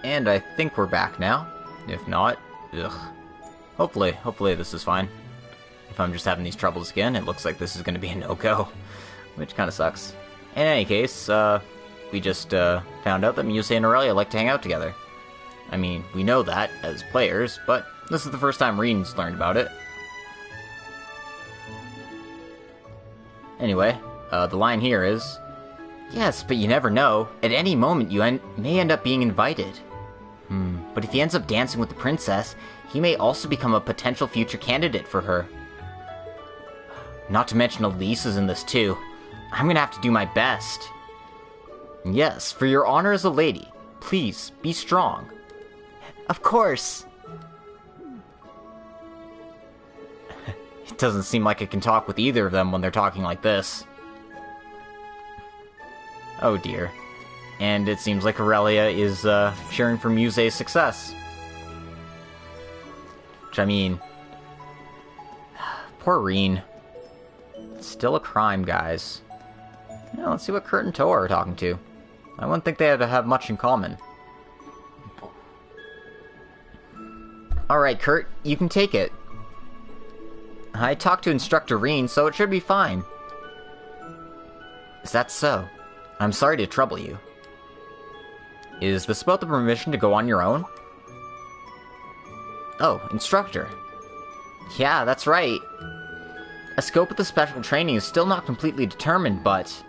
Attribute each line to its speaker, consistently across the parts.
Speaker 1: And I think we're back now. If not, ugh. Hopefully this is fine. If I'm just having these troubles again, it looks like this is going to be a no-go, which kind of sucks. In any case, we just found out that Musei and Aurelia like to hang out together. I mean, we know that as players, but this is the first time Rean's learned about it. Anyway, the line here is, "Yes, but you never know. At any moment you may end up being invited. But if he ends up dancing with the princess, he may also become a potential future candidate for her. Not to mention Elise is in this too. I'm gonna have to do my best. Yes, for your honor as a lady, please, be strong." Of course! It doesn't seem like I can talk with either of them when they're talking like this. Oh dear. And it seems like Aurelia is, cheering for Musei's success. Which, I mean... Poor Rean. It's still a crime, guys. Now, let's see what Kurt and Toa are talking to. I wouldn't think they had to have much in common. Alright, Kurt, you can take it. I talked to Instructor Rean, so it should be fine. Is that so? I'm sorry to trouble you. Is this about the permission to go on your own? Oh, Instructor. Yeah, that's right. A scope of the special training is still not completely determined, but...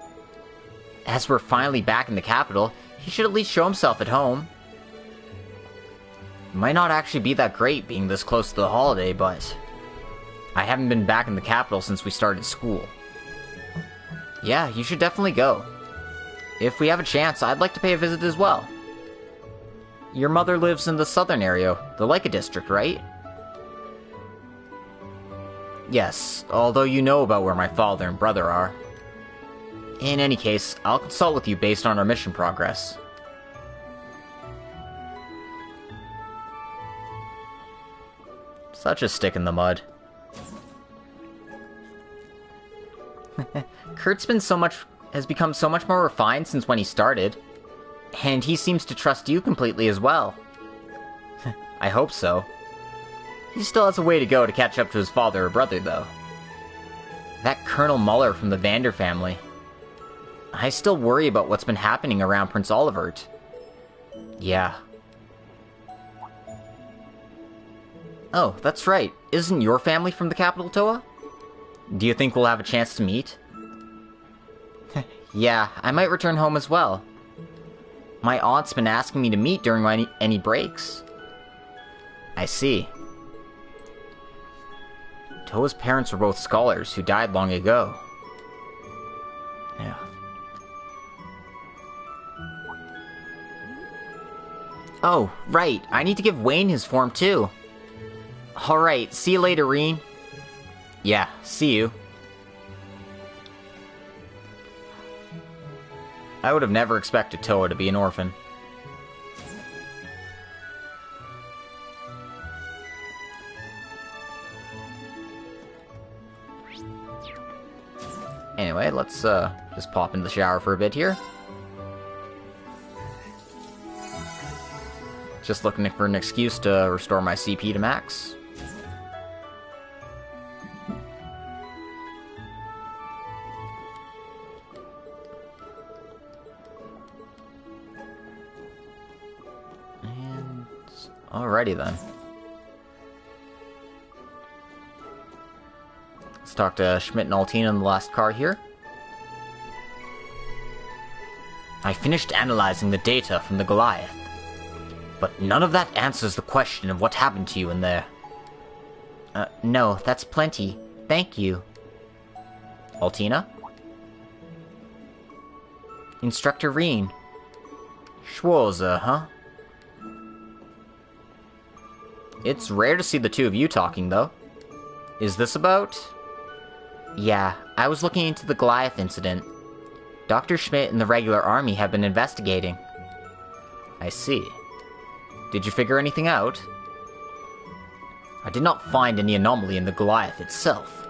Speaker 1: as we're finally back in the capital, he should at least show himself at home. It might not actually be that great being this close to the holiday, but... I haven't been back in the capital since we started school. Yeah, you should definitely go. If we have a chance, I'd like to pay a visit as well. Your mother lives in the southern area, the Leica district, right? Yes, although you know about where my father and brother are. In any case, I'll consult with you based on our mission progress. Such a stick in the mud. Kurt's has become so much more refined since when he started. And he seems to trust you completely as well. I hope so. He still has a way to go to catch up to his father or brother, though. That Colonel Muller from the Vander family. I still worry about what's been happening around Prince Olivert. Yeah. Oh, that's right. Isn't your family from the capital, Toa? Do you think we'll have a chance to meet? Yeah, I might return home as well. My aunt's been asking me to meet during any breaks. I see. Toa's parents were both scholars who died long ago. Yeah. Oh, right. I need to give Wayne his form too. Alright, see you later, Rean. Yeah, see you. I would have never expected Toa to be an orphan. Anyway, let's just pop into the shower for a bit here. Just looking for an excuse to restore my CP to max. Alrighty then. Let's talk to Schmidt and Altina in the last car here. I finished analyzing the data from the Goliath, but none of that answers the question of what happened to you in there. No, that's plenty. Thank you. Altina? Instructor Rean. Schwarzer, huh? It's rare to see the two of you talking, though. Is this about? Yeah, I was looking into the Goliath incident. Dr. Schmidt and the regular army have been investigating. I see. Did you figure anything out? I did not find any anomaly in the Goliath itself.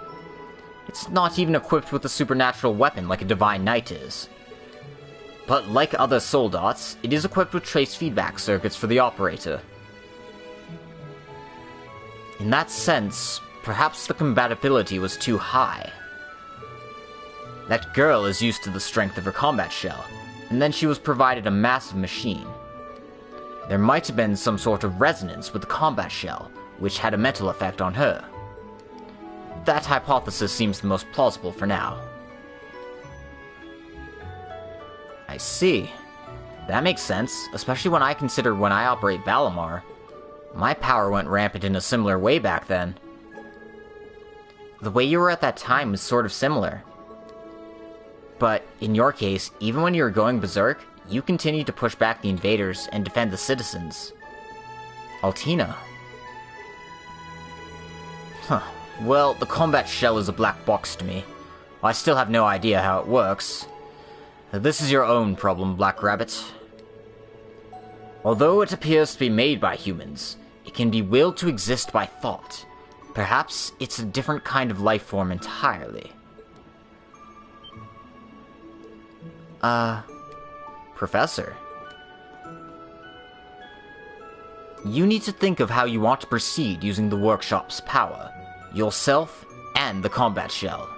Speaker 1: It's not even equipped with a supernatural weapon like a Divine Knight is. but like other soldats, it is equipped with trace feedback circuits for the operator. In that sense, perhaps the compatibility was too high. That girl is used to the strength of her combat shell, and then she was provided a massive machine. There might have been some sort of resonance with the combat shell, which had a mental effect on her. That hypothesis seems the most plausible for now. I see. That makes sense, especially when I consider when I operate Valimar. My power went rampant in a similar way back then. The way you were at that time was sort of similar. But, in your case, even when you were going berserk, you continued to push back the invaders and defend the citizens. Altina. Huh. Well, the combat shell is a black box to me. I still have no idea how it works. This is your own problem, Black Rabbit. Although it appears to be made by humans, it can be willed to exist by thought. Perhaps it's a different kind of life form entirely. Professor? You need to think of how you want to proceed using the workshop's power, yourself, and the combat shell.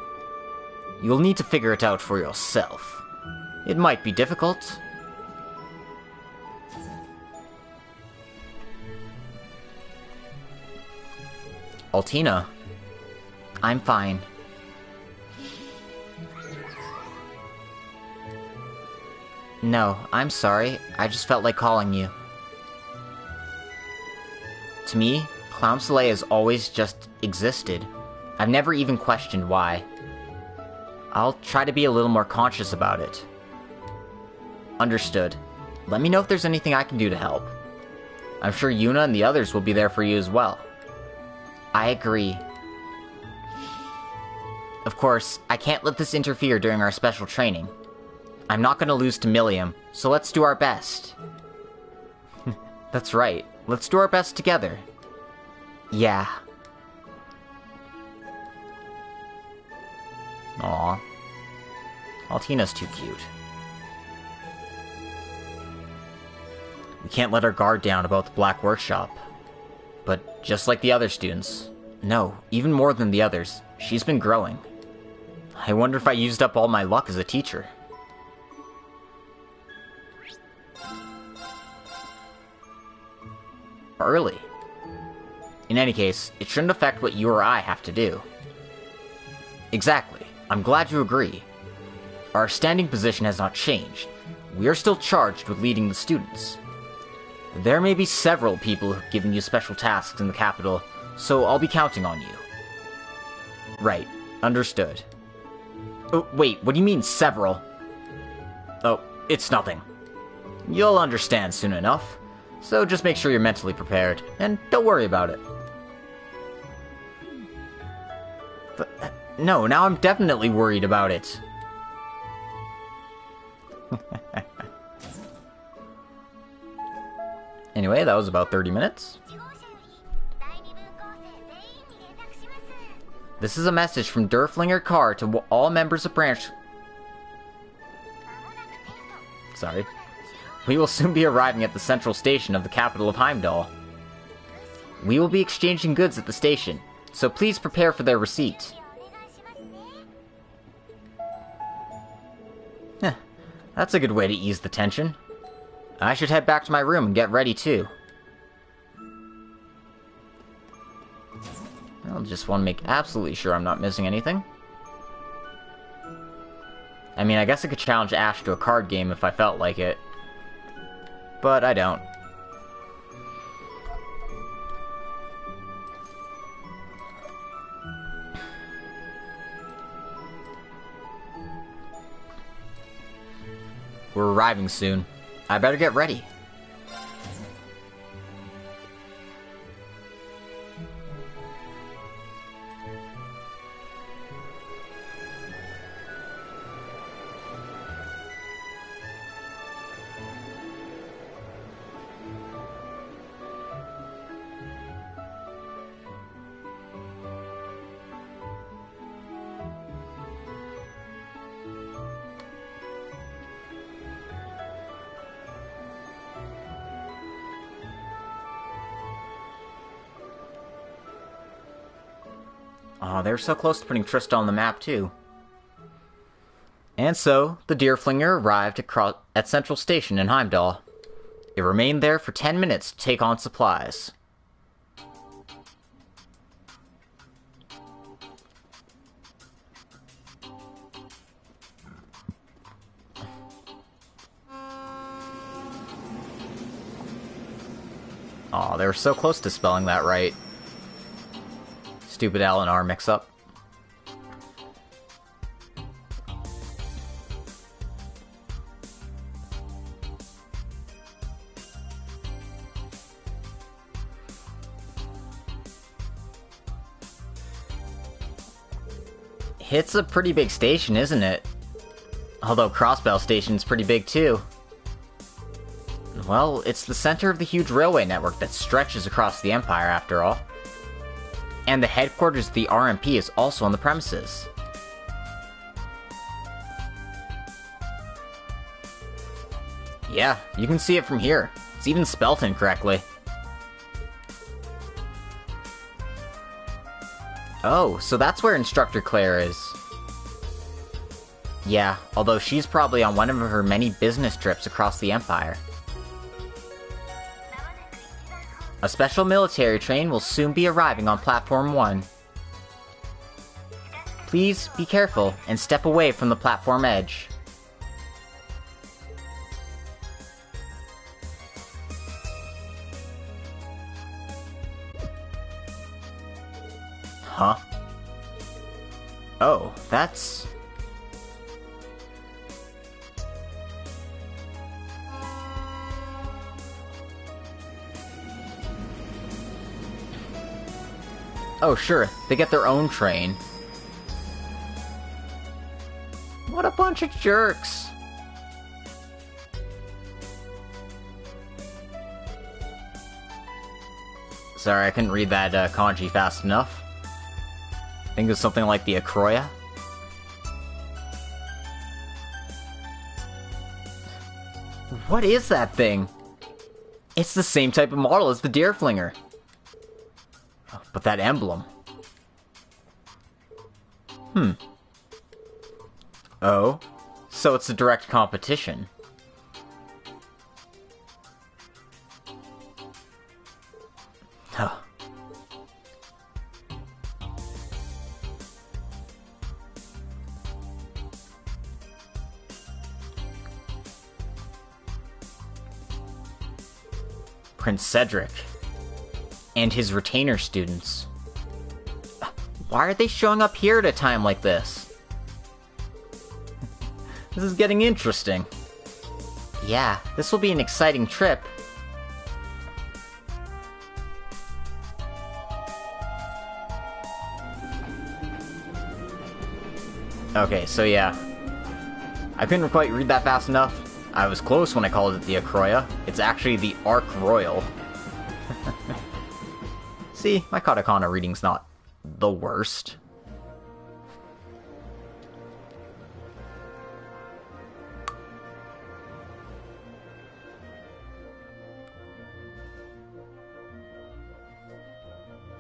Speaker 1: You'll need to figure it out for yourself. It might be difficult. Altina. I'm fine. No, I'm sorry. I just felt like calling you. To me, Clown Soleil has always just existed. I've never even questioned why. I'll try to be a little more conscious about it. Understood. Let me know if there's anything I can do to help. I'm sure Yuna and the others will be there for you as well. I agree. Of course, I can't let this interfere during our special training. I'm not gonna lose to Millium, so let's do our best. That's right. Let's do our best together. Yeah. Aw. Altina's too cute. We can't let our guard down about the Black Workshop. But just like the other students, no, even more than the others, she's been growing. I wonder if I used up all my luck as a teacher. Early. In any case, it shouldn't affect what you or I have to do. Exactly. I'm glad you agree. Our standing position has not changed. We are still charged with leading the students. There may be several people who've given you special tasks in the capital, so I'll be counting on you. Right. Understood. Oh, wait, what do you mean, several? Oh, it's nothing. You'll understand soon enough. So just make sure you're mentally prepared, and don't worry about it. But, no, now I'm definitely worried about it. Anyway, that was about 30 minutes. This is a message from Durflinger Carr to all members of Branch... Sorry. We will soon be arriving at the central station of the capital of Heimdallr. We will be exchanging goods at the station, so please prepare for their receipt. Heh, that's a good way to ease the tension. I should head back to my room and get ready too. I'll just want to make absolutely sure I'm not missing anything. I mean, I guess I could challenge Ash to a card game if I felt like it. But I don't. We're arriving soon. I better get ready. Oh, they were so close to putting Trista on the map, too. And so, the Deerflinger arrived at Central Station in Heimdallr. It remained there for 10 minutes to take on supplies. Aw, they were so close to spelling that right. Stupid L and R mix-up. It's a pretty big station, isn't it? Although Crossbell Station's pretty big too. Well, it's the center of the huge railway network that stretches across the Empire, after all. And the headquarters of the RMP is also on the premises. Yeah, you can see it from here. It's even spelt incorrectly. Oh, so that's where Instructor Claire is. Yeah, although she's probably on one of her many business trips across the Empire. A special military train will soon be arriving on Platform 1. Please be careful and step away from the platform edge. Huh? Oh, that's... Oh, sure, they get their own train. What a bunch of jerks! Sorry, I couldn't read that kanji fast enough. I think it was something like the Acroya. What is that thing? It's the same type of model as the Deerflinger. But that emblem... Oh? So it's a direct competition. Huh. Prince Cedric. And his retainer students. Why are they showing up here at a time like this? This is getting interesting. Yeah, this will be an exciting trip. Okay, so yeah. I couldn't quite read that fast enough. I was close when I called it the Acroya. It's actually the Arc Royal. See, my katakana reading's not the worst.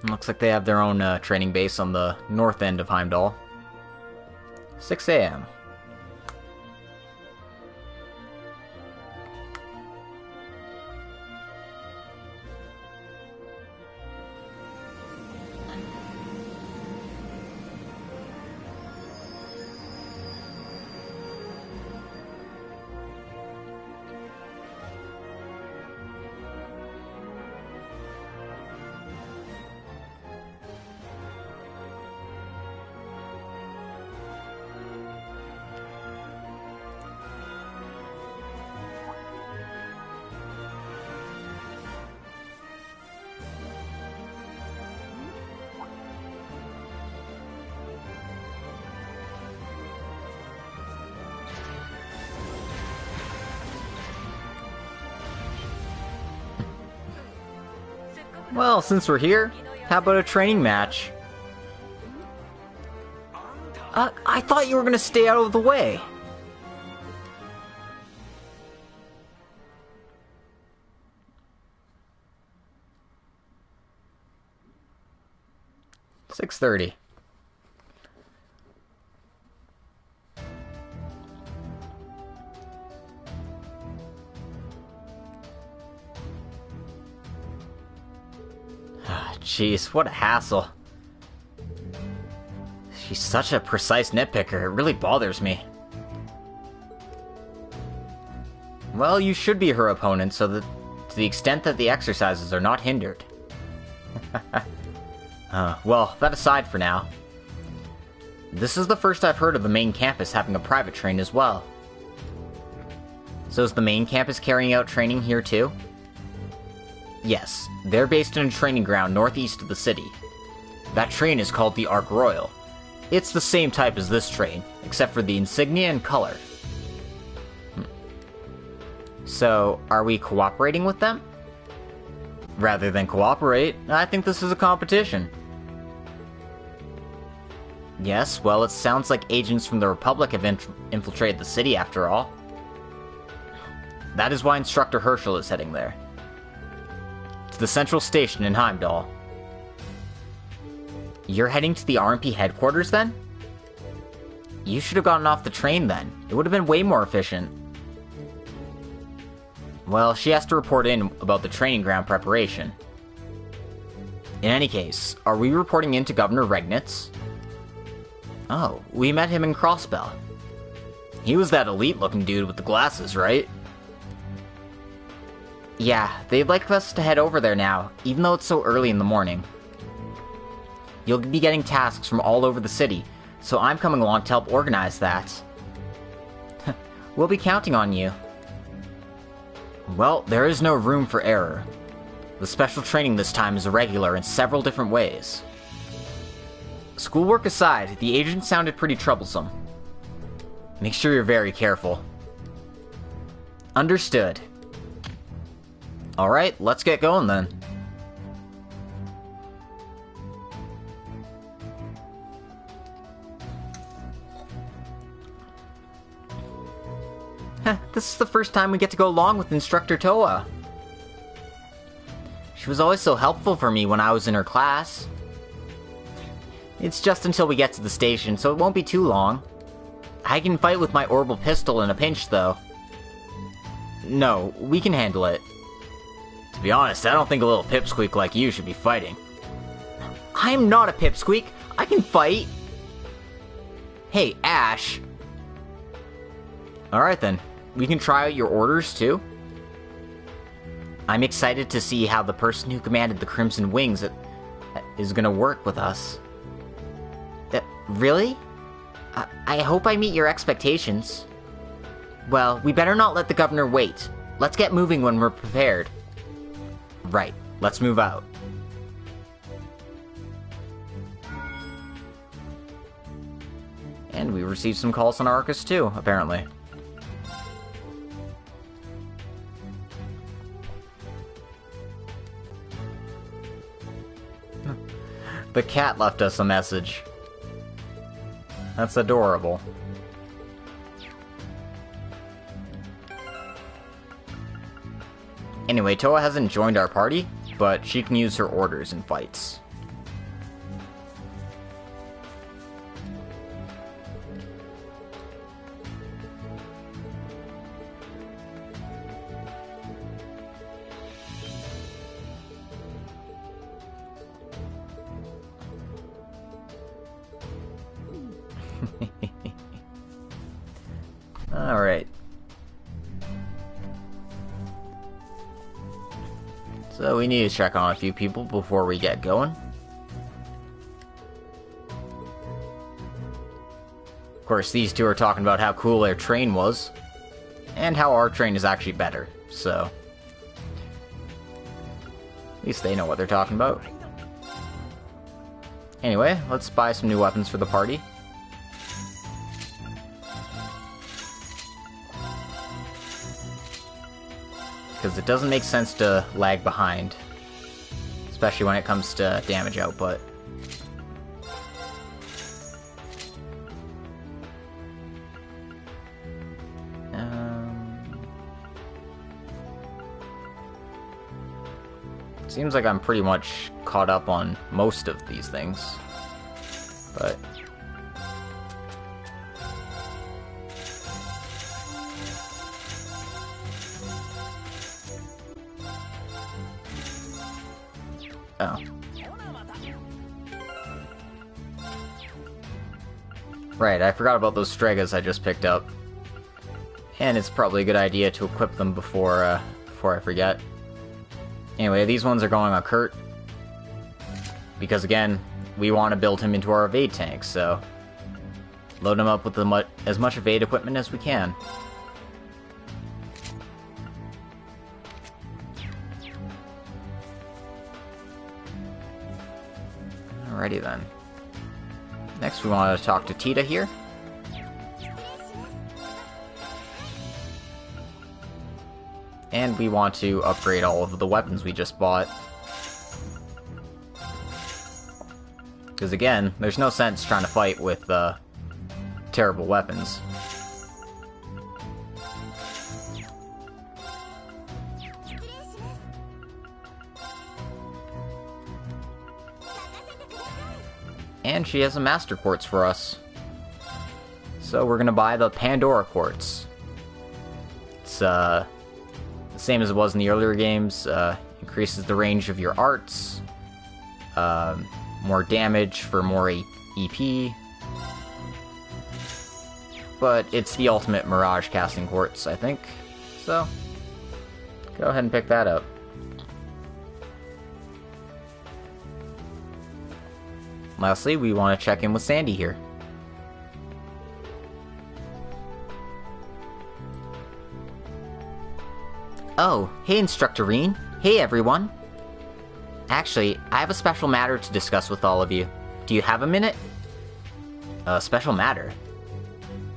Speaker 1: Looks like they have their own training base on the north end of Heimdallr. 6 a.m. Well, since we're here, how about a training match? I thought you were gonna stay out of the way. "6:30. Jeez, what a hassle. She's such a precise nitpicker, it really bothers me. Well, you should be her opponent, so that to the extent that the exercises are not hindered. Well, that aside for now. This is the first I've heard of the main campus having a private train as well. So is the main campus carrying out training here too? Yes, they're based in a training ground northeast of the city. That train is called the Ark Royal. It's the same type as this train, except for the insignia and color. So, are we cooperating with them? Rather than cooperate, I think this is a competition. Yes, well, it sounds like agents from the Republic have infiltrated the city after all. That is why Instructor Herschel is heading there. To the central station in Heimdallr. You're heading to the RMP headquarters then? You should have gotten off the train then. It would have been way more efficient. Well, she has to report in about the training ground preparation. In any case, are we reporting in to Governor Regnitz? Oh, we met him in Crossbell. He was that elite-looking dude with the glasses, right? Yeah, they'd like us to head over there now, even though it's so early in the morning. You'll be getting tasks from all over the city, so I'm coming along to help organize that. We'll be counting on you. Well, there is no room for error. The special training this time is irregular in several different ways. Schoolwork aside, the agent sounded pretty troublesome. Make sure you're very careful. Understood. Alright, let's get going then. This is the first time we get to go along with Instructor Toa. She was always so helpful for me when I was in her class. It's just until we get to the station, so it won't be too long. I can fight with my orbital pistol in a pinch, though. No, we can handle it. To be honest, I don't think a little pipsqueak like you should be fighting. I'm not a pipsqueak. I can fight. Hey, Ash. Alright then. We can try out your orders, too. I'm excited to see how the person who commanded the Crimson Wings is gonna work with us. Really? I hope I meet your expectations. Well, we better not let the governor wait. Let's get moving when we're prepared. Right, let's move out. And we received some calls on Arcus too, apparently. The cat left us a message. That's adorable. Anyway, Toa hasn't joined our party, but she can use her orders in fights. Alright. So we need to check on a few people before we get going. Of course, these two are talking about how cool their train was, and how our train is actually better, so... at least they know what they're talking about. Anyway, let's buy some new weapons for the party. Because it doesn't make sense to lag behind, especially when it comes to damage output. Seems like I'm pretty much caught up on most of these things, but... Oh. Right, I forgot about those Stregas I just picked up. And it's probably a good idea to equip them before I forget. Anyway, these ones are going on Kurt. Because again, we want to build him into our evade tank, so... load him up with as much evade equipment as we can. Alrighty then. Next we want to talk to Tita here. And we want to upgrade all of the weapons we just bought. Because again, there's no sense trying to fight with terrible weapons. And she has a Master Quartz for us. So we're gonna buy the Pandora Quartz. It's the same as it was in the earlier games. Increases the range of your arts. More damage for more EP. But it's the ultimate Mirage Casting Quartz, I think. So, go ahead and pick that up. Lastly, we want to check in with Sandy here. Oh, hey Instructor Rean. Hey everyone. Actually, I have a special matter to discuss with all of you. Do you have a minute? A special matter?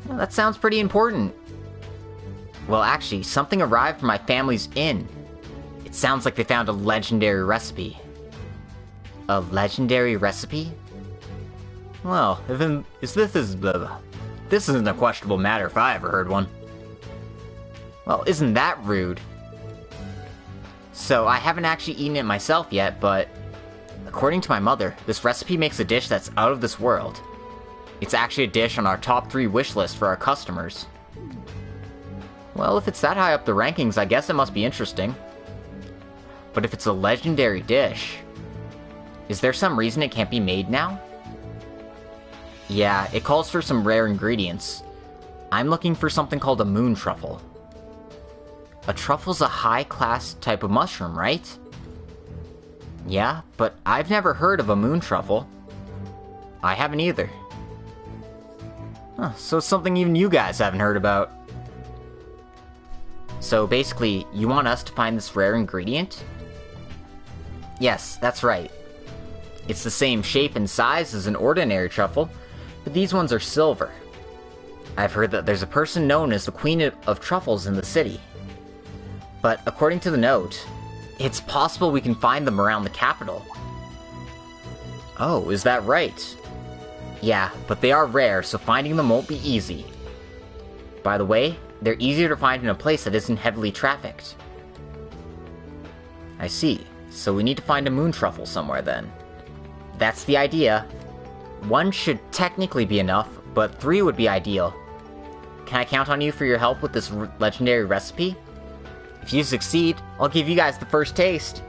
Speaker 1: Well, that sounds pretty important. Well, actually, something arrived from my family's inn. It sounds like they found a legendary recipe. A legendary recipe? Well, this isn't a questionable matter if I ever heard one. Well, isn't that rude? So, I haven't actually eaten it myself yet, but according to my mother, this recipe makes a dish that's out of this world. It's actually a dish on our top 3 wish list for our customers. Well, if it's that high up the rankings, I guess it must be interesting. But if it's a legendary dish, is there some reason it can't be made now? Yeah, it calls for some rare ingredients. I'm looking for something called a moon truffle. A truffle's a high-class type of mushroom, right? Yeah, but I've never heard of a moon truffle. I haven't either. Huh, so it's something even you guys haven't heard about. So basically, you want us to find this rare ingredient? Yes, that's right. It's the same shape and size as an ordinary truffle, but these ones are silver. I've heard that there's a person known as the Queen of Truffles in the city. But according to the note, it's possible we can find them around the capital. Oh, is that right? Yeah, but they are rare, so finding them won't be easy. By the way, they're easier to find in a place that isn't heavily trafficked. I see. So we need to find a moon truffle somewhere then. That's the idea. 1 should technically be enough, but 3 would be ideal. Can I count on you for your help with this legendary recipe? If you succeed, I'll give you guys the first taste.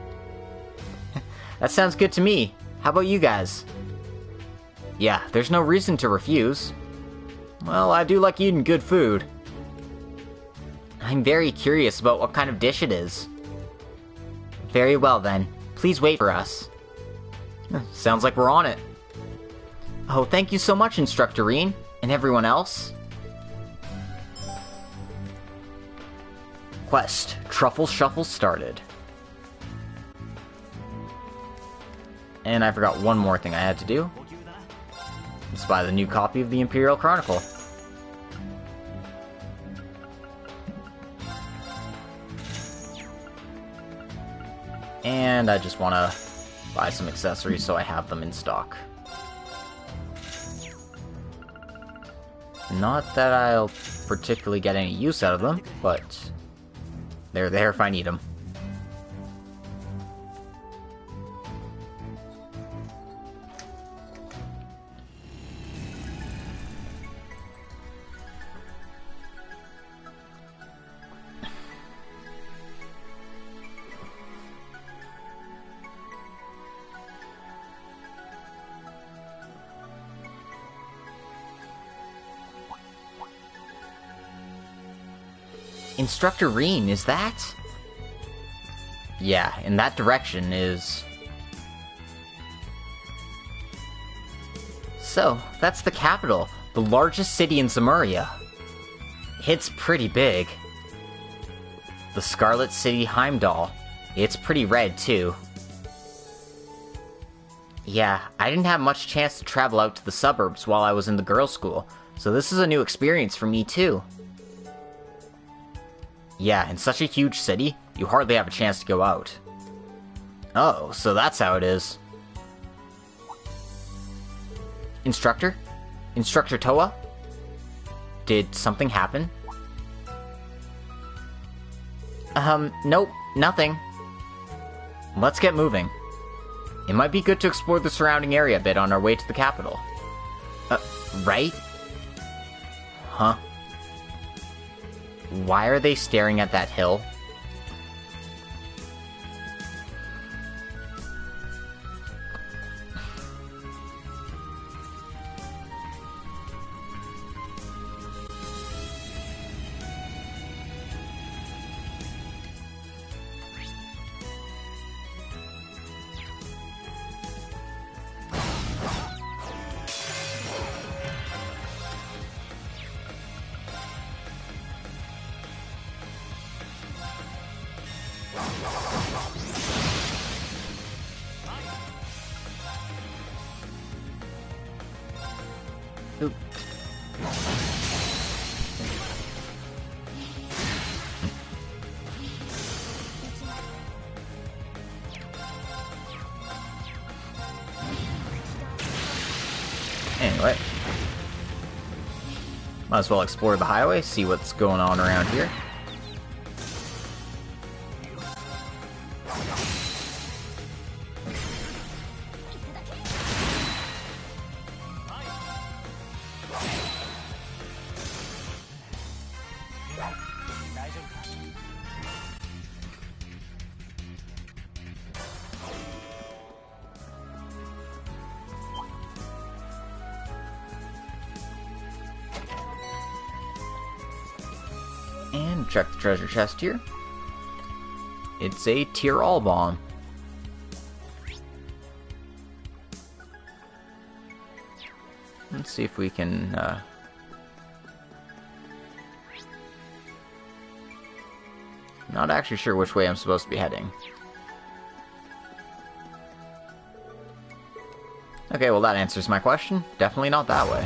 Speaker 1: That sounds good to me. How about you guys? Yeah, there's no reason to refuse. Well, I do like eating good food. I'm very curious about what kind of dish it is. Very well then. Please wait for us. Sounds like we're on it. Oh, thank you so much, Instructor Rean, and everyone else. Quest, Truffle Shuffle started. And I forgot one more thing I had to do. It's buy the new copy of the Imperial Chronicle. And I just want to buy some accessories so I have them in stock. Not that I'll particularly get any use out of them, but they're there if I need them. Instructor Rean, is that? Yeah, in that direction is... So, that's the capital, the largest city in Zemuria. It's pretty big. The Scarlet City Heimdallr. It's pretty red, too. Yeah, I didn't have much chance to travel out to the suburbs while I was in the girls' school, so this is a new experience for me, too. Yeah, in such a huge city, you hardly have a chance to go out. Oh, so that's how it is. Instructor? Instructor Toa? Did something happen? Nope, nothing. Let's get moving. It might be good to explore the surrounding area a bit on our way to the capital. Right? Huh? Why are they staring at that hill? Oop. Anyway. Might as well explore the highway, see what's going on around here. And check the treasure chest here. It's a Tyrol bomb. Let's see if we can, not actually sure which way I'm supposed to be heading. Okay, well that answers my question. Definitely not that way.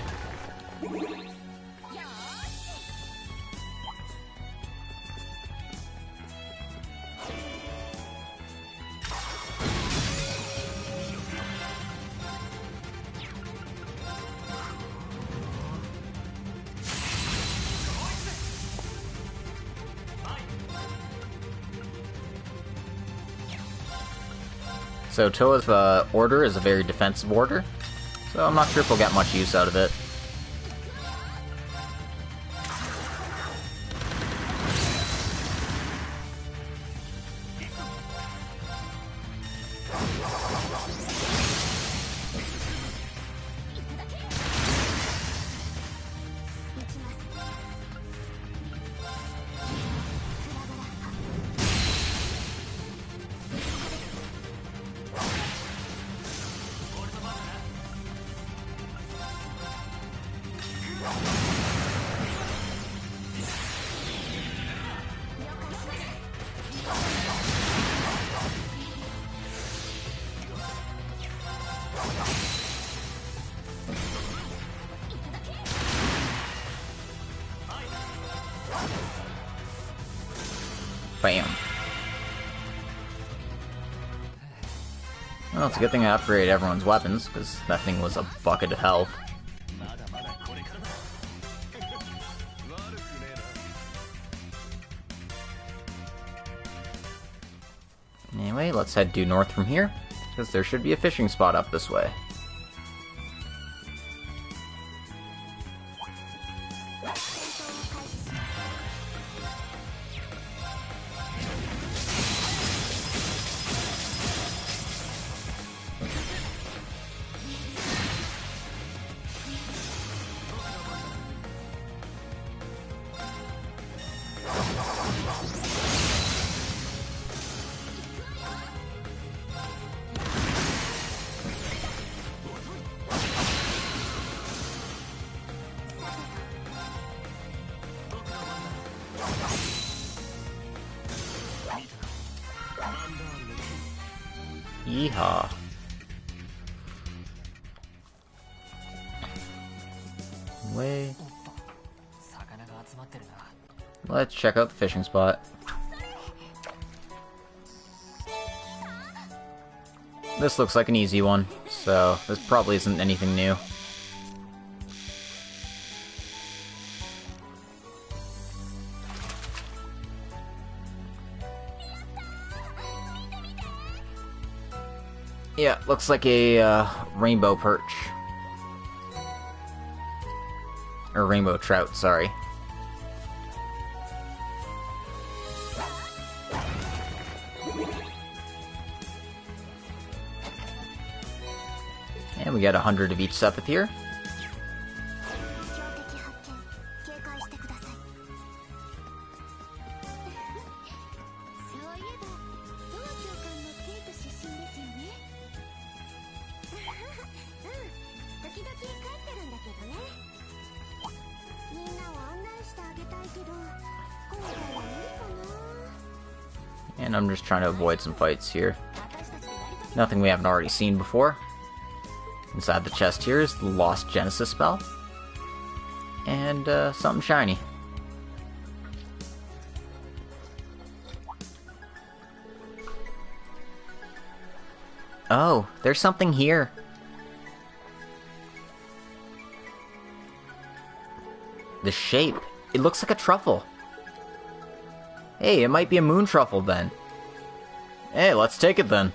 Speaker 1: So Toa's order is a very defensive order, so I'm not sure if we'll get much use out of it. Bam. Well, it's a good thing I upgraded everyone's weapons, because that thing was a bucket of health. Anyway, let's head due north from here, because there should be a fishing spot up this way. Yeehaw. Way. Let's check out the fishing spot. This looks like an easy one, so this probably isn't anything new. Yeah, looks like a rainbow perch. Or rainbow trout, sorry. And we got 100 of each sepith here. And I'm just trying to avoid some fights here. Nothing we haven't already seen before. Inside the chest here is the Lost Genesis spell. And something shiny. Oh, there's something here. The shape. It looks like a truffle. Hey, it might be a moon truffle then. Hey, let's take it then.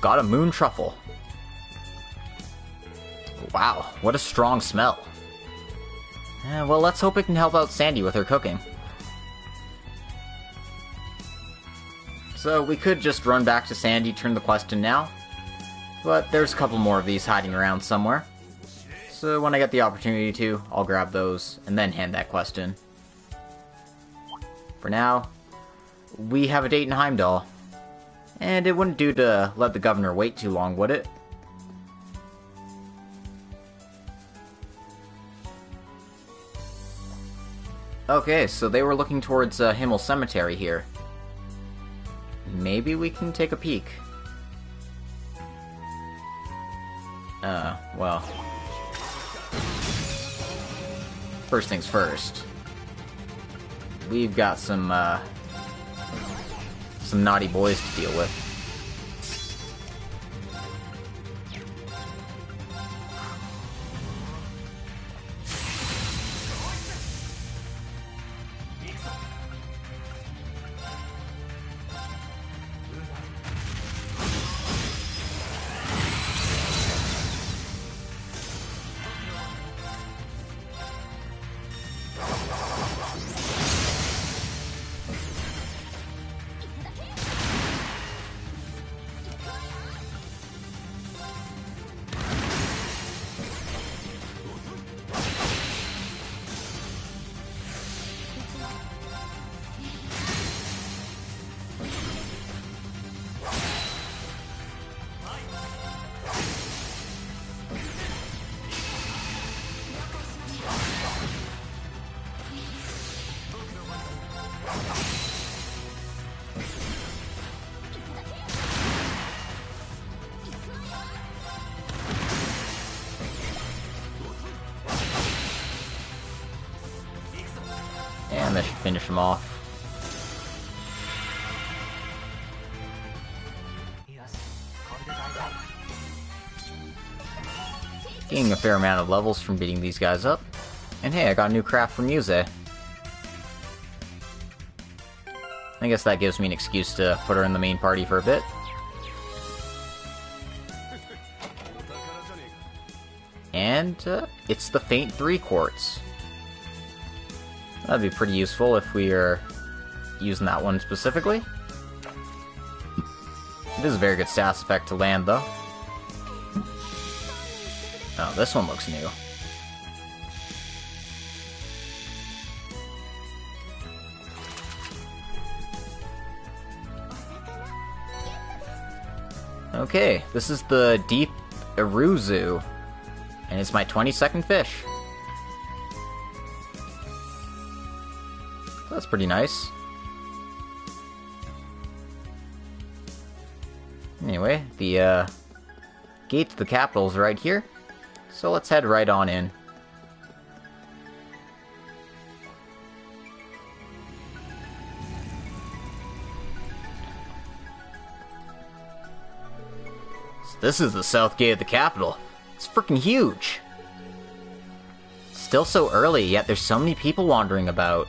Speaker 1: Got a moon truffle. Wow, what a strong smell. Well, let's hope it can help out Sandy with her cooking. So we could just run back to Sandy, turn the quest in now. But there's a couple more of these hiding around somewhere. So when I get the opportunity to, I'll grab those and then hand that quest in. For now, we have a date in Heimdallr. And it wouldn't do to let the governor wait too long, would it? Okay, so they were looking towards Himmel Cemetery here. Maybe we can take a peek. Well. First things first. We've got some naughty boys to deal with. And that should finish him off. Gaining a fair amount of levels from beating these guys up. And hey, I got a new craft from Muse. I guess that gives me an excuse to put her in the main party for a bit. And it's the Faint 3 quartz. That'd be pretty useful if we are using that one specifically. It is a very good stats effect to land, though. Oh, this one looks new. Okay, this is the Deep Iruzu, and it's my 22nd fish. That's pretty nice. Anyway, the gate to the capital's right here, so let's head right on in. So this is the south gate of the capital. It's freaking huge. Still so early, yet there's so many people wandering about.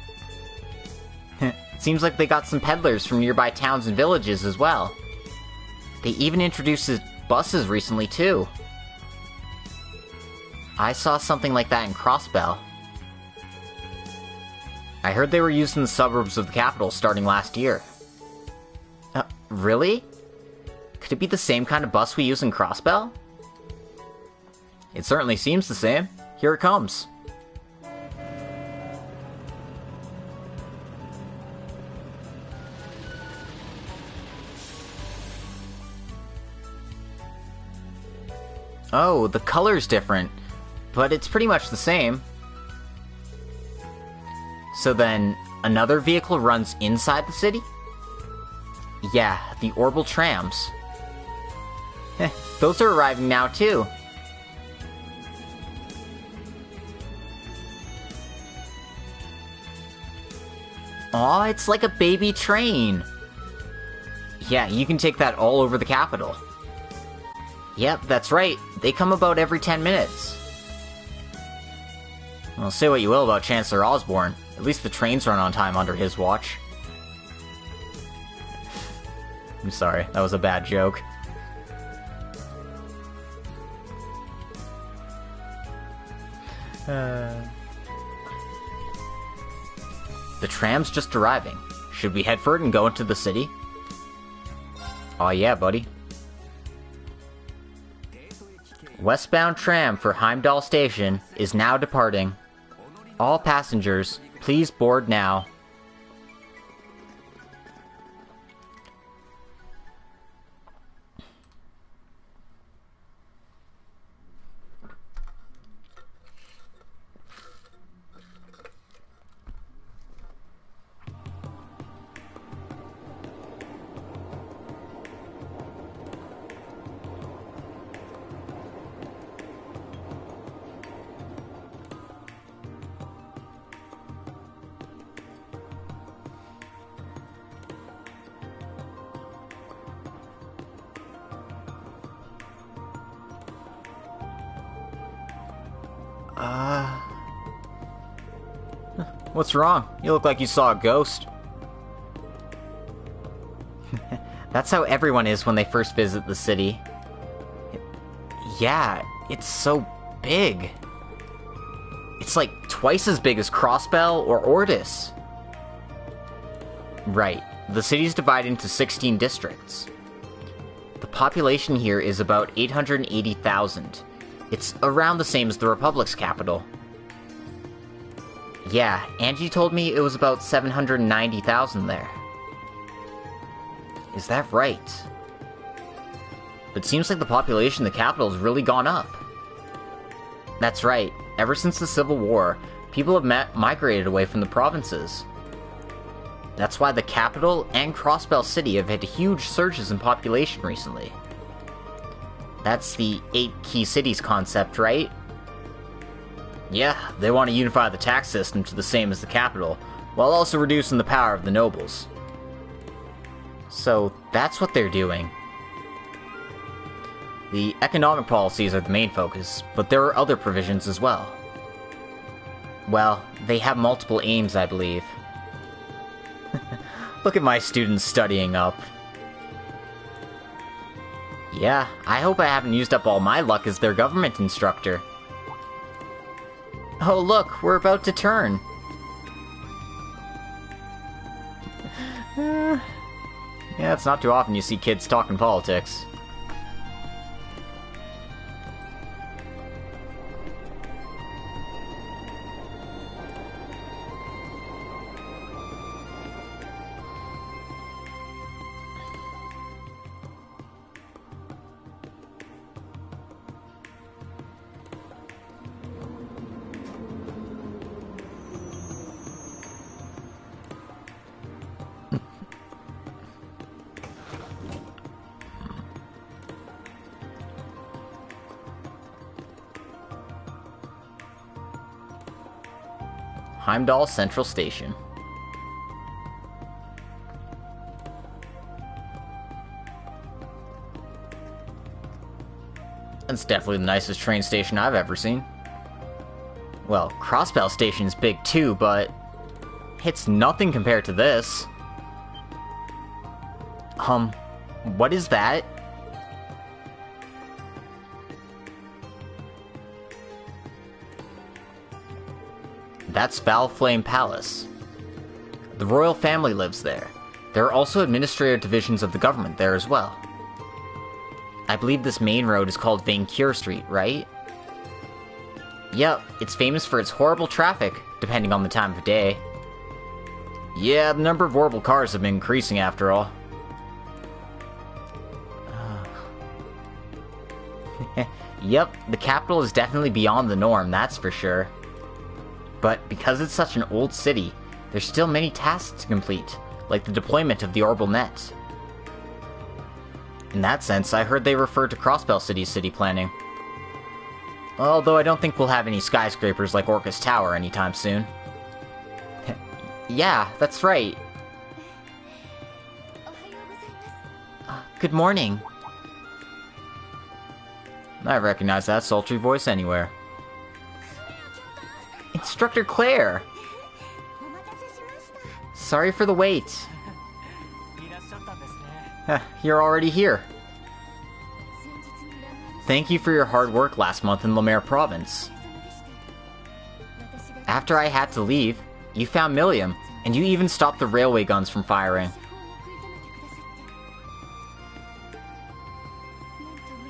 Speaker 1: Seems like they got some peddlers from nearby towns and villages as well. They even introduced buses recently, too. I saw something like that in Crossbell. I heard they were used in the suburbs of the capital starting last year. Really? Could it be the same kind of bus we use in Crossbell? It certainly seems the same. Here it comes. Oh, the color's different, but it's pretty much the same. So then, another vehicle runs inside the city? Yeah, the orbital trams. Those are arriving now too. Aw, it's like a baby train. Yeah, you can take that all over the capital. Yep, that's right. They come about every 10 minutes. Well, say what you will about Chancellor Osborne. At least the trains run on time under his watch. I'm sorry, that was a bad joke. The tram's just arriving. Should we head for it and go into the city? Aw yeah, buddy. Westbound tram for Heimdallr Station is now departing. All passengers, please board now. What's wrong? You look like you saw a ghost. That's how everyone is when they first visit the city. Yeah, it's so big. It's like twice as big as Crossbell or Ordis. Right, the city's divided into 16 districts. The population here is about 880,000. It's around the same as the Republic's capital. Yeah, Angie told me it was about 790,000 there. Is that right? But it seems like the population of the capital has really gone up. That's right. Ever since the Civil War, people have migrated away from the provinces. That's why the capital and Crossbell City have had huge surges in population recently. That's the 8 key cities concept, right? Yeah, they want to unify the tax system to the same as the capital, while also reducing the power of the nobles. So, that's what they're doing. The economic policies are the main focus, but there are other provisions as well. Well, they have multiple aims, I believe. Look at my students studying up. Yeah, I hope I haven't used up all my luck as their government instructor. Oh look, we're about to turn. Yeah, it's not too often you see kids talking politics. Heimdallr Central Station. That's definitely the nicest train station I've ever seen. Well, Crossbell Station's big too, but it's nothing compared to this. What is that? That's Valflame Palace. The royal family lives there. There are also administrative divisions of the government there as well. I believe this main road is called Vancure Street, right? Yep, it's famous for its horrible traffic, depending on the time of day. Yeah, the number of horrible cars have been increasing after all. Yep, the capital is definitely beyond the norm, that's for sure. But because it's such an old city, there's still many tasks to complete, like the deployment of the orbital net. In that sense, I heard they referred to Crossbell City's city planning. Although I don't think we'll have any skyscrapers like Orcus Tower anytime soon. Yeah, that's right. Good morning. I recognize that sultry voice anywhere. Instructor Claire! Sorry for the wait. You're already here. Thank you for your hard work last month in Lemaire Province. After I had to leave, you found Vermillion, and you even stopped the railway guns from firing.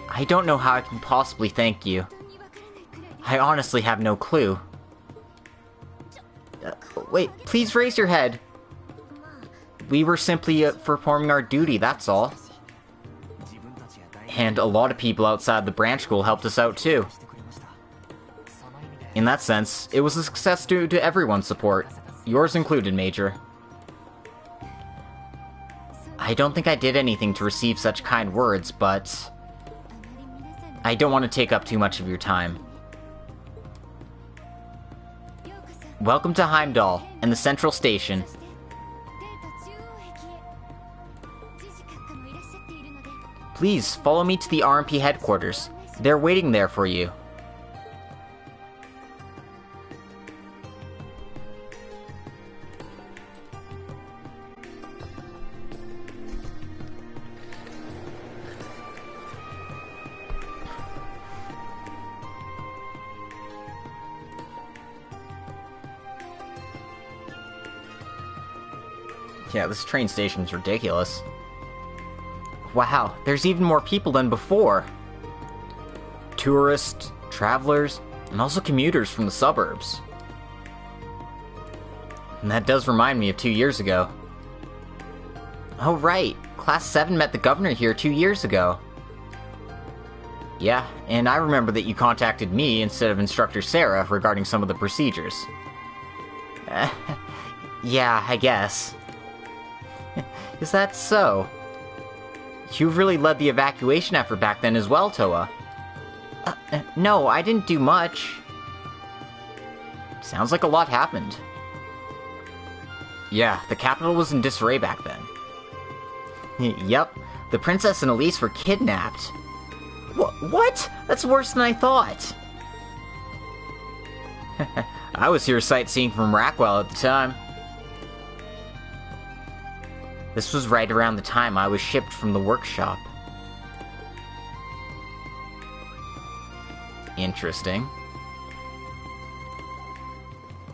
Speaker 1: I don't know how I can possibly thank you. I honestly have no clue. Wait, please raise your head. We were simply performing our duty, that's all. And a lot of people outside the branch school helped us out too. In that sense, it was a success due to everyone's support, yours included, Major. I don't think I did anything to receive such kind words, but I don't want to take up too much of your time. Welcome to Heimdallr and the Central Station. Please, follow me to the RMP headquarters. They're waiting there for you. Yeah, this train station's ridiculous. Wow, there's even more people than before. Tourists, travelers, and also commuters from the suburbs. And that does remind me of 2 years ago. Oh right, Class 7 met the governor here 2 years ago. Yeah, and I remember that you contacted me instead of Instructor Sarah regarding some of the procedures. Yeah, I guess. Is that so? You really led the evacuation effort back then as well, Toa. No, I didn't do much. Sounds like a lot happened. Yeah, the capital was in disarray back then. Yep, the princess and Elise were kidnapped. What? That's worse than I thought. I was here sightseeing from Rackwell at the time. This was right around the time I was shipped from the workshop. Interesting.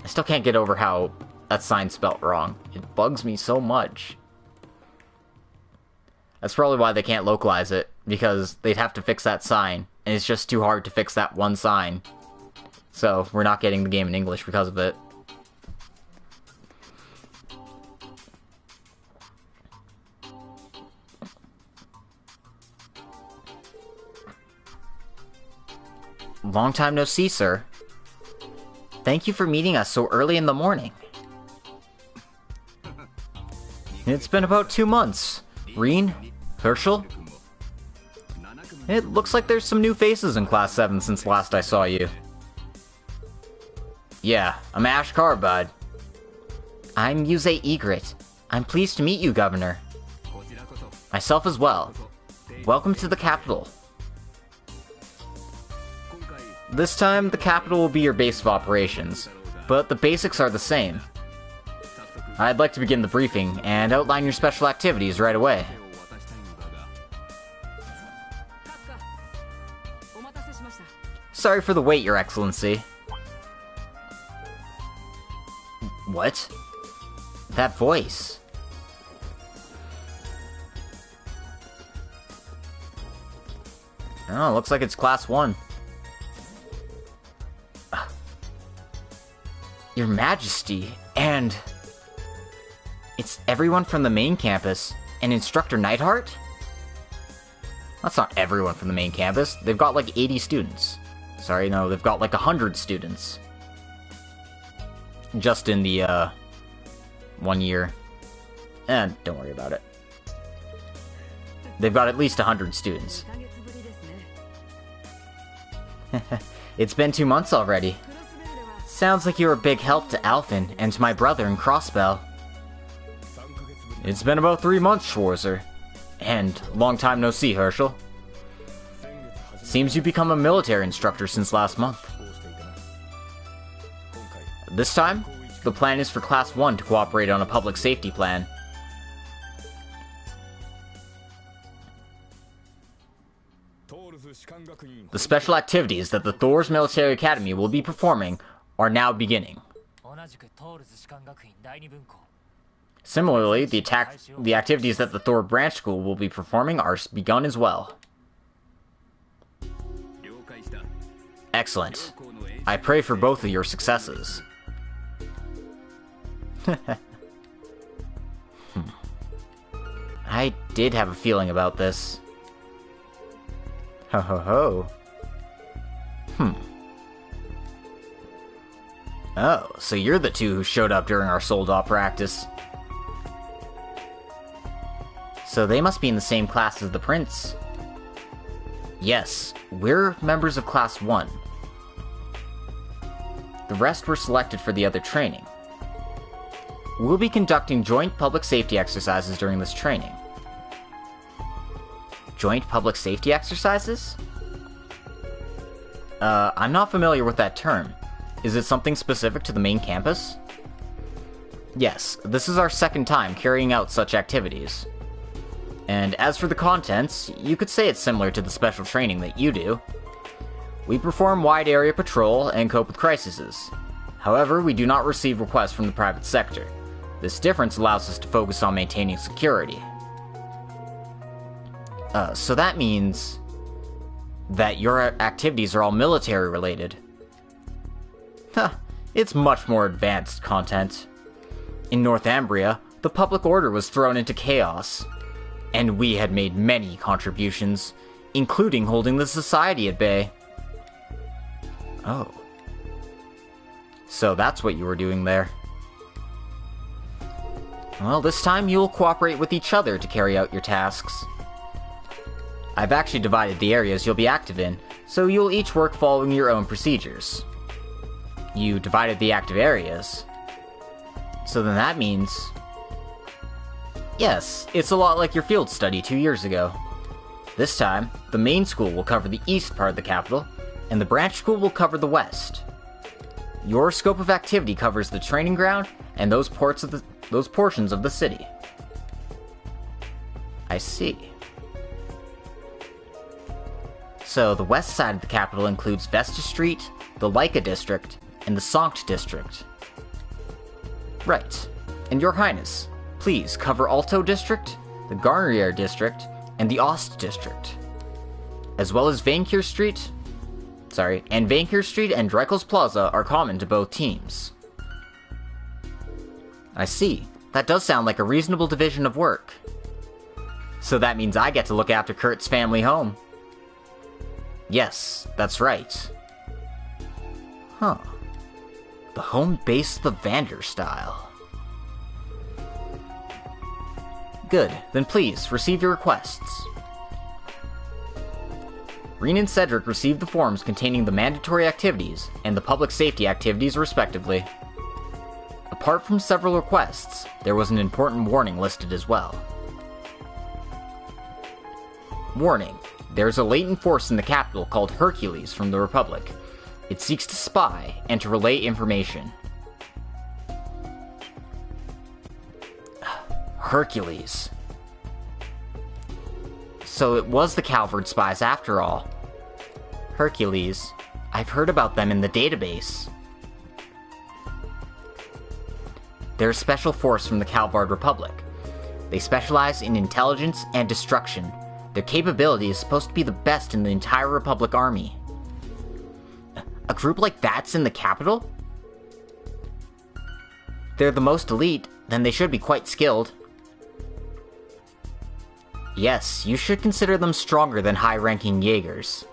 Speaker 1: I still can't get over how that sign's spelt wrong. It bugs me so much. That's probably why they can't localize it, because they'd have to fix that sign, and it's just too hard to fix that one sign. So, we're not getting the game in English because of it. Long time no see, sir. Thank you for meeting us so early in the morning. It's been about 2 months. Rean? Herschel? It looks like there's some new faces in Class 7 since last I saw you. Yeah, I'm Ash Carr, bud. I'm Yusei Egret. I'm pleased to meet you, Governor. Myself as well. Welcome to the capital. This time, the capital will be your base of operations, but the basics are the same. I'd like to begin the briefing and outline your special activities right away. Sorry for the wait, Your Excellency. What? That voice. Oh, looks like it's Class 1. Your Majesty, and... it's everyone from the main campus, and Instructor Neidhart? That's not everyone from the main campus. They've got like 80 students. Sorry, no, they've got like 100 students. Just in the, 1 year. Don't worry about it. They've got at least 100 students. It's been 2 months already. Sounds like you're a big help to Alphen and to my brother in Crossbell. It's been about 3 months, Schwarzer. And long time no see, Herschel. Seems you've become a military instructor since last month. This time, the plan is for Class 1 to cooperate on a public safety plan. The special activities that the Thor's Military Academy will be performing are now beginning. Similarly, the activities that the Thor Branch School will be performing are begun as well. Excellent. I pray for both of your successes. I did have a feeling about this. Ho ho ho. Oh, so you're the two who showed up during our Soldat practice. So they must be in the same class as the Prince. Yes, we're members of Class 1. The rest were selected for the other training. We'll be conducting joint public safety exercises during this training. Joint public safety exercises? I'm not familiar with that term. Is it something specific to the main campus? Yes, this is our second time carrying out such activities. And as for the contents, you could say it's similar to the special training that you do. We perform wide area patrol and cope with crises. However, we do not receive requests from the private sector. This difference allows us to focus on maintaining security. So that means that your activities are all military related. Huh, it's much more advanced content. In Northumbria, the public order was thrown into chaos, and we had made many contributions, including holding the society at bay. Oh. So that's what you were doing there. Well, this time you'll cooperate with each other to carry out your tasks. I've actually divided the areas you'll be active in, so you'll each work following your own procedures. You divided the active areas. So then that means... yes, it's a lot like your field study 2 years ago. This time, the main school will cover the east part of the capital, and the branch school will cover the west. Your scope of activity covers the training ground and those portions of the city. I see. So the west side of the capital includes Vesta Street, the Leica District, and the Sankt District. Right. And Your Highness, please cover Alto District, the Garnier District, and the Ost District. As well as Vancure Street... and Vancure Street and Dreikel's Plaza are common to both teams. I see. That does sound like a reasonable division of work. So that means I get to look after Kurt's family home. Yes, that's right. Huh. The home base of the Vander style. Good, then please, receive your requests. Rean and Cedric received the forms containing the mandatory activities and the public safety activities respectively. Apart from several requests, there was an important warning listed as well. Warning: there's a latent force in the capital called Hercules from the Republic. It seeks to spy and to relay information. Hercules. So it was the Calvard spies after all. Hercules. I've heard about them in the database. They're a special force from the Calvard Republic. They specialize in intelligence and destruction. Their capability is supposed to be the best in the entire Republic army. A group like that's in the capital? They're the most elite, then they should be quite skilled. Yes, you should consider them stronger than high-ranking Jaegers.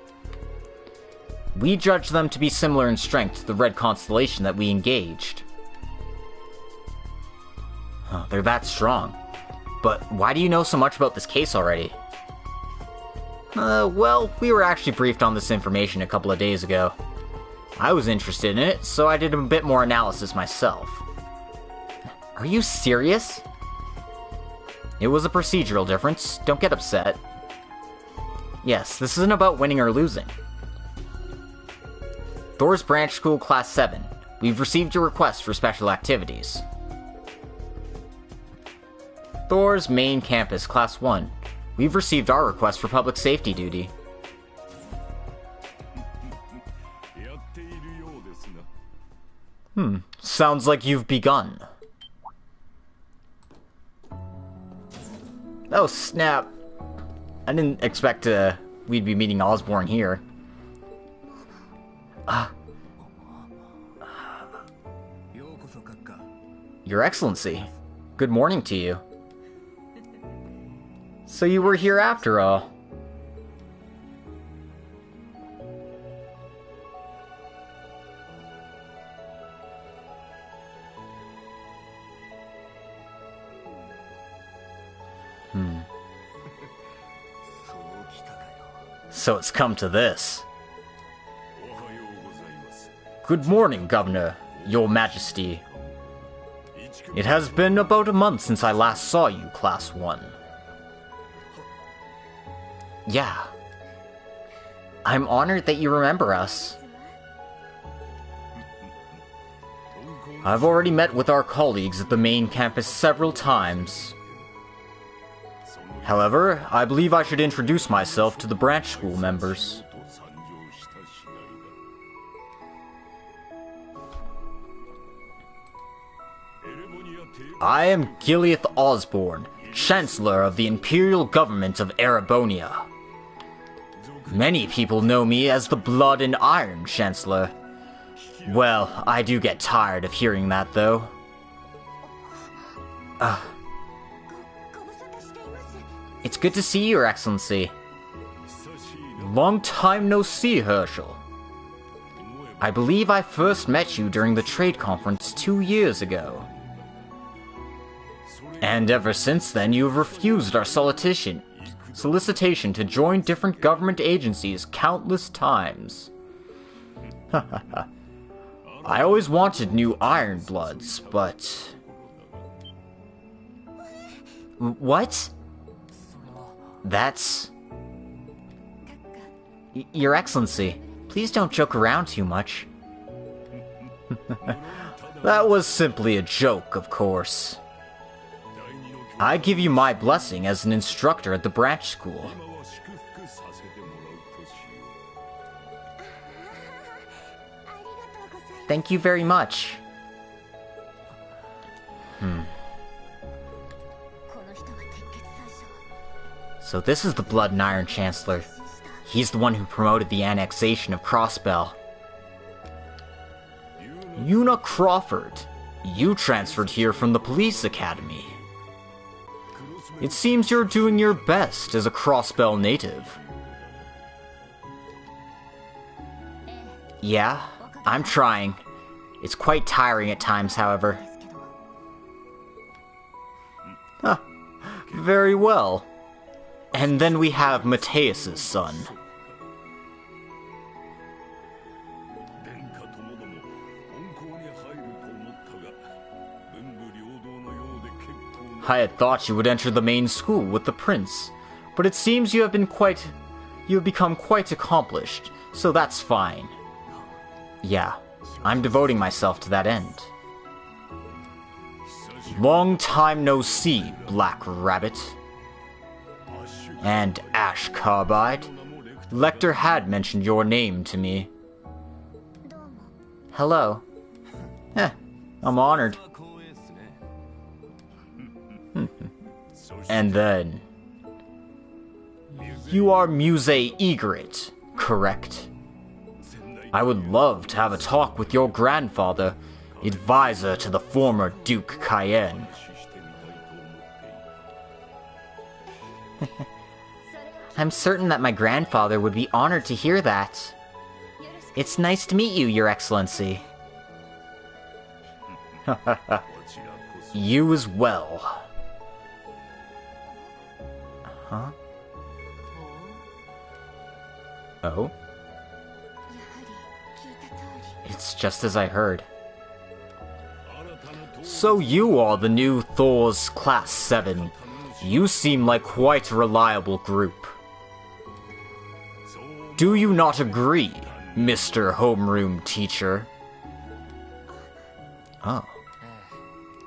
Speaker 1: We judge them to be similar in strength to the Red Constellation that we engaged. Oh, they're that strong. But why do you know so much about this case already? Well, we were actually briefed on this information a couple of days ago. I was interested in it, so I did a bit more analysis myself. Are you serious? It was a procedural difference, don't get upset. Yes, this isn't about winning or losing. Thor's Branch School Class VII. We've received your request for special activities. Thor's main campus, Class I. We've received our request for public safety duty. Sounds like you've begun. Oh snap. I didn't expect we'd be meeting Osborne here. Your Excellency, good morning to you. So you were here after all. So it's come to this. Good morning, Governor, Your Majesty. It has been about a month since I last saw you, Class I. Yeah. I'm honored that you remember us. I've already met with our colleagues at the main campus several times. However, I believe I should introduce myself to the branch school members. I am Gileath Osborne, Chancellor of the Imperial Government of Erebonia. Many people know me as the Blood and Iron Chancellor. Well, I do get tired of hearing that, though. It's good to see you, Your Excellency. Long time no see, Herschel. I believe I first met you during the trade conference 2 years ago. And ever since then, you have refused our solicitation to join different government agencies countless times. I always wanted new Iron Bloods, but... What? That's... Your Excellency, please don't joke around too much. That was simply a joke, of course. I give you my blessing as an instructor at the branch school. Thank you very much. So this is the Blood and Iron Chancellor. He's the one who promoted the annexation of Crossbell. Una Crawford, you transferred here from the police academy. It seems you're doing your best as a Crossbell native. Yeah, I'm trying. It's quite tiring at times, however. Very well. And then we have Mateus's son. I had thought you would enter the main school with the prince, but it seems you have become quite accomplished, so that's fine. Yeah, I'm devoting myself to that end. Long time no see, Black Rabbit. And Ash Carbide. Lecter had mentioned your name to me. Hello. I'm honored. And then... You are Muse Egret, correct? I would love to have a talk with your grandfather, advisor to the former Duke Cayenne. I'm certain that my grandfather would be honored to hear that. It's nice to meet you, Your Excellency. You as well. Huh? Oh? It's just as I heard. So you are the new Thor's Class VII. You seem like quite a reliable group. Do you not agree, Mr. Homeroom Teacher? Oh.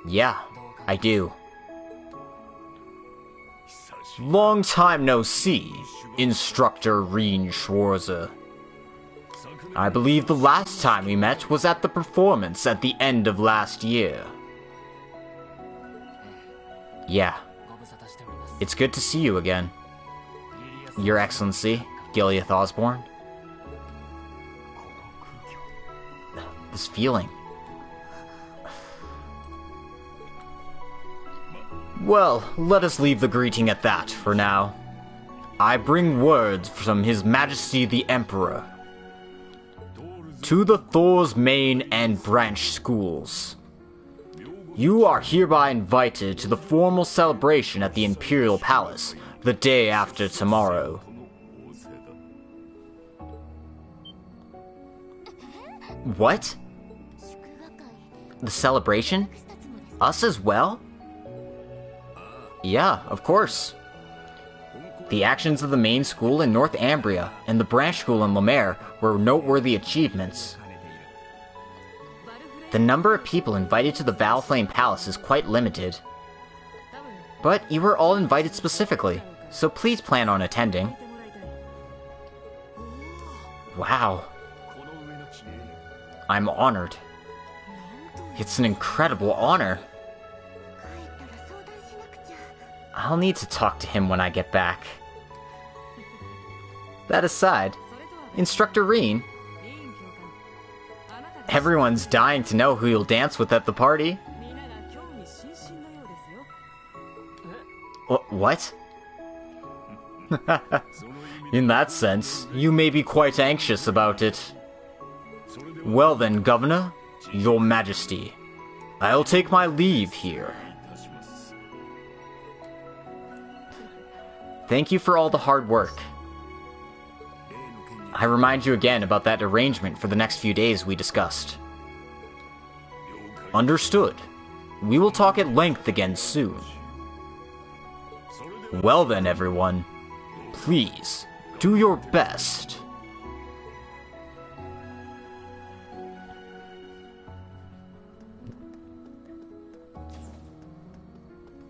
Speaker 1: Yeah, I do. Long time no see, Instructor Rean Schwarzer. I believe the last time we met was at the performance at the end of last year. Yeah. It's good to see you again. Your Excellency, Gileath Osborne. This feeling. Well, let us leave the greeting at that for now. I bring words from His Majesty the Emperor. To the Thor's main and branch schools. You are hereby invited to the formal celebration at the Imperial Palace the day after tomorrow. What? The celebration? Us as well? Yeah, of course. The actions of the main school in North Ambria and the branch school in Lemaire were noteworthy achievements. The number of people invited to the Valflame Palace is quite limited. But you were all invited specifically, so please plan on attending. Wow. I'm honored. It's an incredible honor. I'll need to talk to him when I get back. That aside, Instructor Rean. Everyone's dying to know who you'll dance with at the party. What? In that sense, you may be quite anxious about it. Well then, Governor, Your Majesty, I'll take my leave here. Thank you for all the hard work. I remind you again about that arrangement for the next few days we discussed. Understood. We will talk at length again soon. Well then, everyone, please, do your best.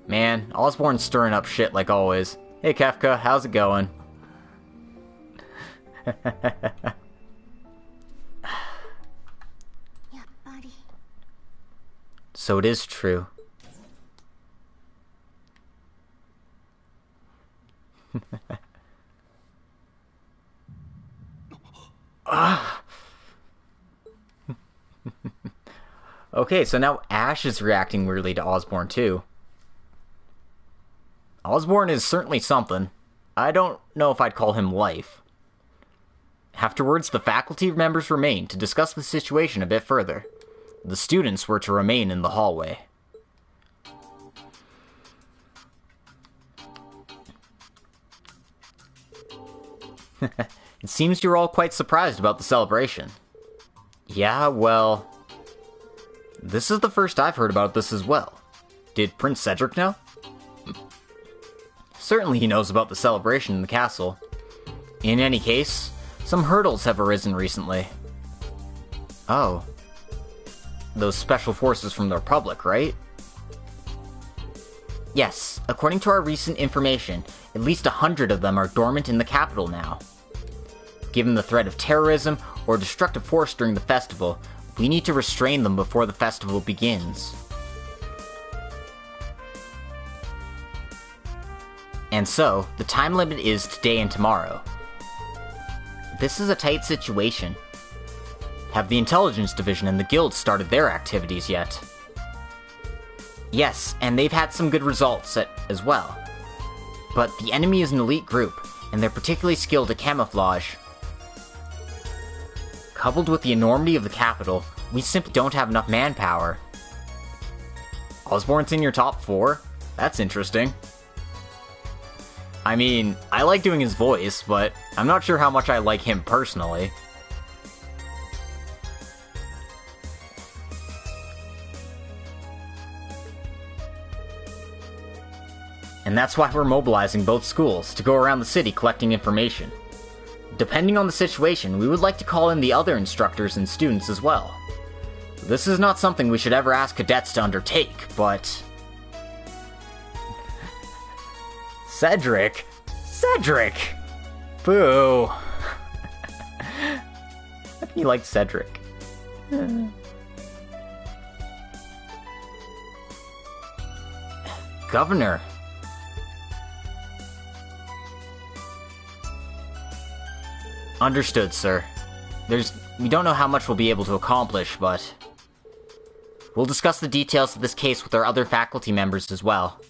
Speaker 1: Man, Osborne's stirring up shit like always. Hey Kefka, how's it going? So it is true. Okay, so now Ash is reacting weirdly to Osborne too. Osborne is certainly something. I don't know if I'd call him life. Afterwards, the faculty members remained to discuss the situation a bit further. The students were to remain in the hallway. It seems you're all quite surprised about the celebration. Yeah, well... This is the first I've heard about this as well. Did Prince Cedric know? certainly he knows about the celebration in the castle. In any case, some hurdles have arisen recently. Oh. Those special forces from the Republic, right? Yes, according to our recent information, at least 100 of them are dormant in the capital now. Given the threat of terrorism or destructive force during the festival, we need to restrain them before the festival begins. And so, the time limit is today and tomorrow. This is a tight situation. Have the Intelligence Division and the Guild started their activities yet? Yes, and they've had some good results as well. But the enemy is an elite group, and they're particularly skilled at camouflage. Coupled with the enormity of the capital, we simply don't have enough manpower. Osborne's in your top 4? That's interesting. I mean, I like doing his voice, but I'm not sure how much I like him personally. And that's why we're mobilizing both schools, to go around the city collecting information. Depending on the situation, we would like to call in the other instructors and students as well. This is not something we should ever ask cadets to undertake, but... Cedric! Boo! He liked Cedric. Governor! Understood, sir. We don't know how much we'll be able to accomplish, but... We'll discuss the details of this case with our other faculty members as well.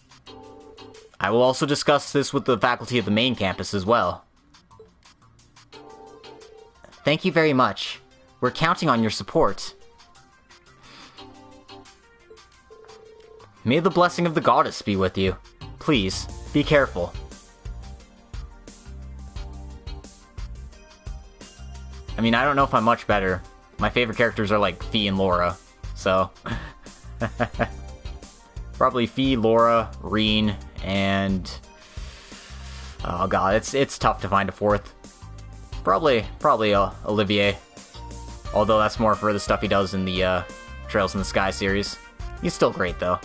Speaker 1: I will also discuss this with the faculty of the main campus as well. Thank you very much. We're counting on your support. May the blessing of the goddess be with you. Please, be careful. I mean, I don't know if I'm much better. My favorite characters are like Fee and Laura, so... Probably Fee, Laura, Rean, and... Oh god, it's tough to find a fourth. Probably Olivier. Although that's more for the stuff he does in the Trails in the Sky series. He's still great, though.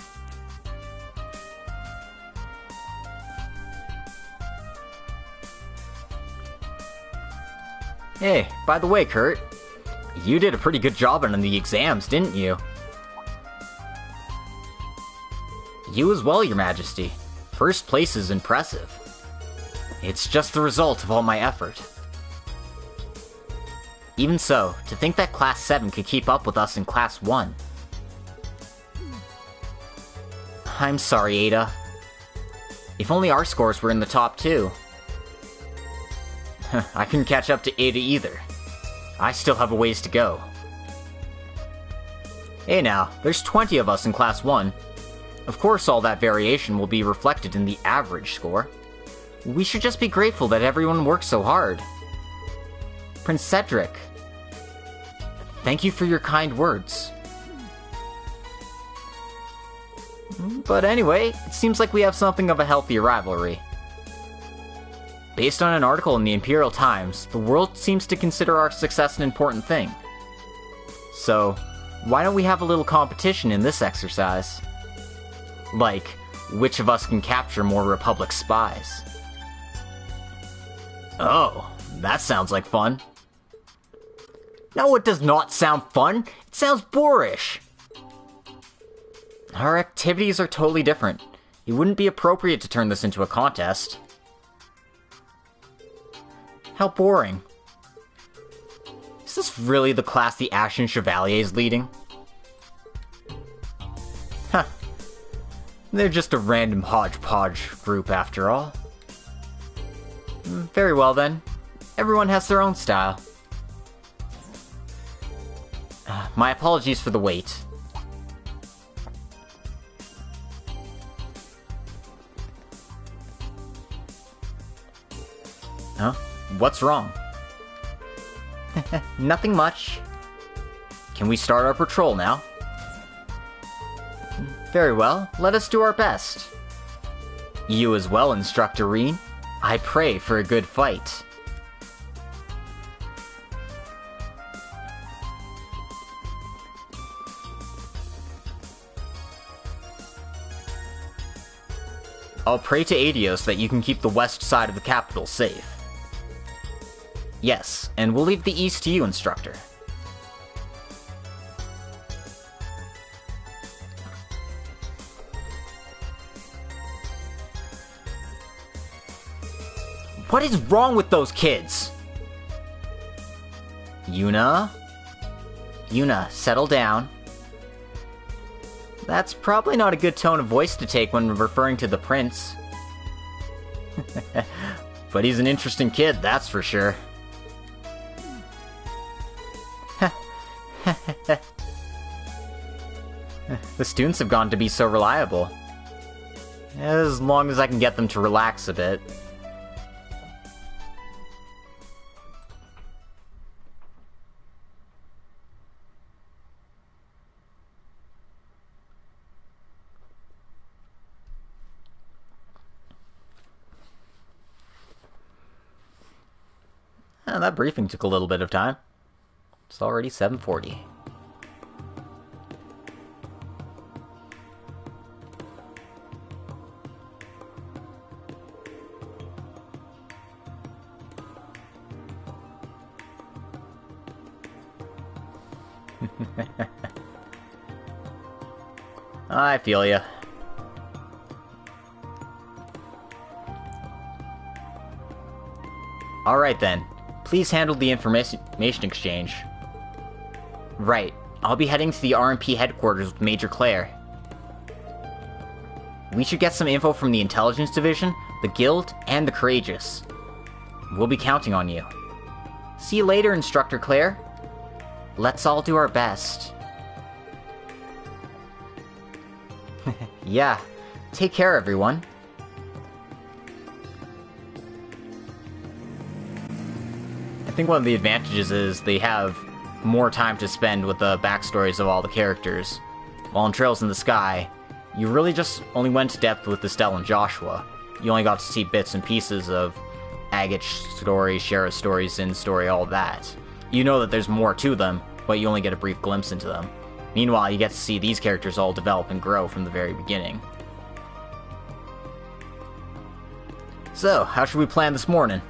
Speaker 1: Hey, by the way, Kurt, you did a pretty good job on the exams, didn't you? You as well, Your Majesty. First place is impressive. It's just the result of all my effort. Even so, to think that Class 7 could keep up with us in Class 1. I'm sorry, Ada. If only our scores were in the top 2. I couldn't catch up to Ada either. I still have a ways to go. Hey now, there's 20 of us in Class 1. Of course all that variation will be reflected in the average score. We should just be grateful that everyone works so hard. Prince Cedric, thank you for your kind words. But anyway, it seems like we have something of a healthy rivalry. Based on an article in the Imperial Times, the world seems to consider our success an important thing. So, why don't we have a little competition in this exercise? Like, which of us can capture more Republic spies? Oh, that sounds like fun. No, it does not sound fun. It sounds boorish. Our activities are totally different. It wouldn't be appropriate to turn this into a contest. How boring. Is this really the class the Ashen Chevalier is leading? Huh. They're just a random hodgepodge group after all. Very well then. Everyone has their own style. My apologies for the wait. Huh? What's wrong? Nothing much. Can we start our patrol now? Very well, let us do our best. You as well, Instructor Rean. I pray for a good fight. I'll pray to Adios that you can keep the west side of the capital safe. Yes, and we'll leave the east to you, Instructor. What is wrong with those kids? Yuna? Yuna, settle down. That's probably not a good tone of voice to take when referring to the prince. But he's an interesting kid, that's for sure. The students have gone to be so reliable. As long as I can get them to relax a bit. That briefing took a little bit of time. It's already 7:40. I feel ya. Alright then. Please handle the information exchange. Right. I'll be heading to the RMP headquarters with Major Claire. We should get some info from the Intelligence Division, the Guild, and the Courageous. We'll be counting on you. See you later, Instructor Claire. Let's all do our best. Yeah. Take care, everyone. I think one of the advantages is they have more time to spend with the backstories of all the characters. While in Trails in the Sky, you really just only went to depth with Estelle and Joshua. You only got to see bits and pieces of Agate's story, Shara's story, Zin's story, all that. You know that there's more to them, but you only get a brief glimpse into them. Meanwhile, you get to see these characters all develop and grow from the very beginning. So, how should we plan this morning?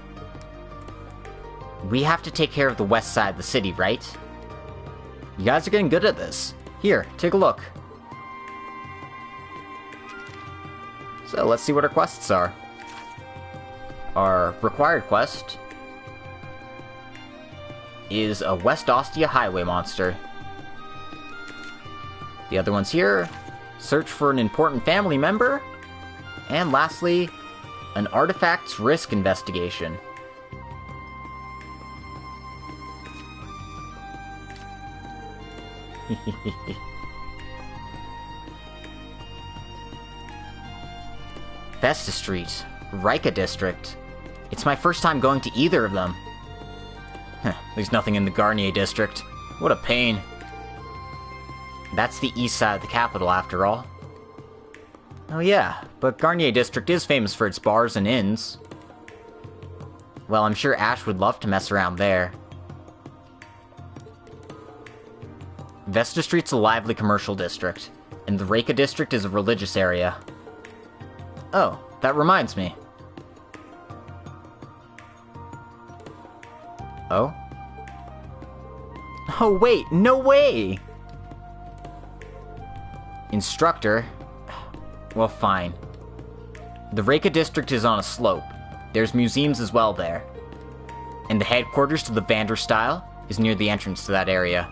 Speaker 1: We have to take care of the west side of the city, right? You guys are getting good at this. Here, take a look. So, let's see what our quests are. Our required quest is a West Ostia highway monster. The other ones here, search for an important family member, and lastly, an artifacts risk investigation. Vesta Street, Rika District. It's my first time going to either of them. There's nothing in the Garnier District. What a pain. That's the east side of the capital, after all. Oh yeah, but Garnier District is famous for its bars and inns. Well, I'm sure Ash would love to mess around there. Vesta Street's a lively commercial district, and the Rika District is a religious area. Oh, that reminds me. Oh? Oh wait, no way! Instructor? Well, fine. The Rika District is on a slope. There's museums as well there. And the headquarters to the Vanderstyle is near the entrance to that area.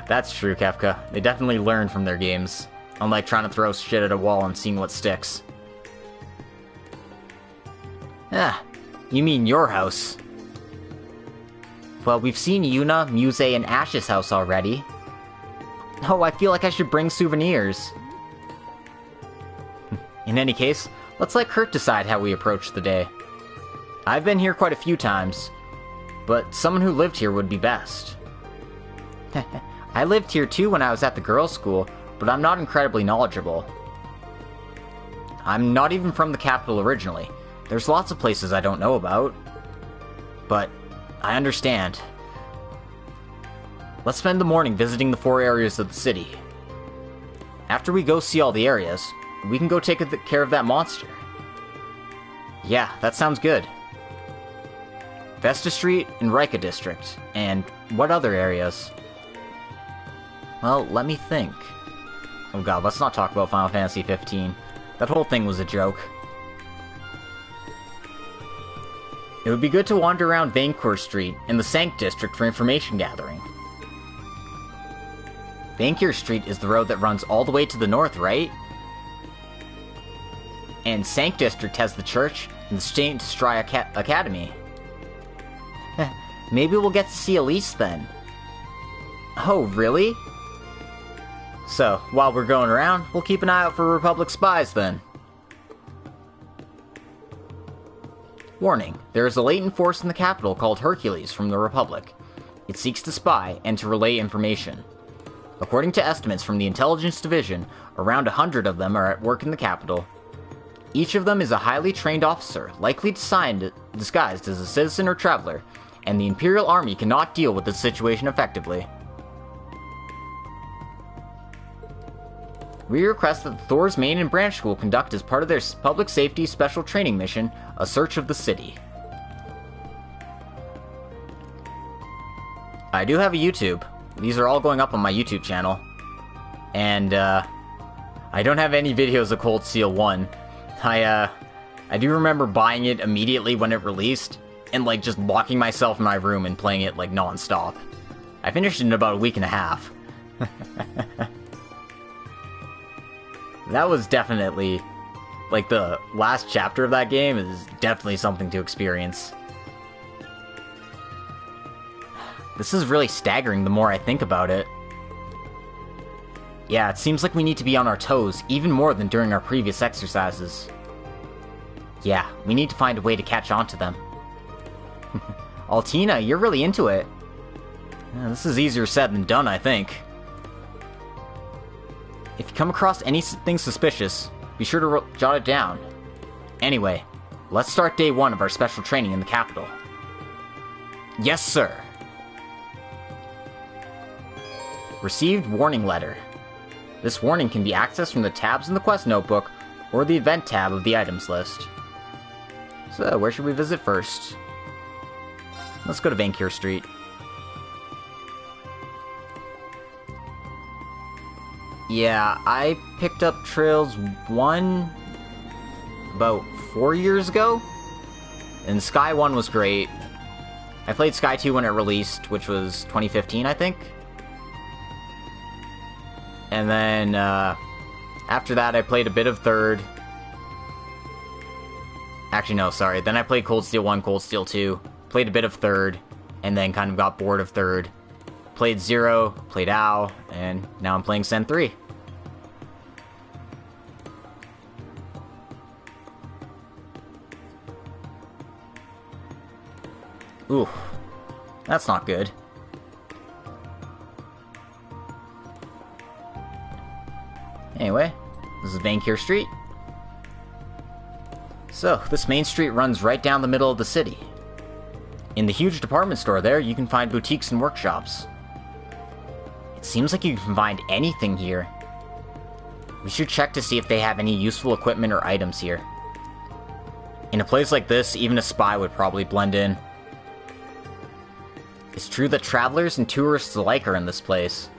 Speaker 1: That's true, Kefka. They definitely learn from their games. Unlike trying to throw shit at a wall and seeing what sticks. Ah, you mean your house. Well, we've seen Yuna, Muse, and Ash's house already. Oh, I feel like I should bring souvenirs. In any case, let's let Kurt decide how we approach the day. I've been here quite a few times, but someone who lived here would be best. I lived here too when I was at the girls' school, but I'm not incredibly knowledgeable. I'm not even from the capital originally. There's lots of places I don't know about. But I understand. Let's spend the morning visiting the 4 areas of the city. After we go see all the areas, we can go take care of that monster. Yeah, that sounds good. Vesta Street and Rika District, and what other areas? Well, let me think. Oh god, let's not talk about Final Fantasy 15. That whole thing was a joke. It would be good to wander around Vancourt Street and the Sank District for information gathering. Vancourt Street is the road that runs all the way to the north, right? And Sank District has the church and the Saint Stry Academy. Maybe we'll get to see Elise then. Oh, really? So, while we're going around, we'll keep an eye out for Republic spies then. Warning, there is a latent force in the capital called Hercules from the Republic. It seeks to spy and to relay information. According to estimates from the Intelligence Division, around 100 of them are at work in the capital. Each of them is a highly trained officer, likely disguised as a citizen or traveler, and the Imperial Army cannot deal with this situation effectively. We request that Thor's main and branch school conduct as part of their public safety special training mission, a search of the city. I do have a YouTube. These are all going up on my YouTube channel. And, I don't have any videos of Cold Steel 1. I do remember buying it immediately when it released, and, like, just locking myself in my room and playing it, like, non-stop. I finished it in about a week and a half. That was definitely, like, the last chapter of that game is definitely something to experience. This is really staggering the more I think about it. Yeah, it seems like we need to be on our toes, even more than during our previous exercises. Yeah, we need to find a way to catch on to them. Altina, you're really into it. Yeah, this is easier said than done, I think. If you come across anything suspicious, be sure to jot it down. Anyway, let's start day 1 of our special training in the capital. Yes, sir. Received warning letter. This warning can be accessed from the tabs in the quest notebook or the event tab of the items list. So, where should we visit first? Let's go to Vancourt Street. Yeah, I picked up Trails 1 about 4 years ago, and Sky 1 was great. I played Sky 2 when it released, which was 2015, I think. And then, after that, I played a bit of 3rd. Actually, no, sorry. Then I played Cold Steel 1, Cold Steel 2, played a bit of 3rd, and then kind of got bored of 3rd. Played 0, played OW, and now I'm playing Sen 3. Ooh, that's not good. Anyway, this is Vancourt Street. So, this main street runs right down the middle of the city. In the huge department store there, you can find boutiques and workshops. It seems like you can find anything here. We should check to see if they have any useful equipment or items here. In a place like this, even a spy would probably blend in. It's true that travelers and tourists alike are in this place.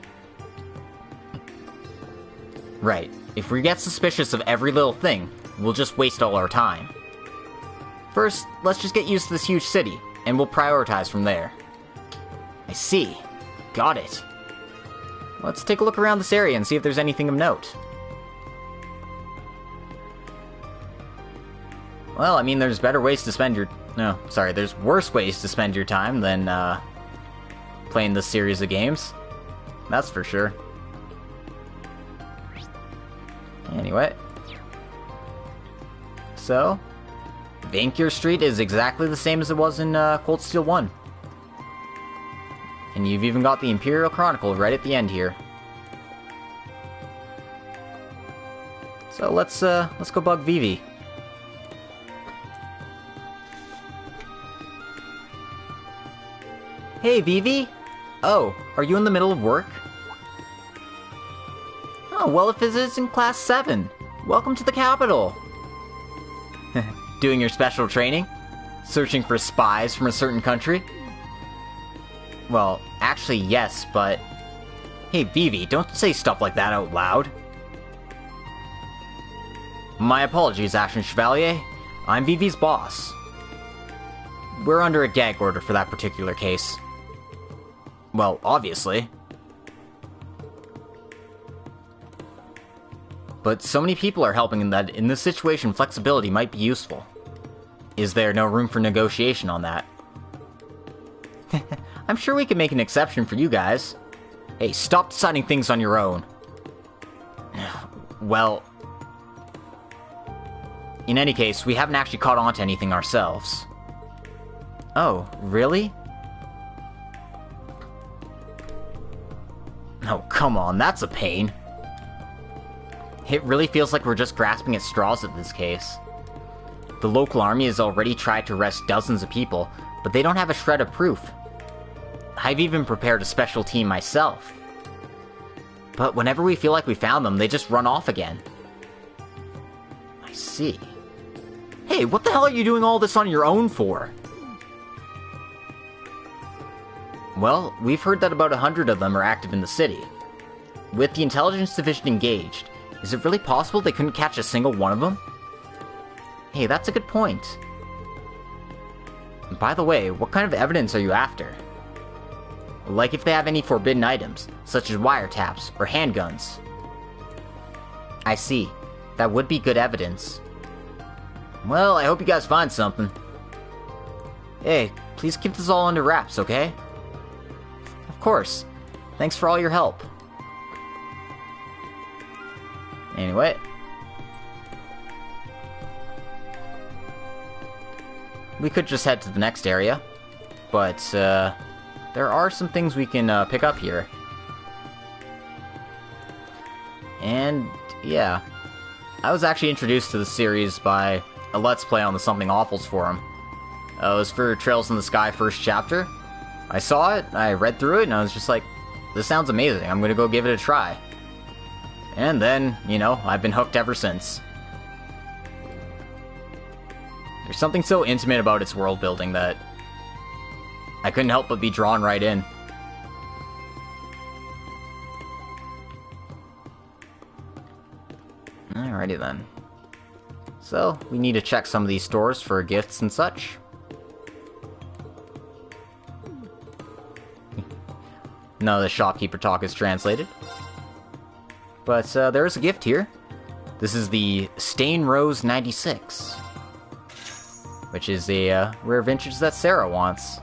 Speaker 1: Right, if we get suspicious of every little thing, we'll just waste all our time. First, let's just get used to this huge city, and we'll prioritize from there. I see. Got it. Let's take a look around this area and see if there's anything of note. Well, I mean, there's better ways to spend your... No, sorry, there's worse ways to spend your time than, playing this series of games. That's for sure. Anyway. So, Vancourt Street is exactly the same as it was in Cold Steel 1. And you've even got the Imperial Chronicle right at the end here. So let's go bug Vivi. Hey, Vivi! Oh, are you in the middle of work? Oh, well, if it is in Class 7, welcome to the capital! Doing your special training? Searching for spies from a certain country? Well, actually, yes, but... Hey, Vivi, don't say stuff like that out loud. My apologies, Action Chevalier. I'm Vivi's boss. We're under a gag order for that particular case. Well, obviously. But so many people are helping that in this situation flexibility might be useful. Is there no room for negotiation on that? I'm sure we can make an exception for you guys. Hey, stop deciding things on your own. Well... In any case, we haven't actually caught on to anything ourselves. Oh, really? Oh, come on, that's a pain. It really feels like we're just grasping at straws in this case. The local army has already tried to arrest dozens of people, but they don't have a shred of proof. I've even prepared a special team myself. But whenever we feel like we found them, they just run off again. I see. Hey, what the hell are you doing all this on your own for? Well, we've heard that about 100 of them are active in the city. With the intelligence division engaged, is it really possible they couldn't catch a single one of them? Hey, that's a good point. And by the way, what kind of evidence are you after? Like if they have any forbidden items, such as wiretaps or handguns. I see. That would be good evidence. Well, I hope you guys find something. Hey, please keep this all under wraps, okay? Of course. Thanks for all your help. Anyway. We could just head to the next area. But, there are some things we can pick up here. And, yeah. I was actually introduced to the series by a Let's Play on the Something Awfuls forum. It was for Trails in the Sky first chapter. I saw it, I read through it, and I was just like, this sounds amazing, I'm gonna go give it a try. And then, you know, I've been hooked ever since. There's something so intimate about its world building that I couldn't help but be drawn right in. Alrighty then. So, we need to check some of these stores for gifts and such. None of the shopkeeper talk is translated. But there is a gift here. This is the Stain Rose 96. Which is a rare vintage that Sarah wants.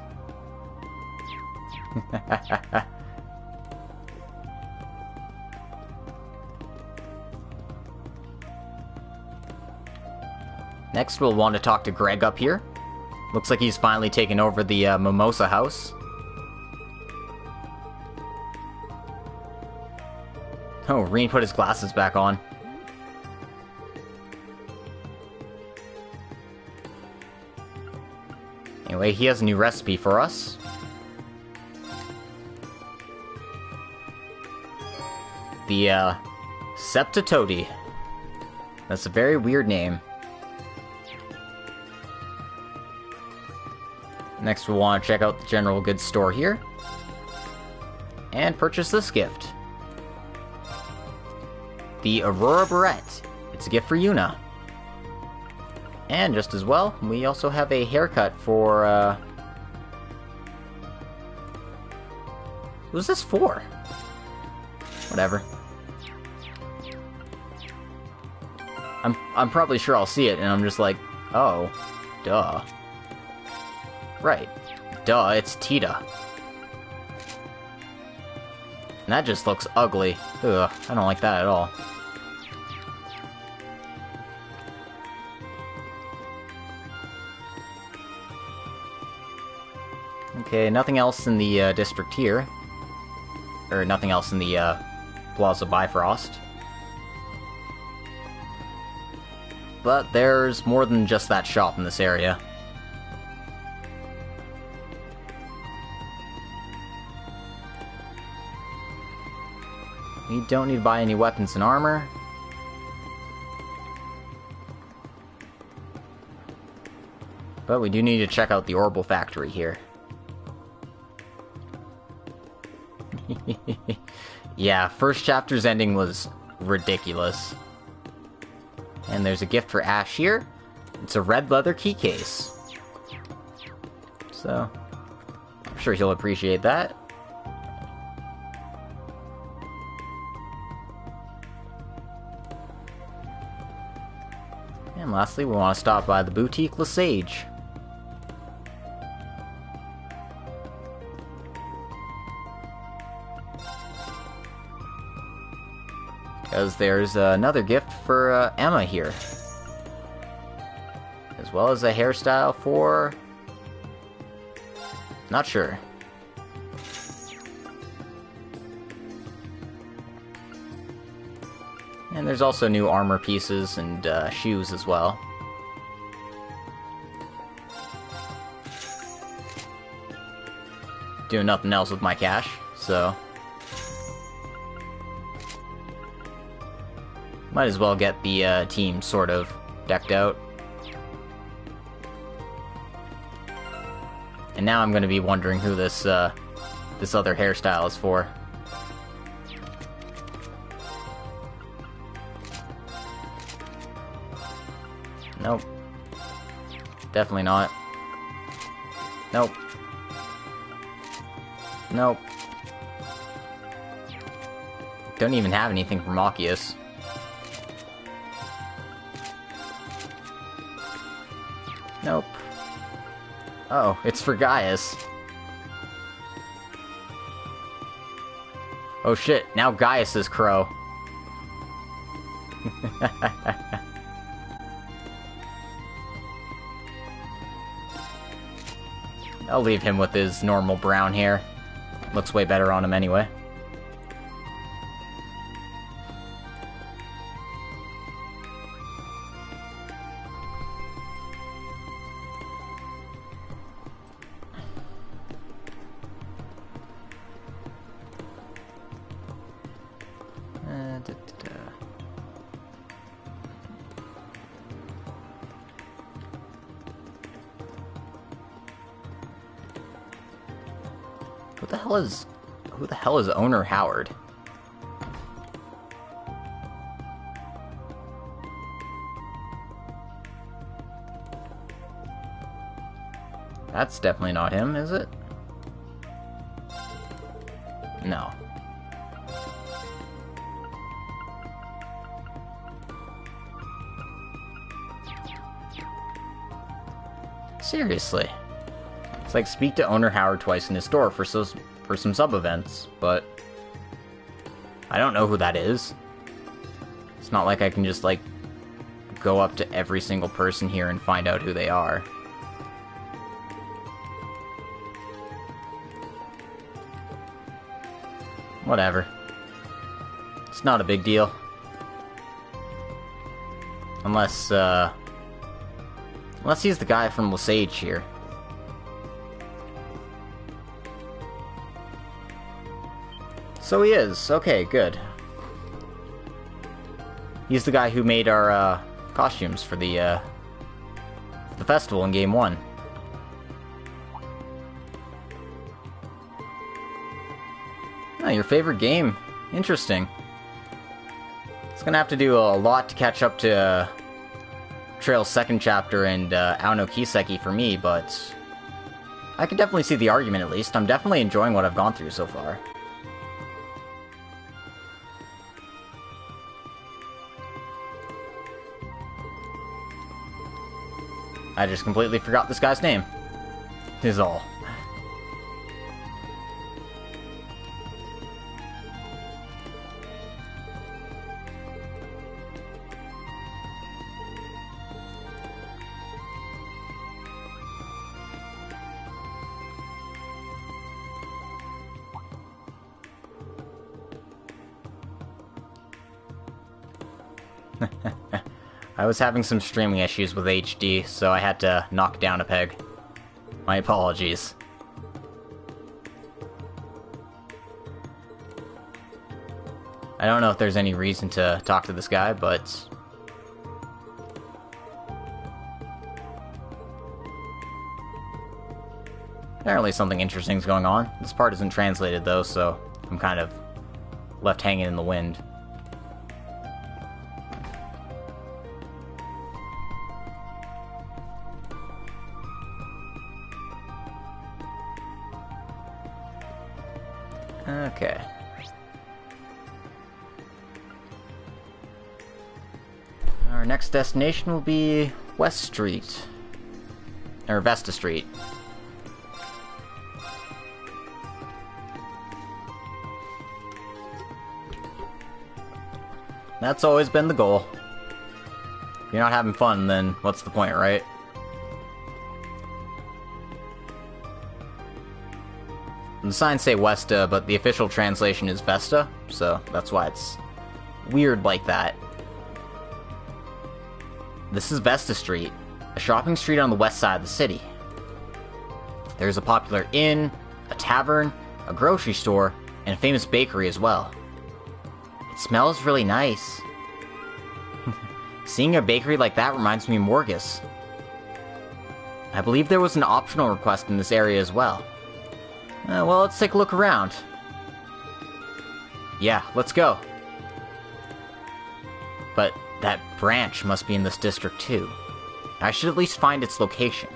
Speaker 1: Next, we'll want to talk to Greg up here. Looks like he's finally taken over the Mimosa House. Oh, Rean put his glasses back on. Anyway, he has a new recipe for us. The, Septatoti. That's a very weird name. Next, we'll want to check out the general goods store here. And purchase this gift. The Aurora Barrette. It's a gift for Yuna. And just as well, we also have a haircut for, who's this for? Whatever. I'm probably sure I'll see it, and I'm just like, oh, duh. Right. Duh, it's Tita. And that just looks ugly. Ugh, I don't like that at all. Okay, nothing else in the district here. Or nothing else in the Plaza Bifrost. but there's more than just that shop in this area. We don't need to buy any weapons and armor. But we do need to check out the Orbital Factory here. Yeah, first chapter's ending was ridiculous. And there's a gift for Ash here. It's a red leather key case. So, I'm sure he'll appreciate that. And lastly, we want to stop by the Boutique Lesage. Because there's another gift for Emma here. As well as a hairstyle for... not sure. And there's also new armor pieces and shoes as well. Doing nothing else with my cash, so... might as well get the team sort of decked out. And now I'm going to be wondering who this this other hairstyle is for. Nope. Definitely not. Nope. Nope. Don't even have anything for Machias. Nope. Oh, it's for Gaius. Oh shit, now Gaius is Crow. I'll leave him with his normal brown hair. Looks way better on him anyway. Who the hell is Owner Howard? That's definitely not him, is it? No. Seriously. It's like speak to Owner Howard twice in his store for some sub-events, but I don't know who that is. It's not like I can just, like, go up to every single person here and find out who they are. Whatever. It's not a big deal. Unless he's the guy from Lesage here. So he is. Okay, good. He's the guy who made our costumes for the festival in Game 1. Oh, your favorite game. Interesting. It's gonna have to do a lot to catch up to Trail's second chapter and Aono Kiseki for me, but I can definitely see the argument at least. I'm definitely enjoying what I've gone through so far. I just completely forgot this guy's name. Is all. I was having some streaming issues with HD, so I had to knock down a peg. My apologies. I don't know if there's any reason to talk to this guy, but... apparently something interesting is going on. This part isn't translated though, so I'm kind of left hanging in the wind. Okay. Our next destination will be West Street. Or Vesta Street. That's always been the goal. If you're not having fun, then what's the point, right? The signs say Westa, but the official translation is Vesta, so that's why it's weird like that. This is Vesta Street, a shopping street on the west side of the city. There's a popular inn, a tavern, a grocery store, and a famous bakery as well. It smells really nice. Seeing a bakery like that reminds me of Morgus. I believe there was an optional request in this area as well. Well, let's take a look around. Yeah, let's go. But that branch must be in this district too. I should at least find its location.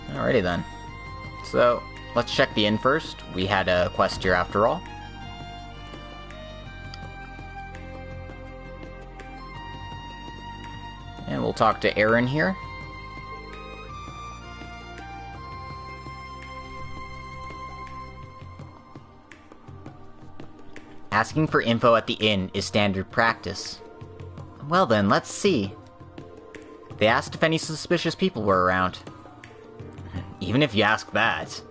Speaker 1: Alrighty then. So, let's check the inn first. We had a quest here after all. And we'll talk to Aaron here. Asking for info at the inn is standard practice. Well then, let's see. They asked if any suspicious people were around. Even if you ask that.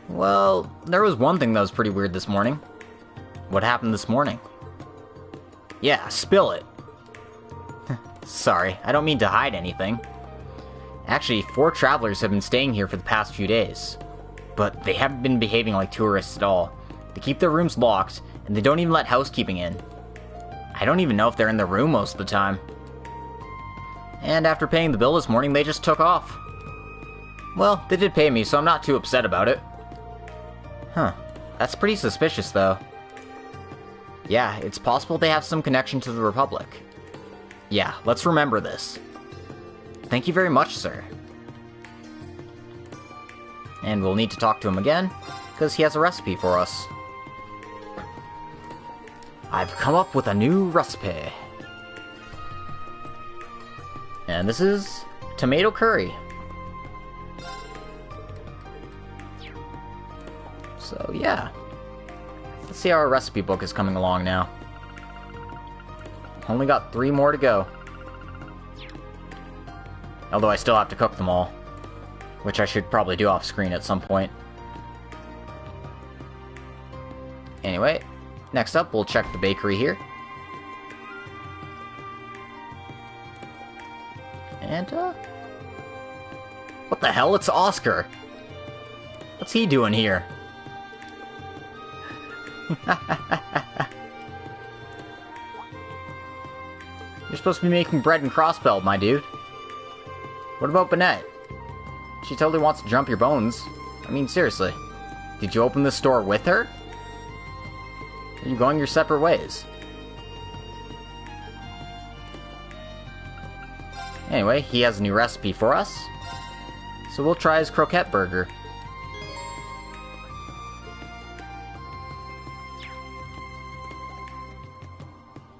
Speaker 1: Well, there was one thing that was pretty weird this morning. What happened this morning? Yeah, spill it. Sorry, I don't mean to hide anything. Actually, 4 travelers have been staying here for the past few days. But they haven't been behaving like tourists at all. They keep their rooms locked, and they don't even let housekeeping in. I don't even know if they're in their room most of the time. And after paying the bill this morning, they just took off. Well, they did pay me, so I'm not too upset about it. Huh. That's pretty suspicious, though. Yeah, it's possible they have some connection to the Republic. Yeah, let's remember this. Thank you very much, sir. And we'll need to talk to him again, because he has a recipe for us. I've come up with a new recipe. And this is tomato curry. So yeah. Let's see how our recipe book is coming along now. Only got 3 more to go. Although I still have to cook them all. Which I should probably do off screen at some point. Anyway, next up we'll check the bakery here. And, what the hell? It's Oscar! What's he doing here? You're supposed to be making bread and crossbelled, my dude. What about Bennett? She totally wants to jump your bones. I mean, seriously. Did you open this store with her? Are you going your separate ways? Anyway, he has a new recipe for us. So we'll try his croquette burger.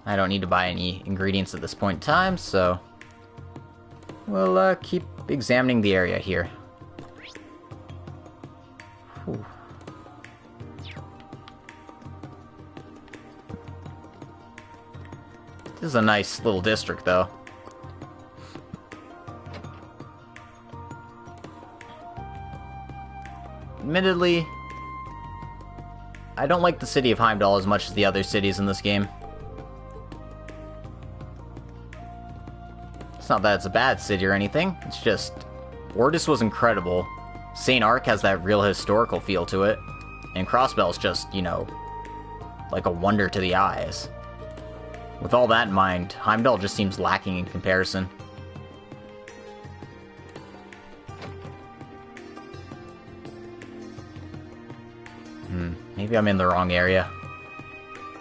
Speaker 1: I don't need to buy any ingredients at this point in time, so we'll keep examining the area here. Whew. This is a nice little district, though. Admittedly, I don't like the city of Heimdallr as much as the other cities in this game. It's not that it's a bad city or anything, it's just... Ordis was incredible. St. Ark has that real historical feel to it. And Crossbell's just, you know, like a wonder to the eyes. With all that in mind, Heimdallr just seems lacking in comparison. Maybe I'm in the wrong area.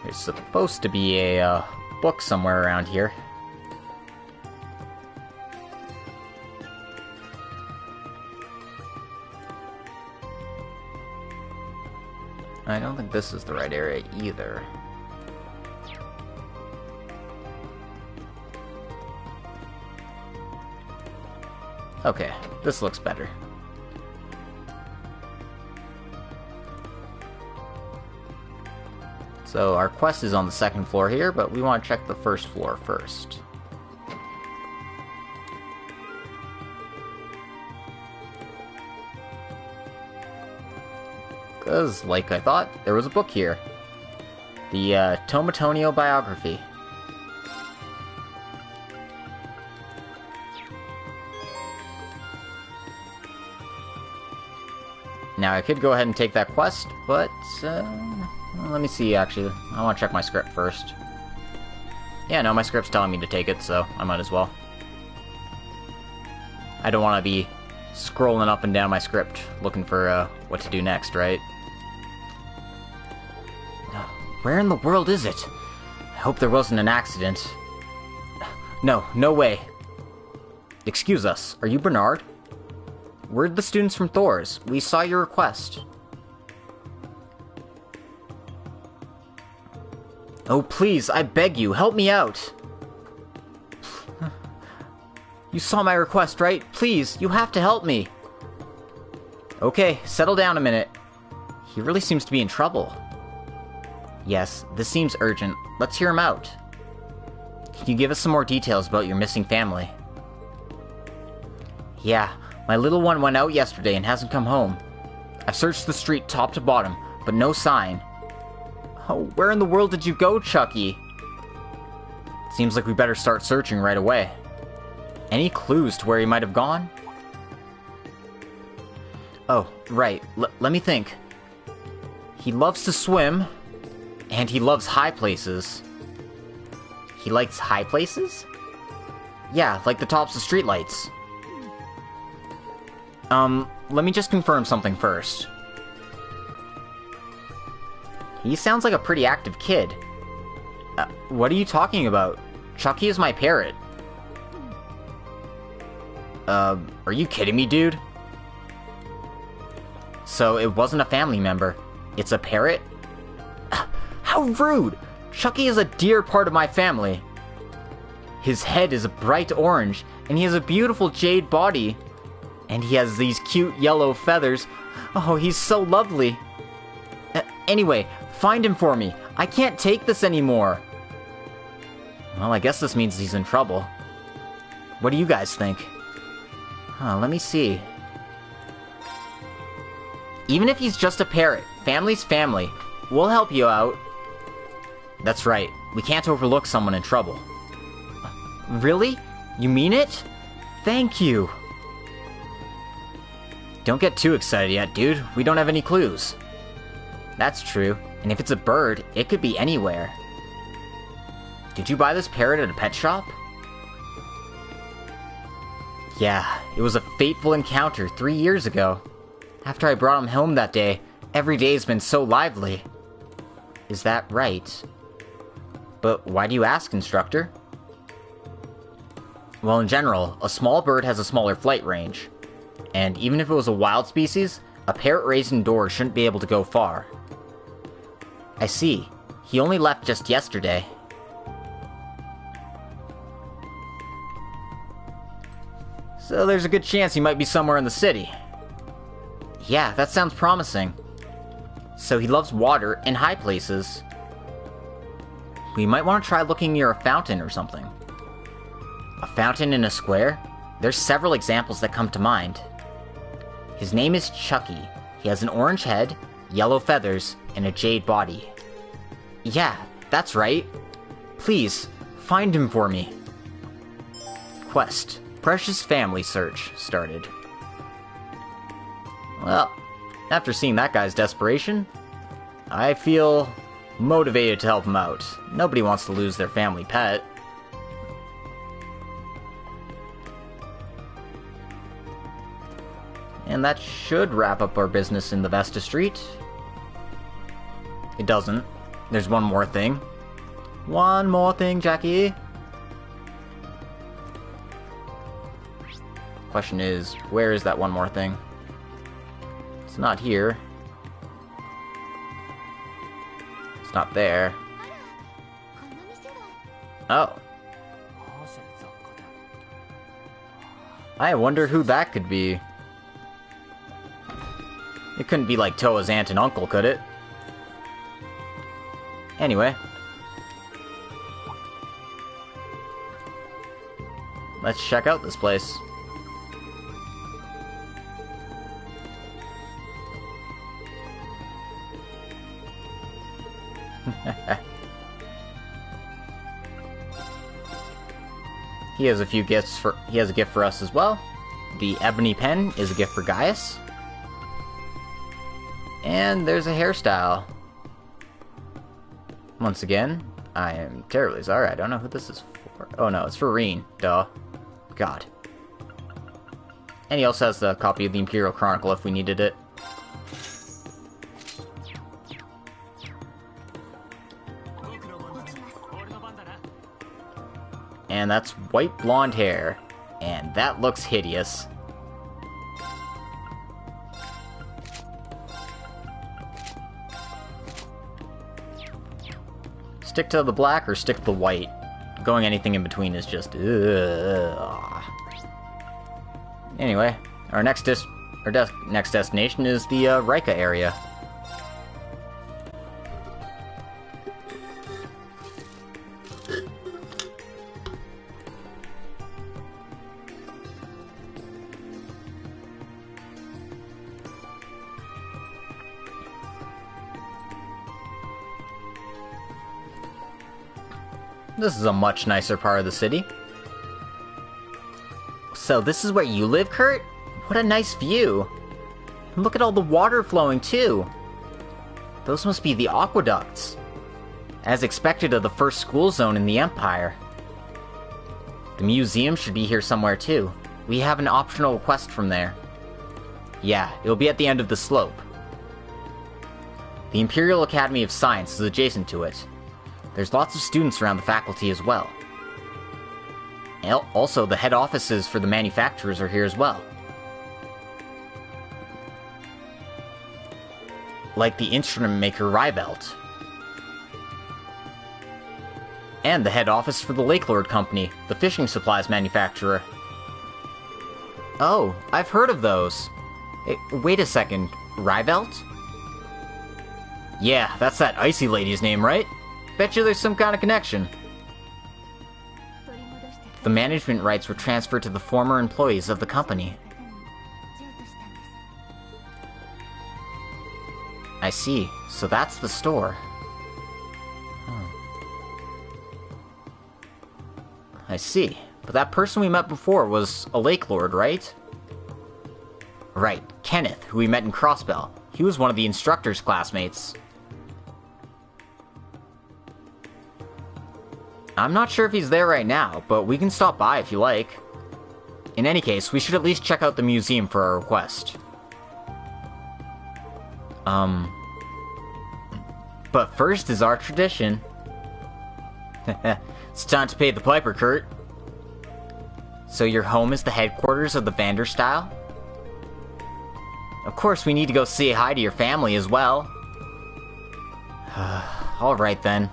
Speaker 1: There's supposed to be a book somewhere around here. I don't think this is the right area either. Okay, this looks better. So our quest is on the second floor here, but we want to check the first floor first. Because, like I thought, there was a book here. The Tomatonio biography. Now, I could go ahead and take that quest, but, let me see, actually. I want to check my script first. Yeah, no, my script's telling me to take it, so I might as well. I don't want to be scrolling up and down my script, looking for, what to do next, right? Where in the world is it? I hope there wasn't an accident. No, no way. Excuse us, are you Bernard? We're the students from Thor's. We saw your request. Oh, please, I beg you, help me out. You saw my request, right? Please, you have to help me. Okay, settle down a minute. He really seems to be in trouble. Yes, this seems urgent. Let's hear him out. Can you give us some more details about your missing family? Yeah, my little one went out yesterday and hasn't come home. I've searched the street top to bottom, but no sign. Oh, where in the world did you go, Chucky? Seems like we better start searching right away. Any clues to where he might have gone? Oh, right. Let me think. He loves to swim, and he loves high places. He likes high places? Yeah, like the tops of streetlights. Let me just confirm something first. He sounds like a pretty active kid. What are you talking about? Chucky is my parrot. Are you kidding me, dude? So it wasn't a family member. It's a parrot? How rude! Chucky is a dear part of my family. His head is a bright orange, and he has a beautiful jade body. And he has these cute yellow feathers. Oh, he's so lovely. Anyway, find him for me. I can't take this anymore. Well, I guess this means he's in trouble. What do you guys think? Let me see. Even if he's just a parrot, family's family. We'll help you out. That's right. We can't overlook someone in trouble. Really? You mean it? Thank you. Don't get too excited yet, dude. We don't have any clues. That's true. And if it's a bird, it could be anywhere. Did you buy this parrot at a pet shop? Yeah, it was a fateful encounter 3 years ago. After I brought him home that day, every day's been so lively. Is that right? But why do you ask, instructor? Well, in general, a small bird has a smaller flight range. And even if it was a wild species, a parrot raised indoors shouldn't be able to go far. I see. He only left just yesterday. So there's a good chance he might be somewhere in the city. Yeah, that sounds promising. So he loves water and high places. We might want to try looking near a fountain or something. A fountain in a square? There's several examples that come to mind. His name is Chucky. He has an orange head, yellow feathers, and a jade body. Yeah, that's right. Please, find him for me. Quest. Precious Family Search started. Well, after seeing that guy's desperation, I feel motivated to help him out. Nobody wants to lose their family pet. And that should wrap up our business in the Vesta Street. It doesn't. There's one more thing. One more thing, Jackie. Question is, where is that one more thing? It's not here. It's not there. Oh. I wonder who that could be. It couldn't be like Toa's aunt and uncle, could it? Anyway. Let's check out this place. He has a gift for us as well. The ebony pen is a gift for Gaius. And there's a hairstyle. Once again, I am terribly sorry. I don't know who this is for. Oh no, it's for Rean. Duh. God. And he also has the copy of the Imperial Chronicle if we needed it. And that's white blonde hair. And that looks hideous. Stick to the black or stick to the white. Going anything in between is just... ugh. Anyway, our next destination is the Rika area. This is a much nicer part of the city. So this is where you live, Kurt? What a nice view. And look at all the water flowing, too. Those must be the aqueducts. As expected of the first school zone in the Empire. The museum should be here somewhere, too. We have an optional quest from there. Yeah, it'll be at the end of the slope. The Imperial Academy of Science is adjacent to it. There's lots of students around the faculty as well. Also, the head offices for the manufacturers are here as well. Like the instrument maker Rybelt. And the head office for the Lakelord Company, the fishing supplies manufacturer. Oh, I've heard of those. Hey, wait a second, Rybelt? Yeah, that's that icy lady's name, right? Bet you there's some kind of connection. The management rights were transferred to the former employees of the company. I see. So that's the store. I see. But that person we met before was a Lakelord, right? Right. Kenneth, who we met in Crossbell. He was one of the instructor's classmates. I'm not sure if he's there right now, but we can stop by if you like. In any case, we should at least check out the museum for our request. But first is our tradition. It's time to pay the piper, Kurt. So your home is the headquarters of the Vanderstyle? Of course, we need to go say hi to your family as well. Alright then.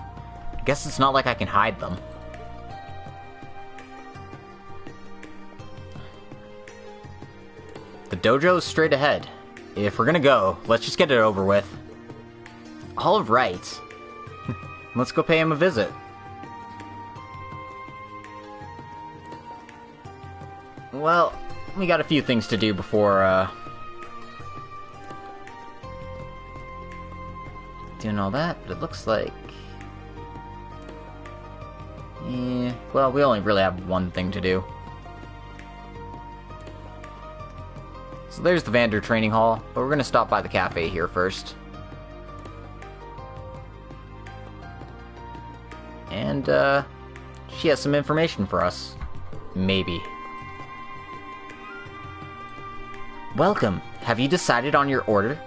Speaker 1: Guess it's not like I can hide them. The dojo is straight ahead. If we're gonna go, let's just get it over with. Alright. Let's go pay him a visit. Well, we got a few things to do before doing all that, but it looks like... Yeah, well, we only really have one thing to do. So there's the Vander Training Hall, but we're gonna stop by the cafe here first. And, she has some information for us. Maybe. Welcome. Have you decided on your order?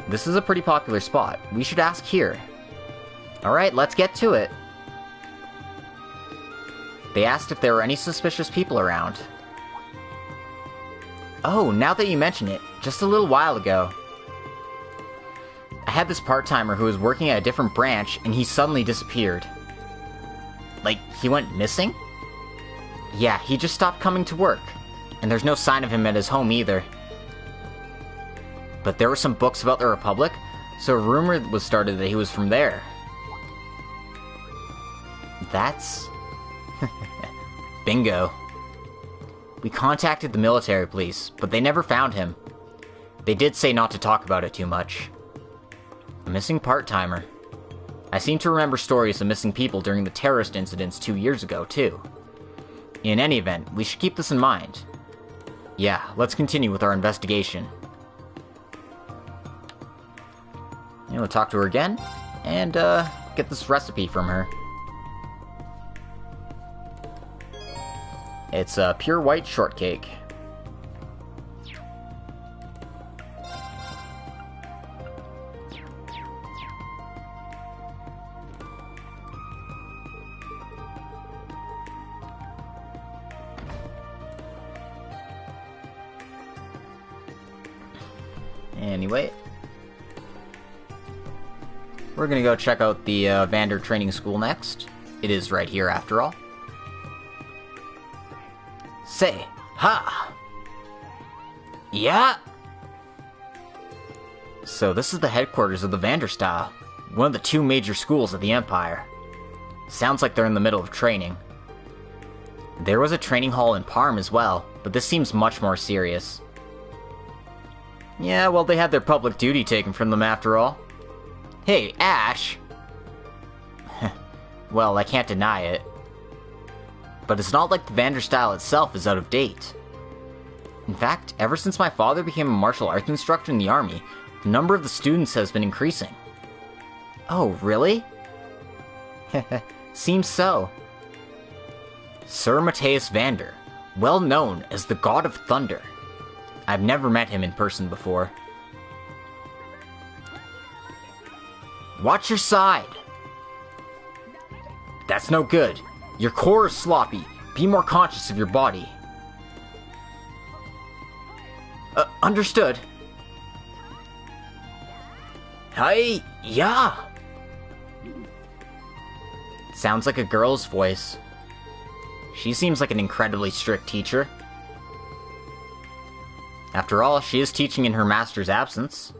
Speaker 1: This is a pretty popular spot. We should ask here. Alright, let's get to it. They asked if there were any suspicious people around. Oh, now that you mention it, just a little while ago, I had this part-timer who was working at a different branch, and he suddenly disappeared. Like, he went missing? Yeah, he just stopped coming to work, and there's no sign of him at his home either. But there were some books about the Republic, so a rumor was started that he was from there. That's... Bingo. We contacted the military police, but they never found him. They did say not to talk about it too much. A missing part-timer. I seem to remember stories of missing people during the terrorist incidents 2 years ago, too. In any event, we should keep this in mind. Yeah, let's continue with our investigation. And we'll talk to her again, and, get this recipe from her. It's a pure white shortcake. Anyway, we're gonna go check out the Vander Training School next. It is right here after all. Say, ha! Yeah! So this is the headquarters of the Vanderstyle, one of the 2 major schools of the Empire. Sounds like they're in the middle of training. There was a training hall in Parm as well, but this seems much more serious. Yeah, well, they had their public duty taken from them after all. Hey, Ash! Well, I can't deny it. But it's not like the Vanderstyle itself is out of date. In fact, ever since my father became a martial arts instructor in the army, the number of the students has been increasing. Oh, really? Seems so. Sir Matthias Vander, well known as the God of Thunder. I've never met him in person before. Watch your side! That's no good. Your core is sloppy. Be more conscious of your body. Understood. Hey, yeah! Sounds like a girl's voice. She seems like an incredibly strict teacher. After all, she is teaching in her master's absence.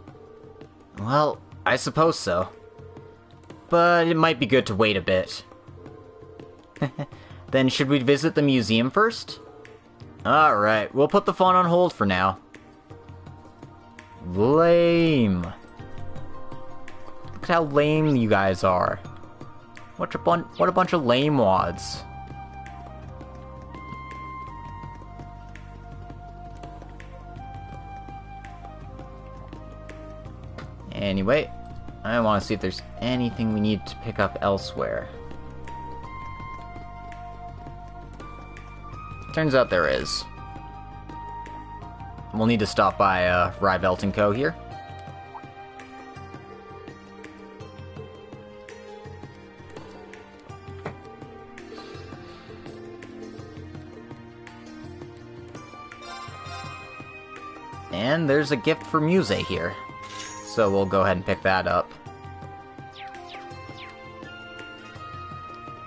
Speaker 1: Well, I suppose so. But it might be good to wait a bit. Then should we visit the museum first? Alright, we'll put the fun on hold for now. Lame. Look at how lame you guys are. What a bunch of lame wads. Anyway, I want to see if there's anything we need to pick up elsewhere. Turns out there is. We'll need to stop by Rybelt & Co. here. And there's a gift for Muse here. So we'll go ahead and pick that up.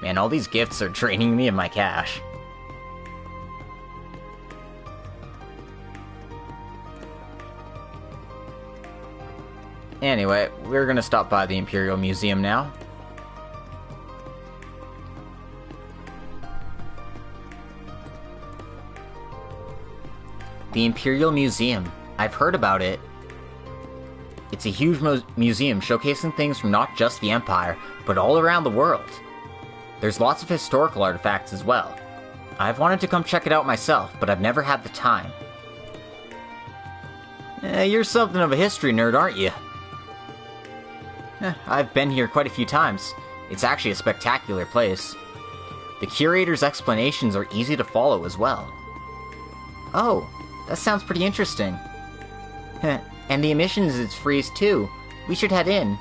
Speaker 1: Man, all these gifts are draining me of my cash. Anyway, we're gonna stop by the Imperial Museum now. The Imperial Museum. I've heard about it. It's a huge museum showcasing things from not just the Empire, but all around the world. There's lots of historical artifacts as well. I've wanted to come check it out myself, but I've never had the time. You're something of a history nerd, aren't you? I've been here quite a few times. It's actually a spectacular place. The curator's explanations are easy to follow as well. Oh, that sounds pretty interesting. And the admissions is free too. We should head in.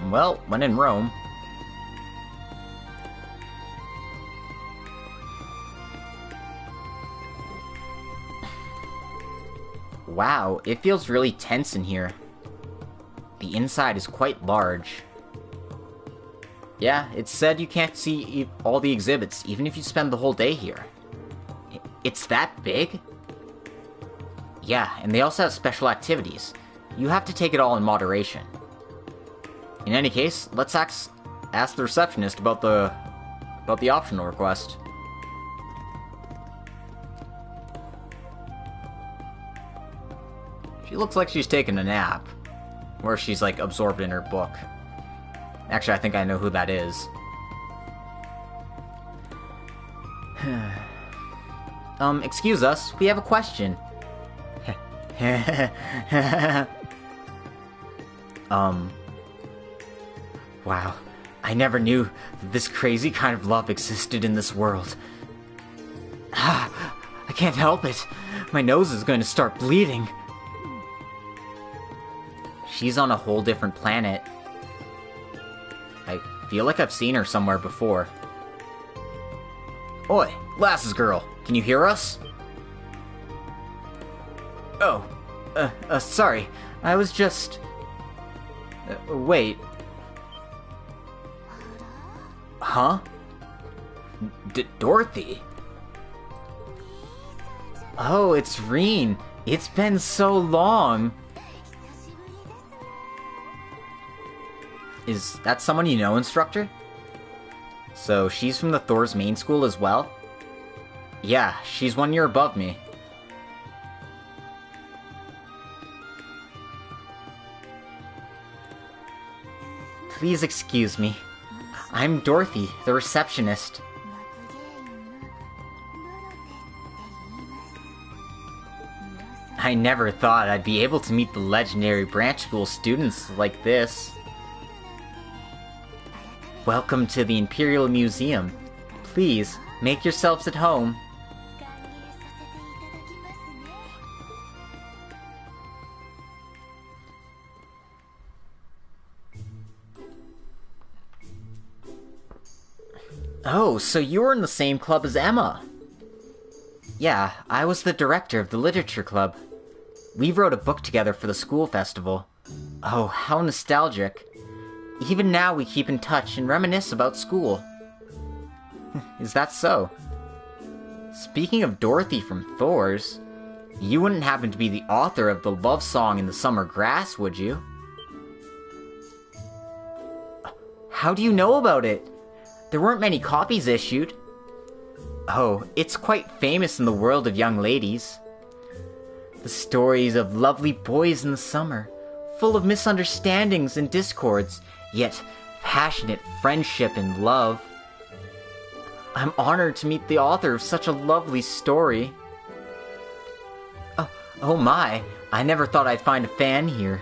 Speaker 1: Well, when in Rome. Wow, it feels really tense in here. The inside is quite large. Yeah, it's said you can't see all the exhibits, even if you spend the whole day here. It's that big? Yeah, and they also have special activities. You have to take it all in moderation. In any case, let's ask the receptionist about the optional request. She looks like she's taking a nap. Or she's, like, absorbed in her book. Actually, I think I know who that is. Excuse us, we have a question. Wow, I never knew that this crazy kind of love existed in this world. I can't help it. My nose is going to start bleeding. She's on a whole different planet. I feel like I've seen her somewhere before. Oi, glasses girl, can you hear us? Oh, sorry, I was just... wait. Huh? Dorothy? Oh, it's Rean. It's been so long. Is that someone you know, instructor? So, she's from the Thor's main school as well? Yeah, she's 1 year above me. Please excuse me. I'm Dorothy, the receptionist. I never thought I'd be able to meet the legendary branch school students like this. Welcome to the Imperial Museum. Please, make yourselves at home. Oh, so you were in the same club as Emma. Yeah, I was the director of the literature club. We wrote a book together for the school festival. Oh, how nostalgic. Even now we keep in touch and reminisce about school. Is that so? Speaking of Dorothy from Thor's, you wouldn't happen to be the author of the love song in the summer grass, would you? How do you know about it? There weren't many copies issued. Oh, it's quite famous in the world of young ladies. The stories of lovely boys in the summer, full of misunderstandings and discords, yet passionate friendship and love. I'm honored to meet the author of such a lovely story. Oh my, I never thought I'd find a fan here.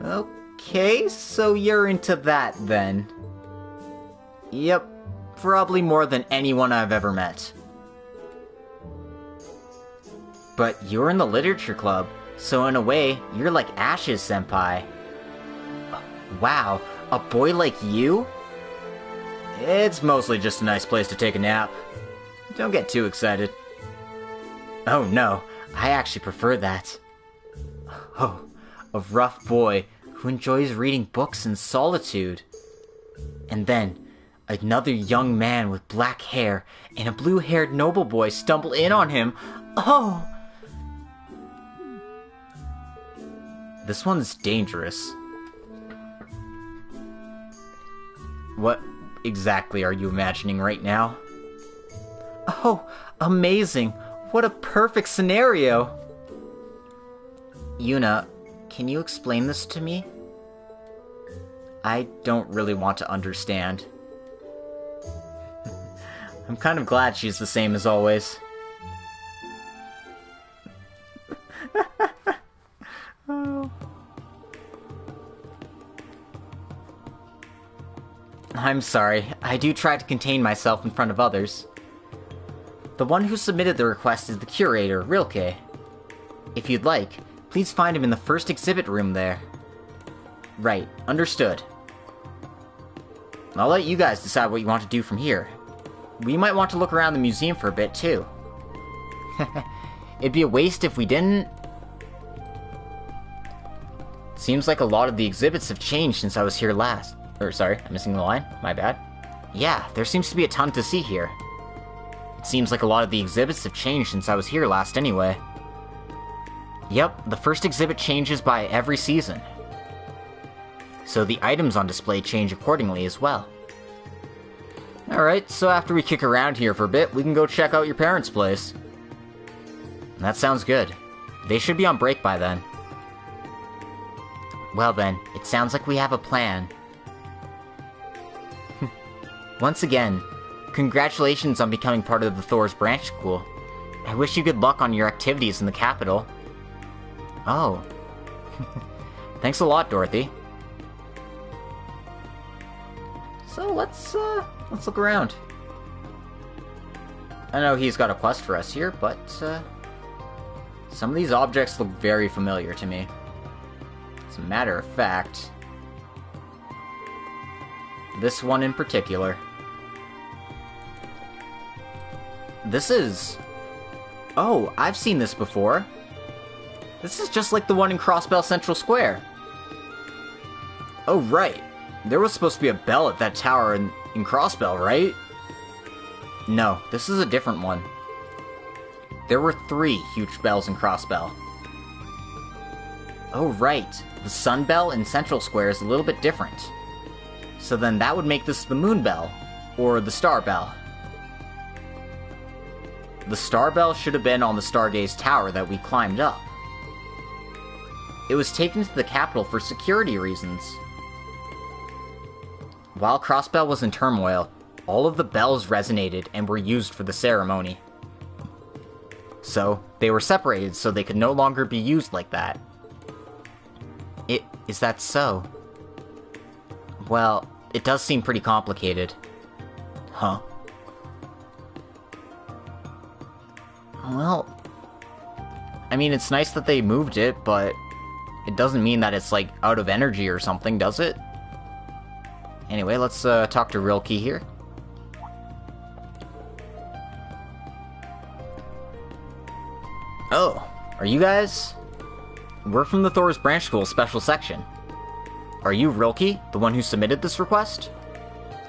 Speaker 1: Okay, so you're into that then. Yep, probably more than anyone I've ever met. But you're in the literature club, so in a way, you're like Ash's senpai. Wow, a boy like you? It's mostly just a nice place to take a nap. Don't get too excited. Oh no, I actually prefer that. Oh, a rough boy who enjoys reading books in solitude. And then, another young man with black hair and a blue-haired noble boy stumble in on him. Oh! This one's dangerous. What exactly are you imagining right now? Oh, amazing! What a perfect scenario! Yuna, can you explain this to me? I don't really want to understand. I'm kind of glad she's the same as always. Oh. I'm sorry, I do try to contain myself in front of others. The one who submitted the request is the curator, Rilke. If you'd like, please find him in the first exhibit room there. Right, understood. I'll let you guys decide what you want to do from here. We might want to look around the museum for a bit, too. It'd be a waste if we didn't. Seems like a lot of the exhibits have changed since I was here last. Sorry, I'm missing the line. My bad. Yeah, there seems to be a ton to see here. It seems like a lot of the exhibits have changed since I was here last anyway. Yep, the first exhibit changes by every season. So the items on display change accordingly as well. Alright, so after we kick around here for a bit, we can go check out your parents' place. That sounds good. They should be on break by then. Well then, it sounds like we have a plan. Once again, congratulations on becoming part of the Thor's branch school. I wish you good luck on your activities in the capital. Oh. Thanks a lot, Dorothy. So let's look around. I know he's got a quest for us here, but some of these objects look very familiar to me. As a matter of fact, this one in particular. This is... Oh, I've seen this before. This is just like the one in Crossbell Central Square. Oh, right. There was supposed to be a bell at that tower in Crossbell, right? No, this is a different one. There were 3 huge bells in Crossbell. Oh, right. The Sun Bell in Central Square is a little bit different. So then that would make this the Moon Bell, or the Star Bell. The Star Bell should have been on the Stargaze Tower that we climbed up. It was taken to the capital for security reasons. While Crossbell was in turmoil, all of the bells resonated and were used for the ceremony. So, they were separated so they could no longer be used like that. Is that so? Well, it does seem pretty complicated. Huh? Well, I mean, it's nice that they moved it, but it doesn't mean that it's, like, out of energy or something, does it? Anyway, let's talk to Rilke here. Oh, are you guys? We're from the Thor's Branch School Special Section. Are you Rilke, the one who submitted this request?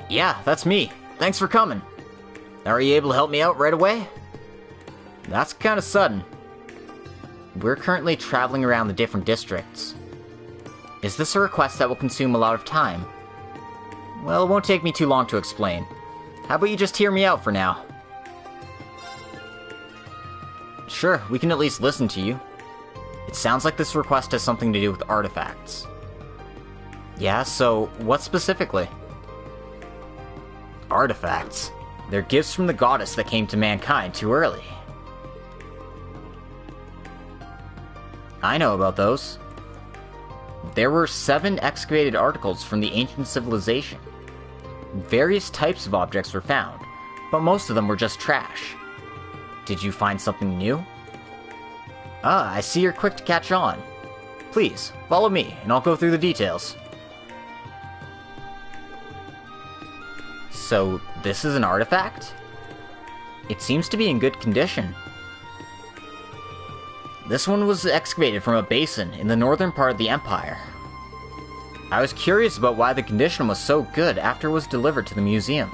Speaker 1: Yeah, that's me. Thanks for coming. Are you able to help me out right away? That's kinda sudden. We're currently traveling around the different districts. Is this a request that will consume a lot of time? Well, it won't take me too long to explain. How about you just hear me out for now? Sure, we can at least listen to you. It sounds like this request has something to do with artifacts. Yeah, so what specifically? Artifacts. They're gifts from the goddess that came to mankind too early. I know about those. There were 7 excavated articles from the ancient civilization. Various types of objects were found, but most of them were just trash. Did you find something new? Ah, I see you're quick to catch on. Please, follow me, and I'll go through the details. So, this is an artifact? It seems to be in good condition. This one was excavated from a basin in the northern part of the Empire. I was curious about why the condition was so good after it was delivered to the museum.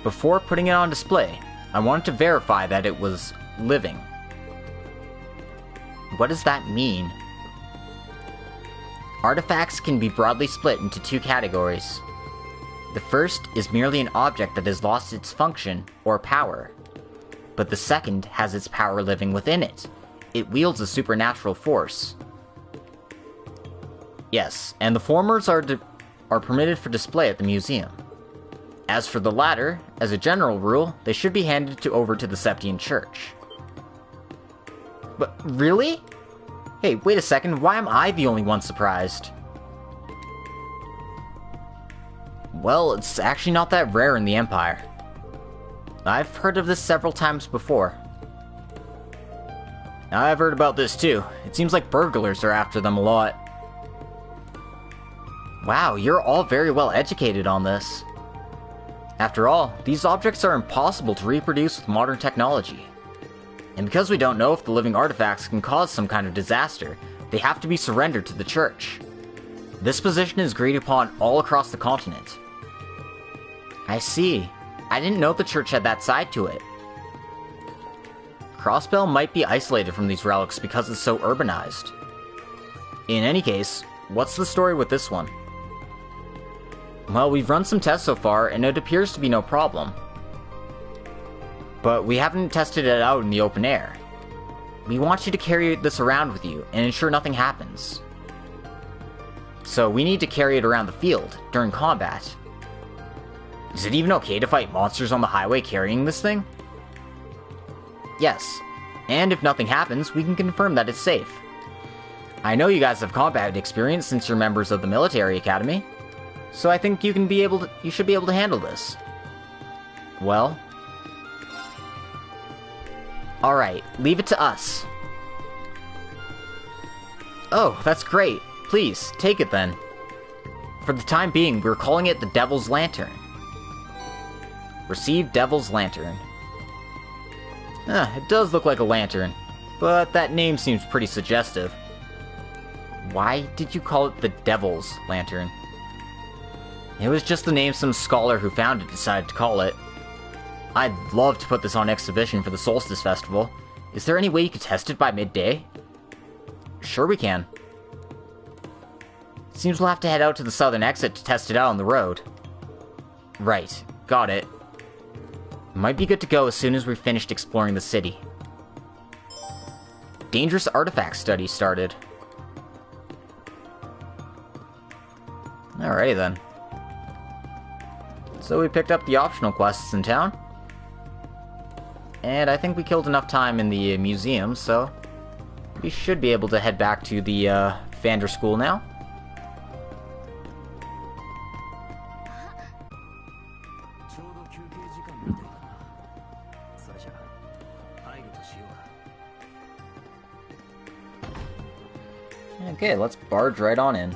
Speaker 1: Before putting it on display, I wanted to verify that it was living. What does that mean? Artifacts can be broadly split into 2 categories. The first is merely an object that has lost its function or power, but the second has its power living within it. It wields a supernatural force. Yes, and the formers are permitted for display at the museum. As for the latter, as a general rule, they should be handed over to the Septian Church. But really? Hey, wait a second, why am I the only one surprised? Well, it's actually not that rare in the Empire. I've heard of this several times before. I've heard about this too. It seems like burglars are after them a lot. Wow, you're all very well educated on this. After all, these objects are impossible to reproduce with modern technology. And because we don't know if the living artifacts can cause some kind of disaster, they have to be surrendered to the Church. This position is agreed upon all across the continent. I see. I didn't know the Church had that side to it. Crossbell might be isolated from these relics because it's so urbanized. In any case, what's the story with this one? Well, we've run some tests so far, and it appears to be no problem. But we haven't tested it out in the open air. We want you to carry this around with you, and ensure nothing happens. So we need to carry it around the field, during combat. Is it even okay to fight monsters on the highway carrying this thing? Yes, and if nothing happens, we can confirm that it's safe. I know you guys have combat experience since you're members of the military academy, so I think you should be able to handle this. Well? Alright, leave it to us. Oh, that's great. Please, take it then. For the time being, we're calling it the Devil's Lantern. Receive Devil's Lantern. It does look like a lantern, but that name seems pretty suggestive. Why did you call it the Devil's Lantern? It was just the name some scholar who found it decided to call it. I'd love to put this on exhibition for the Solstice Festival. Is there any way you could test it by midday? Sure we can. Seems we'll have to head out to the southern exit to test it out on the road. Right, got it. Might be good to go as soon as we've finished exploring the city. Dangerous artifact study started. Alrighty then. So we picked up the optional quests in town. And I think we killed enough time in the museum, so we should be able to head back to the Vander School now. Okay, let's barge right on in.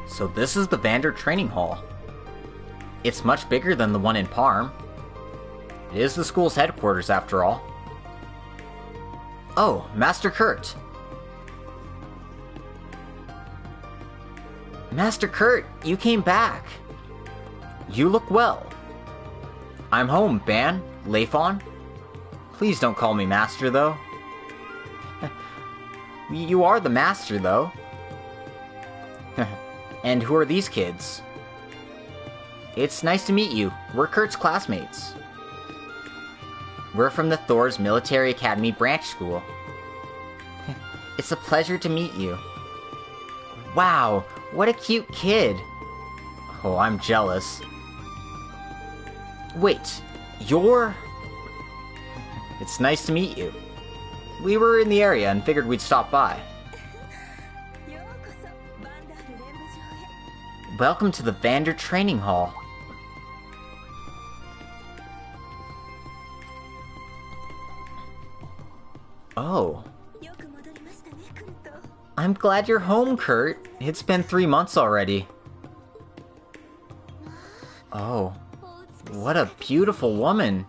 Speaker 1: So this is the Vander Training Hall. It's much bigger than the one in Parm. It is the school's headquarters after all. Oh, Master Kurt! Master Kurt, you came back! You look well. I'm home, Ban, Leifon. Please don't call me Master, though. You are the Master, though. And who are these kids? It's nice to meet you. We're Kurt's classmates. We're from the Thor's Military Academy Branch School. It's a pleasure to meet you. Wow, what a cute kid. Oh, I'm jealous. Wait, you're... It's nice to meet you. We were in the area and figured we'd stop by. Welcome to the Vander Training Hall. Oh. I'm glad you're home, Kurt. It's been 3 months already. Oh. What a beautiful woman.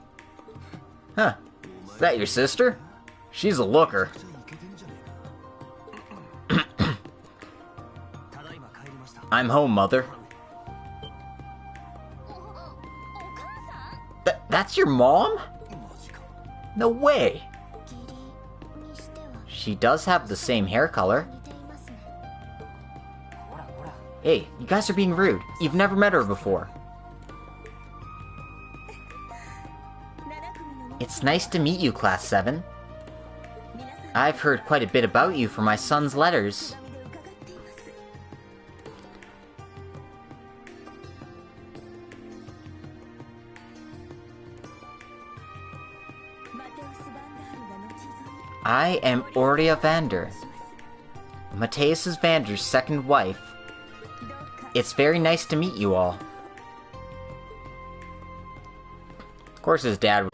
Speaker 1: Huh. Is that your sister? She's a looker. I'm home, Mother. That's your mom? No way! She does have the same hair color. Hey, you guys are being rude. You've never met her before. It's nice to meet you, Class 7. I've heard quite a bit about you from my son's letters. I am Aurea Vander, Mateus Vander's second wife. It's very nice to meet you all. Of course his dad...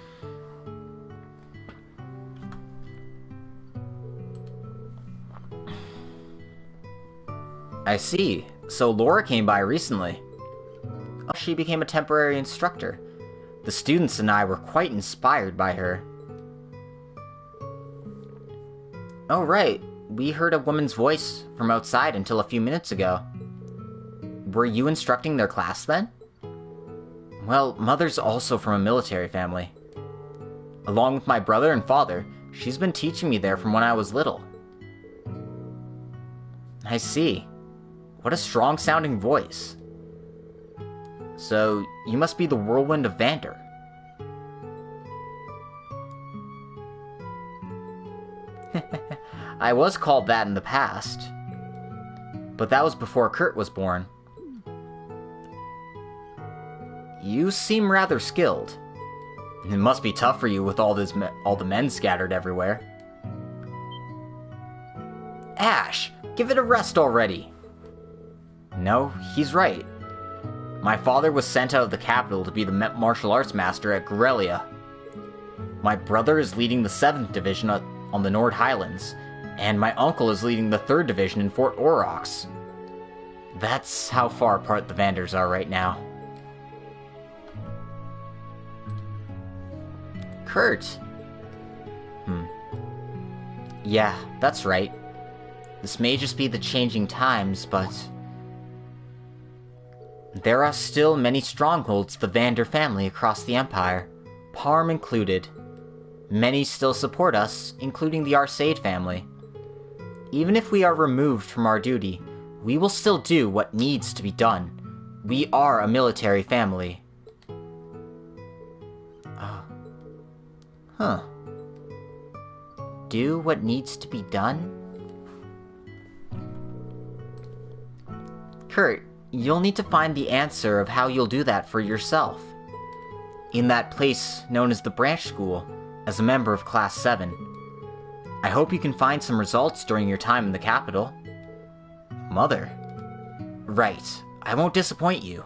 Speaker 1: I see. So Laura came by recently. She became a temporary instructor. The students and I were quite inspired by her. Oh right, we heard a woman's voice from outside until a few minutes ago. Were you instructing their class then? Well, Mother's also from a military family. Along with my brother and father, she's been teaching me there from when I was little. I see. What a strong-sounding voice. So, you must be the Whirlwind of Vander. I was called that in the past. But that was before Kurt was born. You seem rather skilled. It must be tough for you with all the men scattered everywhere. Ash, give it a rest already. No, he's right. My father was sent out of the capital to be the martial arts master at Guerrilla. My brother is leading the 7th Division on the Nord Highlands, and my uncle is leading the 3rd Division in Fort Aurochs. That's how far apart the Vanders are right now. Kurt. Yeah, that's right. This may just be the changing times, but... there are still many strongholds of the Vander family across the Empire, Parm included. Many still support us, including the Arcade family. Even if we are removed from our duty, we will still do what needs to be done. We are a military family. Do what needs to be done? Kurt, you'll need to find the answer of how you'll do that for yourself. In that place known as the Branch School, as a member of Class 7. I hope you can find some results during your time in the capital. Mother. Right, I won't disappoint you.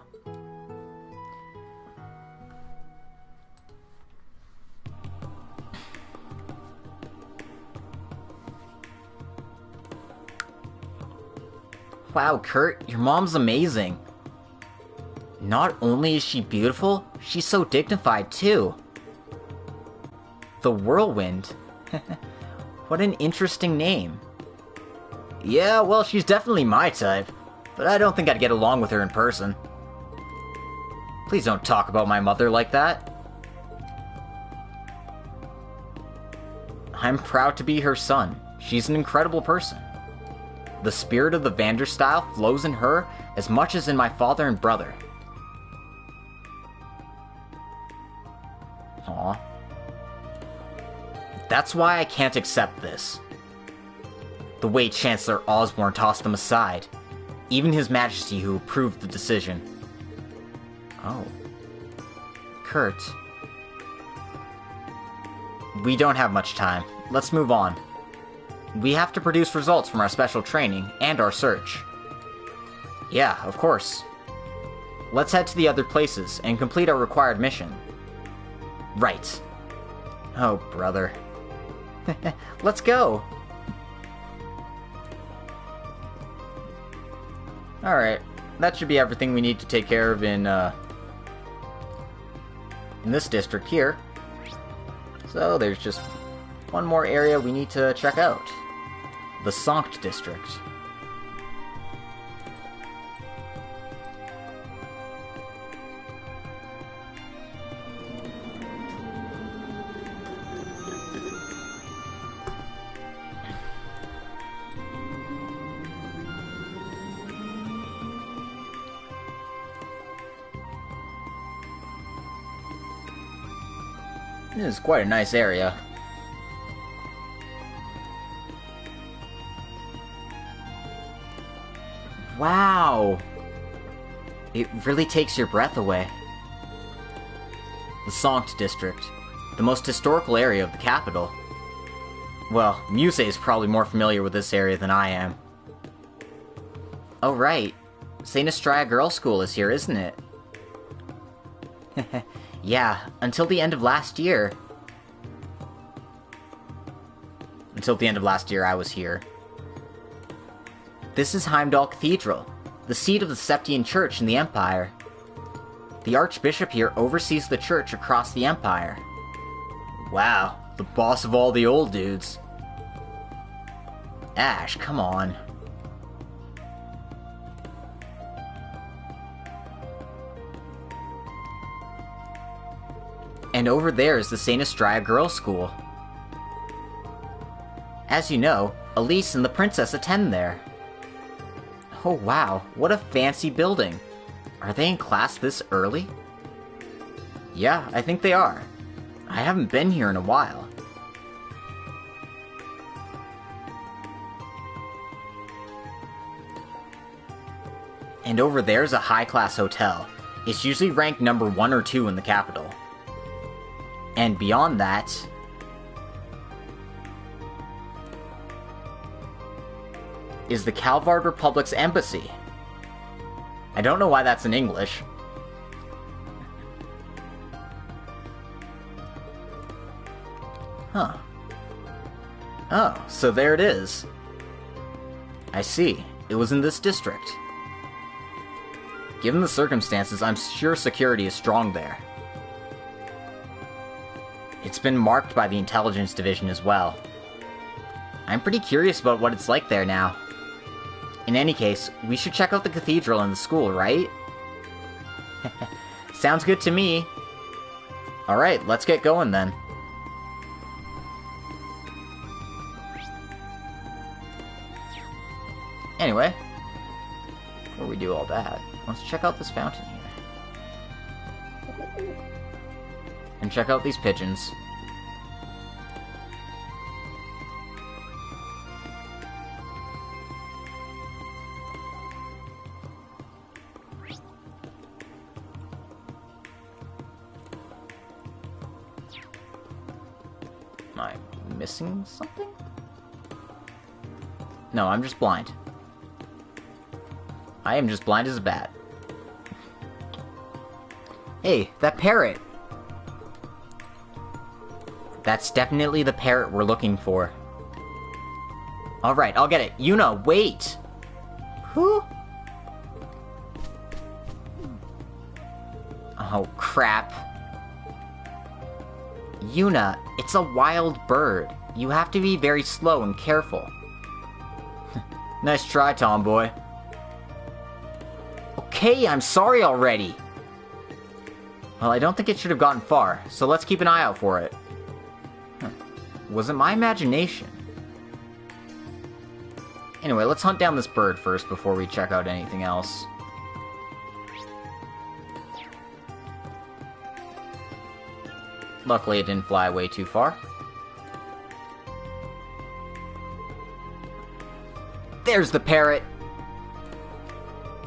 Speaker 1: Wow, Kurt, your mom's amazing. Not only is she beautiful, she's so dignified too. The Whirlwind? What an interesting name. Yeah, well, she's definitely my type, but I don't think I'd get along with her in person. Please don't talk about my mother like that. I'm proud to be her son. She's an incredible person. The spirit of the Vander style flows in her as much as in my father and brother. Aw. That's why I can't accept this. The way Chancellor Osborne tossed them aside. Even His Majesty who approved the decision. Oh. Kurt. We don't have much time. Let's move on. We have to produce results from our special training and our search. Yeah, of course. Let's head to the other places and complete our required mission. Right. Oh, brother. Let's go! Alright, that should be everything we need to take care of in this district here. So there's just one more area we need to check out. The Sankt District. This is quite a nice area. Wow! It really takes your breath away. The Sankt District, the most historical area of the capital. Well, Muse is probably more familiar with this area than I am. Oh right, St. Estrella Girls' School is here, isn't it? Yeah, until the end of last year. Until the end of last year, I was here. This is Heimdallr Cathedral, the seat of the Septian Church in the Empire. The Archbishop here oversees the church across the Empire. Wow, the boss of all the old dudes. Ash, come on. And over there is the St. Estrella Girls' School. As you know, Elise and the princess attend there. Oh wow, what a fancy building. Are they in class this early? Yeah, I think they are. I haven't been here in a while. And over there's a high-class hotel. It's usually ranked number 1 or 2 in the capital. And beyond that... is the Calvard Republic's embassy. I don't know why that's in English. Huh. Oh, so there it is. I see. It was in this district. Given the circumstances, I'm sure security is strong there. It's been marked by the Intelligence Division as well. I'm pretty curious about what it's like there now. In any case, we should check out the cathedral and the school, right? Sounds good to me. Alright, let's get going then. Anyway, before we do all that, let's check out this fountain here. And check out these pigeons. Am I missing something? No, I'm just blind. I am just blind as a bat. Hey, that parrot! That's definitely the parrot we're looking for. Alright, I'll get it. Yuna, wait! Who? Oh, crap. Yuna, it's a wild bird. You have to be very slow and careful. Nice try, tomboy. Okay, I'm sorry already. Well, I don't think it should have gotten far, so let's keep an eye out for it. Was it my imagination? Anyway, let's hunt down this bird first before we check out anything else. Luckily, it didn't fly away too far. There's the parrot!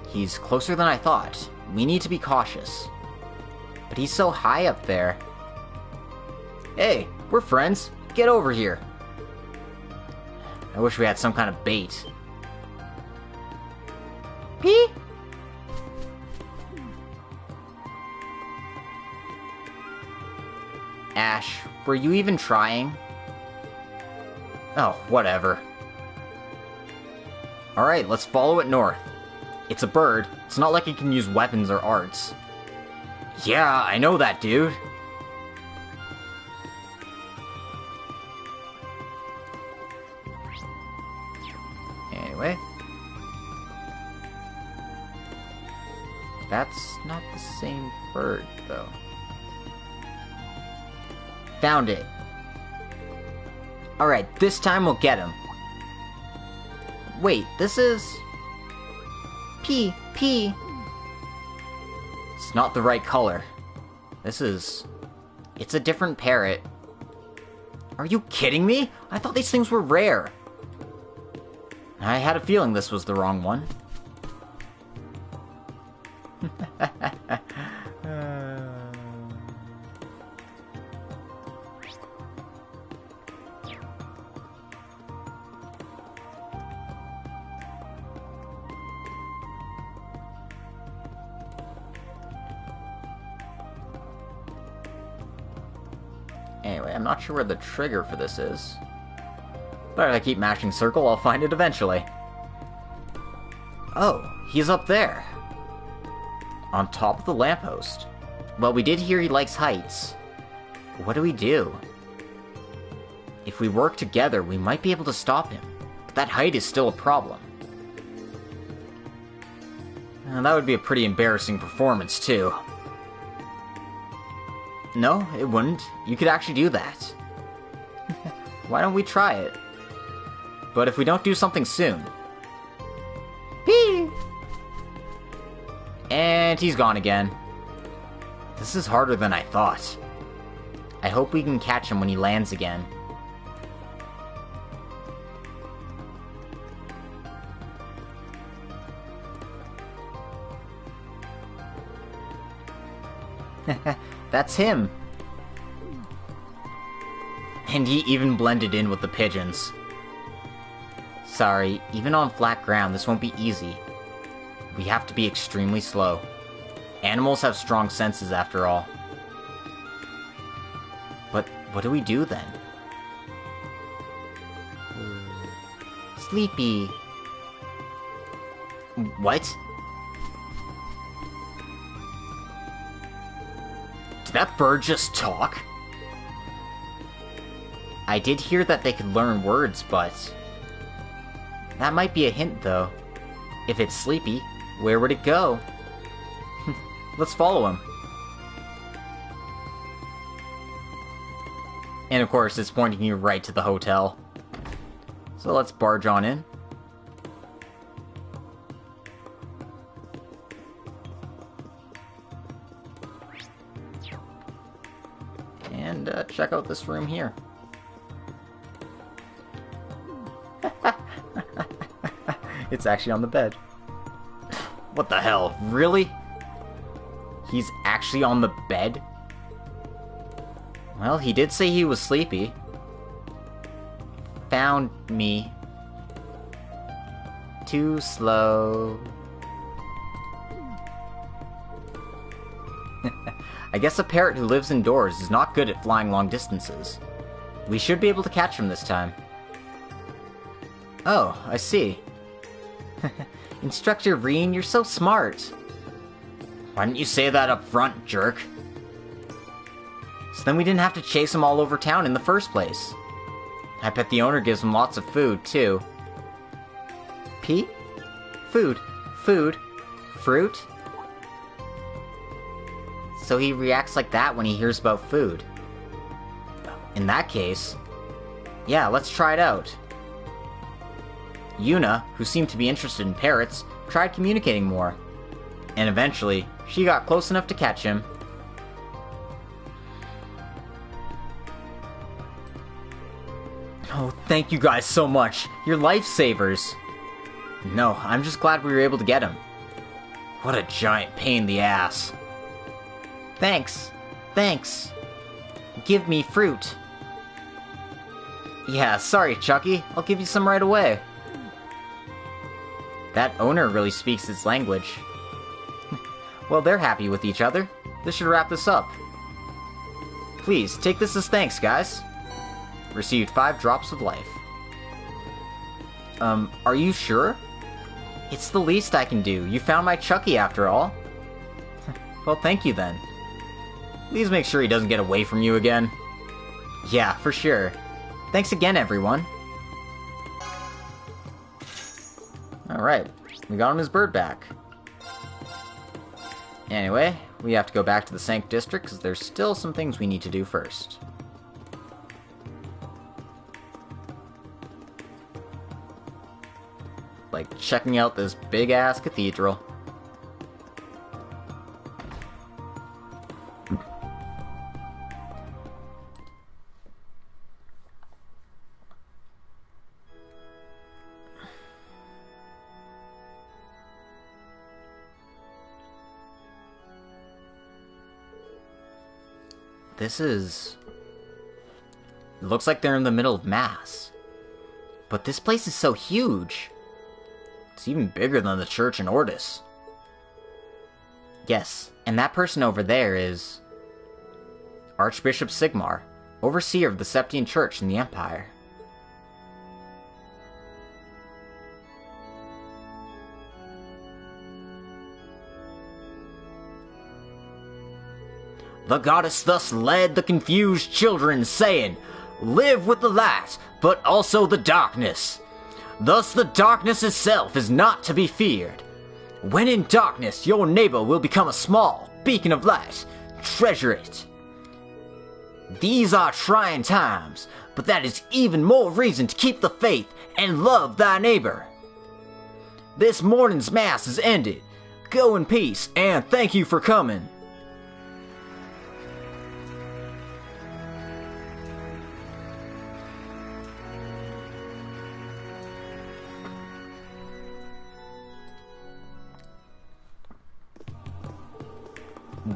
Speaker 1: He's closer than I thought. We need to be cautious. But he's so high up there. Hey, we're friends. Get over here. I wish we had some kind of bait. Pee? Ash, were you even trying? Oh, whatever. Alright, let's follow it north. It's a bird. It's not like it can use weapons or arts. Yeah, I know that, dude. Anyway. That's not the same bird, though. Found it. Alright, this time we'll get him. Wait, this is... P. It's not the right color. This is... It's a different parrot. Are you kidding me? I thought these things were rare. I had a feeling this was the wrong one.
Speaker 2: Anyway, I'm not sure where the trigger for this is. But if I keep mashing circle, I'll find it eventually.
Speaker 1: Oh, he's up there.
Speaker 2: On top of the lamppost.
Speaker 1: Well, we did hear he likes heights. What do we do?
Speaker 2: If we work together, we might be able to stop him. But that height is still a problem. And that would be a pretty embarrassing performance, too.
Speaker 1: No, it wouldn't. You could actually do that.
Speaker 2: Why don't we try it? But if we don't do something soon...
Speaker 1: Pee!
Speaker 2: And he's gone again. This is harder than I thought. I hope we can catch him when he lands again. That's him! And he even blended in with the pigeons. Sorry, even on flat ground, this won't be easy. We have to be extremely slow. Animals have strong senses, after all. But what do we do then?
Speaker 1: Sleepy.
Speaker 2: What? Did that bird just talk? I did hear that they could learn words, but... that might be a hint, though. If it's sleepy, where would it go? Let's follow him. And of course, it's pointing you right to the hotel. So let's barge on in. And check out this room here. It's actually on the bed. What the hell? Really? He's actually on the bed? Well, he did say he was sleepy. Found me. Too slow. I guess a parrot who lives indoors is not good at flying long distances. We should be able to catch him this time. Oh, I see. Instructor Rean, you're so smart. Why didn't you say that up front, jerk? So then we didn't have to chase him all over town in the first place. I bet the owner gives him lots of food, too. P? Food. Food. Fruit? So he reacts like that when he hears about food. In that case... yeah, let's try it out. Yuna, who seemed to be interested in parrots, tried communicating more. And eventually, she got close enough to catch him. Oh, thank you guys so much. You're lifesavers. No, I'm just glad we were able to get him. What a giant pain in the ass. Thanks. Thanks. Give me fruit. Yeah, sorry, Chucky. I'll give you some right away. That owner really speaks its language. Well, they're happy with each other. This should wrap this up. Please, take this as thanks, guys. Received 5 drops of life. Are you sure? It's the least I can do. You found my Chucky after all. Well, thank you then. Please make sure he doesn't get away from you again. Yeah, for sure. Thanks again, everyone. Alright, we got him his bird back. Anyway, we have to go back to the Sank District because there's still some things we need to do first. Like checking out this big-ass cathedral.
Speaker 1: This is... It looks like they're in the middle of Mass. But this place is so huge. It's even bigger than the church in Ordis. Yes, and that person over there is... Archbishop Sigmar, overseer of the Septian Church in the Empire. The goddess thus led the confused children, saying, "Live with the light, but also the darkness. Thus the darkness itself is not to be feared. When in darkness, your neighbor will become a small beacon of light. Treasure it. These are trying times, but that is even more reason to keep the faith and love thy neighbor. This morning's Mass is ended. Go in peace, and thank you for coming."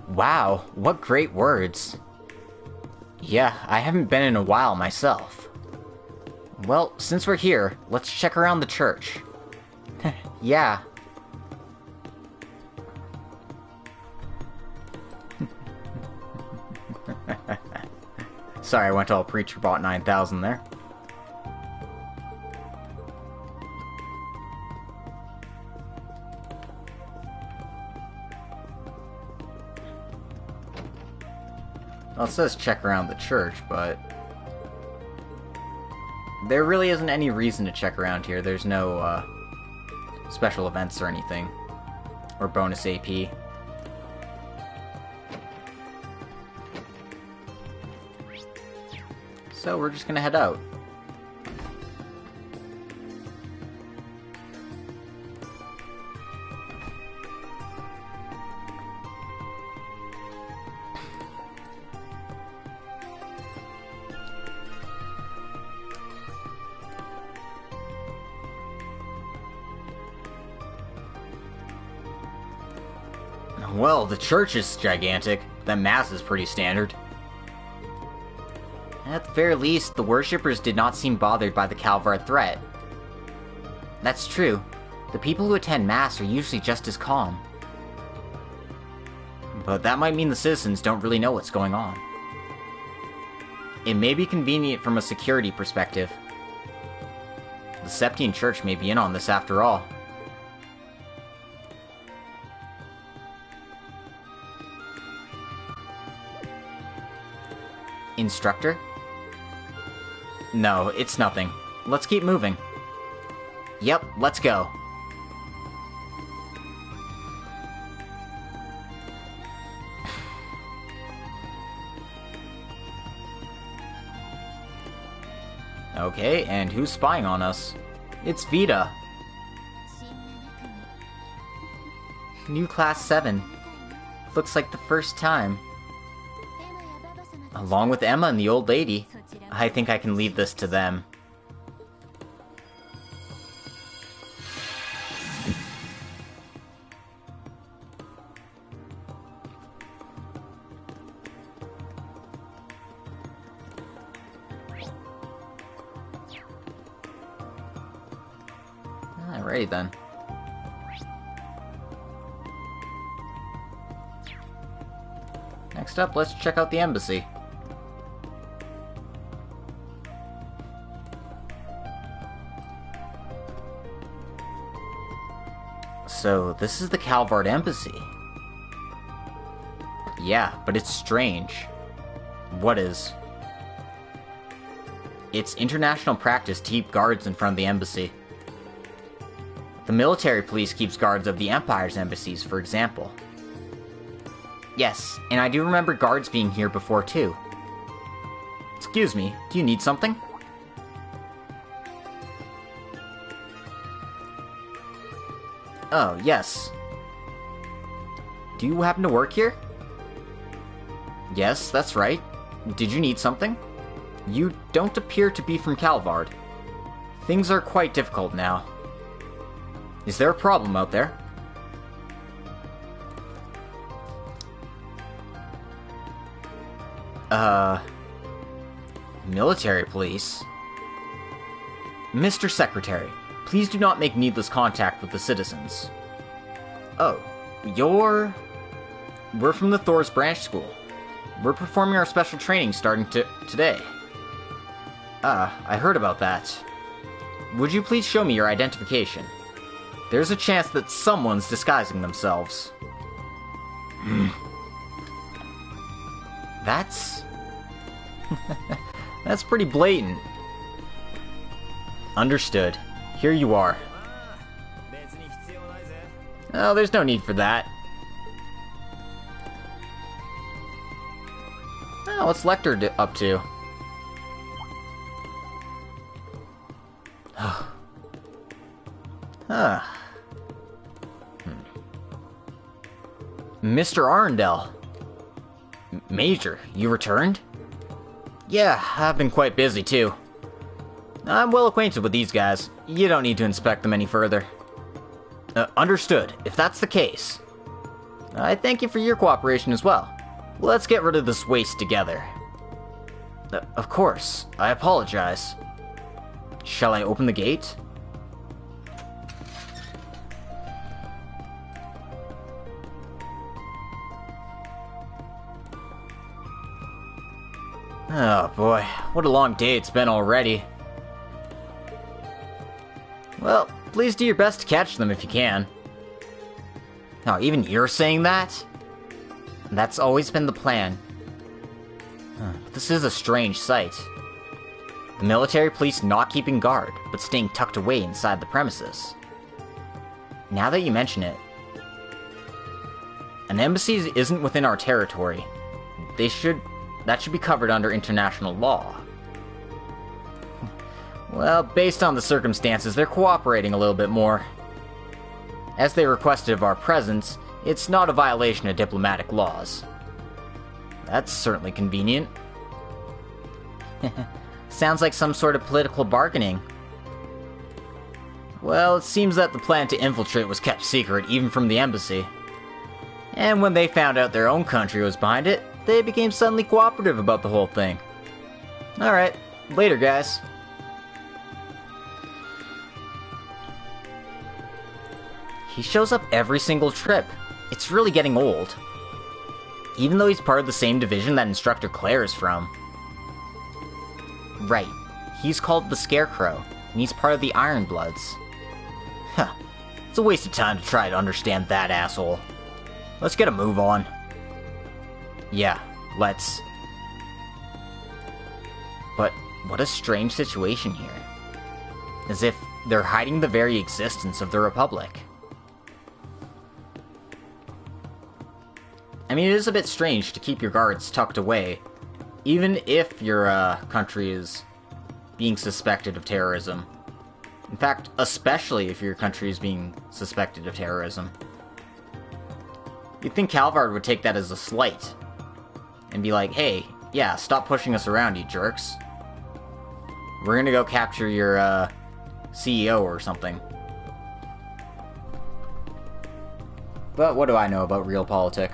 Speaker 1: Wow, what great words. Yeah, I haven't been in a while myself. Well, since we're here, let's check around the church. Yeah. Sorry, I went all Preacher Bot 9000 there. Well, it says check around the church, but... there really isn't any reason to check around here. There's no, special events or anything. Or bonus AP. So we're just gonna head out. Well, the church is gigantic. The Mass is pretty standard. At the very least, the worshippers did not seem bothered by the Calvar threat. That's true. The people who attend Mass are usually just as calm. But that might mean the citizens don't really know what's going on. It may be convenient from a security perspective. The Septian Church may be in on this after all. Instructor? No, it's nothing. Let's keep moving. Yep, let's go. Okay, and who's spying on us? It's Vita. New Class 7. Looks like the first time. Along with Emma and the old lady. I think I can leave this to them. Alright then. Next up, let's check out the embassy. So, this is the Calvard Embassy. Yeah, but it's strange. What is? It's international practice to keep guards in front of the embassy. The military police keeps guards of the Empire's embassies, for example. Yes, and I do remember guards being here before too. Excuse me, do you need something? Oh, yes. Do you happen to work here? Yes, that's right. Did you need something? You don't appear to be from Calvard. Things are quite difficult now. Is there a problem out there?
Speaker 2: Military police? Mr. Secretary, please do not make needless contact with the citizens. Oh, We're from the Thor's Branch School. We're performing our special training starting today. I heard about that. Would you please show me your identification? There's a chance that someone's disguising themselves. That's... That's pretty blatant. Understood. Here you are. Oh, there's no need for that. Oh, what's Lecter up to? Mr. Arundel. Major, you returned? Yeah, I've been quite busy too. I'm well acquainted with these guys. You don't need to inspect them any further. Understood. If that's the case. I thank you for your cooperation as well. Let's get rid of this waste together. Of course. I apologize. Shall I open the gate? Oh boy, what a long day it's been already. Well, please do your best to catch them if you can. Oh, even you're saying that? That's always been the plan. This is a strange sight. The military police not keeping guard, but staying tucked away inside the premises. Now that you mention it, an embassy isn't within our territory. That should be covered under international law. Well, based on the circumstances, they're cooperating a little bit more. As they requested of our presence, it's not a violation of diplomatic laws. That's certainly convenient. Sounds like some sort of political bargaining. Well, it seems that the plan to infiltrate was kept secret even from the embassy. And when they found out their own country was behind it, they became suddenly cooperative about the whole thing. Alright, later guys. He shows up every single trip. It's really getting old. Even though he's part of the same division that Instructor Claire is from. Right. He's called the Scarecrow, and he's part of the Ironbloods. Huh. It's a waste of time to try to understand that asshole. Let's get a move on. Yeah, let's. But what a strange situation here. As if they're hiding the very existence of the Republic. I mean, it is a bit strange to keep your guards tucked away, even if your country is being suspected of terrorism. In fact, especially if your country is being suspected of terrorism. You'd think Calvard would take that as a slight, and be like, hey, yeah, stop pushing us around, you jerks. We're gonna go capture your CEO or something. But what do I know about realpolitik?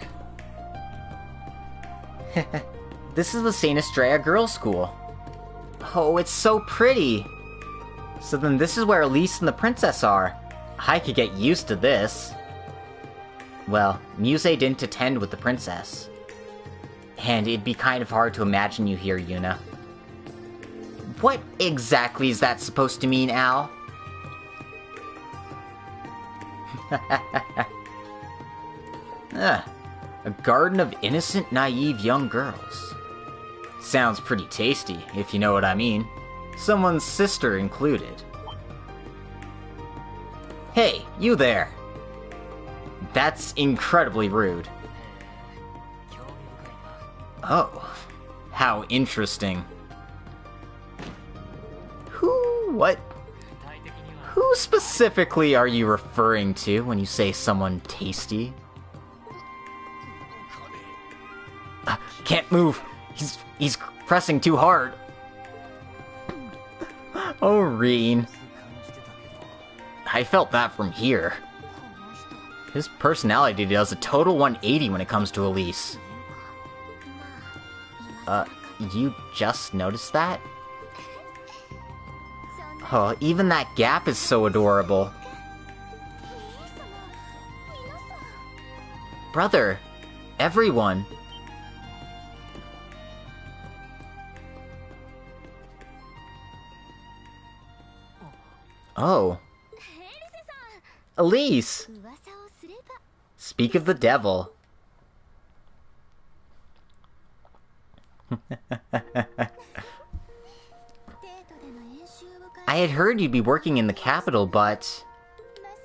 Speaker 2: This is the St. Estrella Girls' School. Oh, it's so pretty! So then this is where Elise and the princess are. I could get used to this. Well, Muse didn't attend with the princess. And it'd be kind of hard to imagine you here, Yuna. What exactly is that supposed to mean, Al? A garden of innocent, naive young girls. Sounds pretty tasty, if you know what I mean. Someone's sister included. Hey, you there! That's incredibly rude. Oh, how interesting. What? Who specifically are you referring to when you say someone tasty? Can't move. He's pressing too hard. Oh, Rean. I felt that from here. His personality does a total 180 when it comes to Elise.
Speaker 1: You just noticed that? Oh, even that gap is so adorable. Brother, everyone. Oh. Elise! Speak of the devil. I had heard you'd be working in the capital, but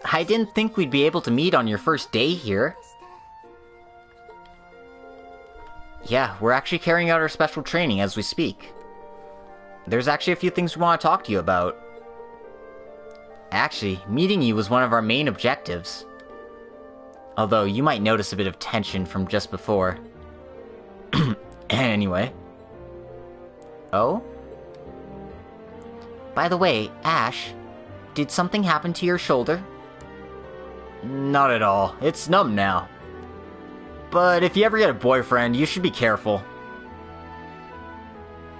Speaker 1: I didn't think we'd be able to meet on your first day here. Yeah, we're actually carrying out our special training as we speak. There's actually a few things we want to talk to you about. Actually, meeting you was one of our main objectives. Although, you might notice a bit of tension from just before. Anyway. Oh? By the way, Ash, did something happen to your shoulder? Not at all. It's numb now. But if you ever get a boyfriend, you should be careful.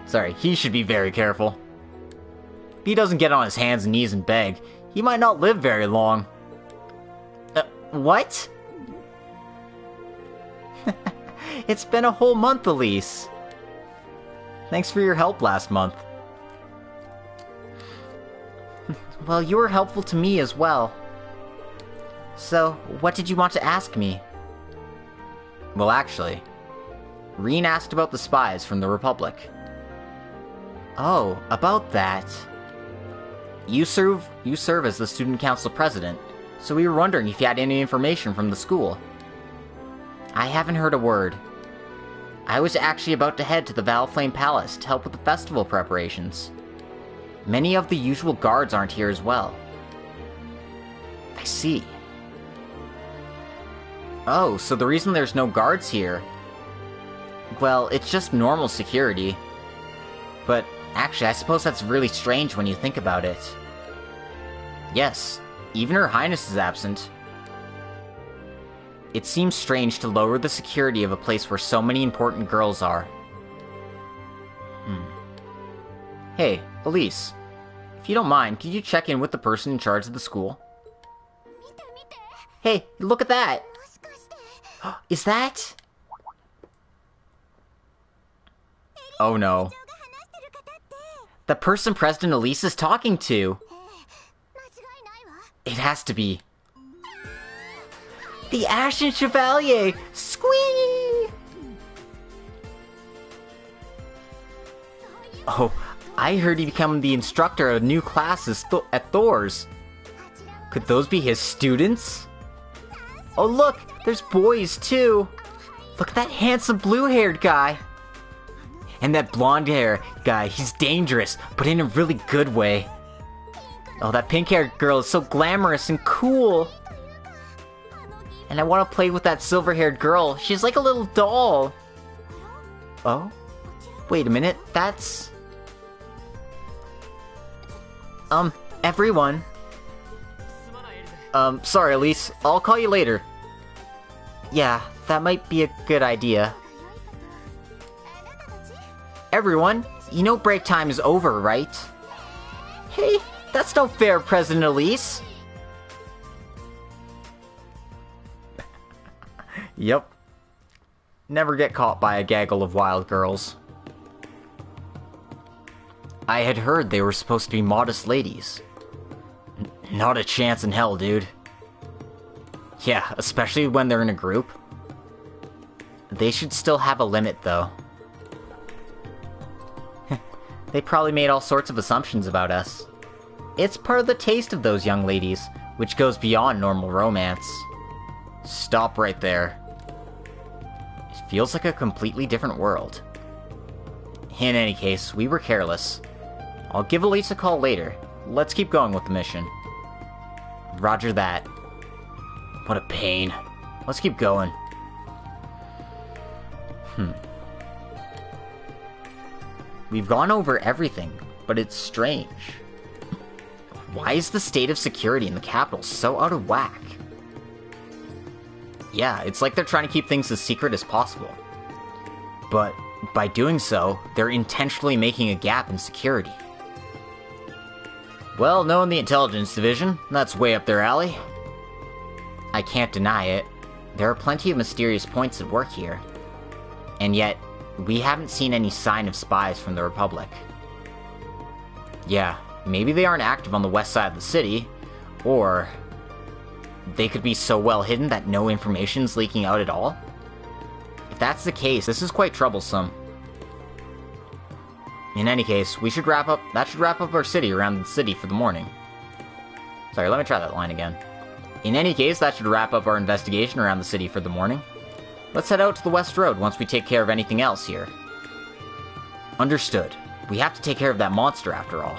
Speaker 1: Sorry, he should be very careful. If he doesn't get on his hands and knees and beg, he might not live very long. What? It's been a whole month, Elise. Thanks for your help last month. Well, you were helpful to me as well. So, what did you want to ask me? Well, actually, Rean asked about the spies from the Republic. Oh, about that. You serve as the student council president, so we were wondering if you had any information from the school. I haven't heard a word. I was actually about to head to the Valflame Palace to help with the festival preparations. Many of the usual guards aren't here as well. I see. Oh, so the reason there's no guards here... Well, it's just normal security. But actually, I suppose that's really strange when you think about it. Yes, even Her Highness is absent. It seems strange to lower the security of a place where so many important girls are. Hey, Elise. If you don't mind, could you check in with the person in charge of the school? Hey, look at that! Is that... Oh no. The person President Elise is talking to! It has to be... The Ashen Chevalier! Squee! Oh, I heard he became the instructor of new classes at Thor's. Could those be his students? Oh look, there's boys too! Look at that handsome blue-haired guy! And that blonde-haired guy, he's dangerous, but in a really good way. Oh, that pink-haired girl is so glamorous and cool! And I want to play with that silver-haired girl. She's like a little doll. Oh? Wait a minute, that's... everyone. Sorry, Elise. I'll call you later. Yeah, that might be a good idea. Everyone, you know break time is over, right? Hey, that's no fair, President Elise. Yep. Never get caught by a gaggle of wild girls. I had heard they were supposed to be modest ladies. Not a chance in hell, dude. Yeah, especially when they're in a group. They should still have a limit, though. They probably made all sorts of assumptions about us. It's part of the taste of those young ladies, which goes beyond normal romance. Stop right there. It feels like a completely different world. In any case, we were careless. I'll give Elise a call later. Let's keep going with the mission. Roger that. What a pain. Let's keep going. We've gone over everything, but it's strange. Why is the state of security in the capital so out of whack? Yeah, it's like they're trying to keep things as secret as possible. But By doing so, they're intentionally making a gap in security. Well, knowing the intelligence division, that's way up their alley. I can't deny it. There are plenty of mysterious points at work here. And yet, we haven't seen any sign of spies from the Republic. Yeah, maybe they aren't active on the west side of the city, or they could be so well hidden that no information's leaking out at all. If that's the case, this is quite troublesome. In any case, that should wrap up our city around the city for the morning. Sorry, let me try that line again. In any case, that should wrap up our investigation around the city for the morning. Let's head out to the West Road once we take care of anything else here. Understood. We have to take care of that monster after all.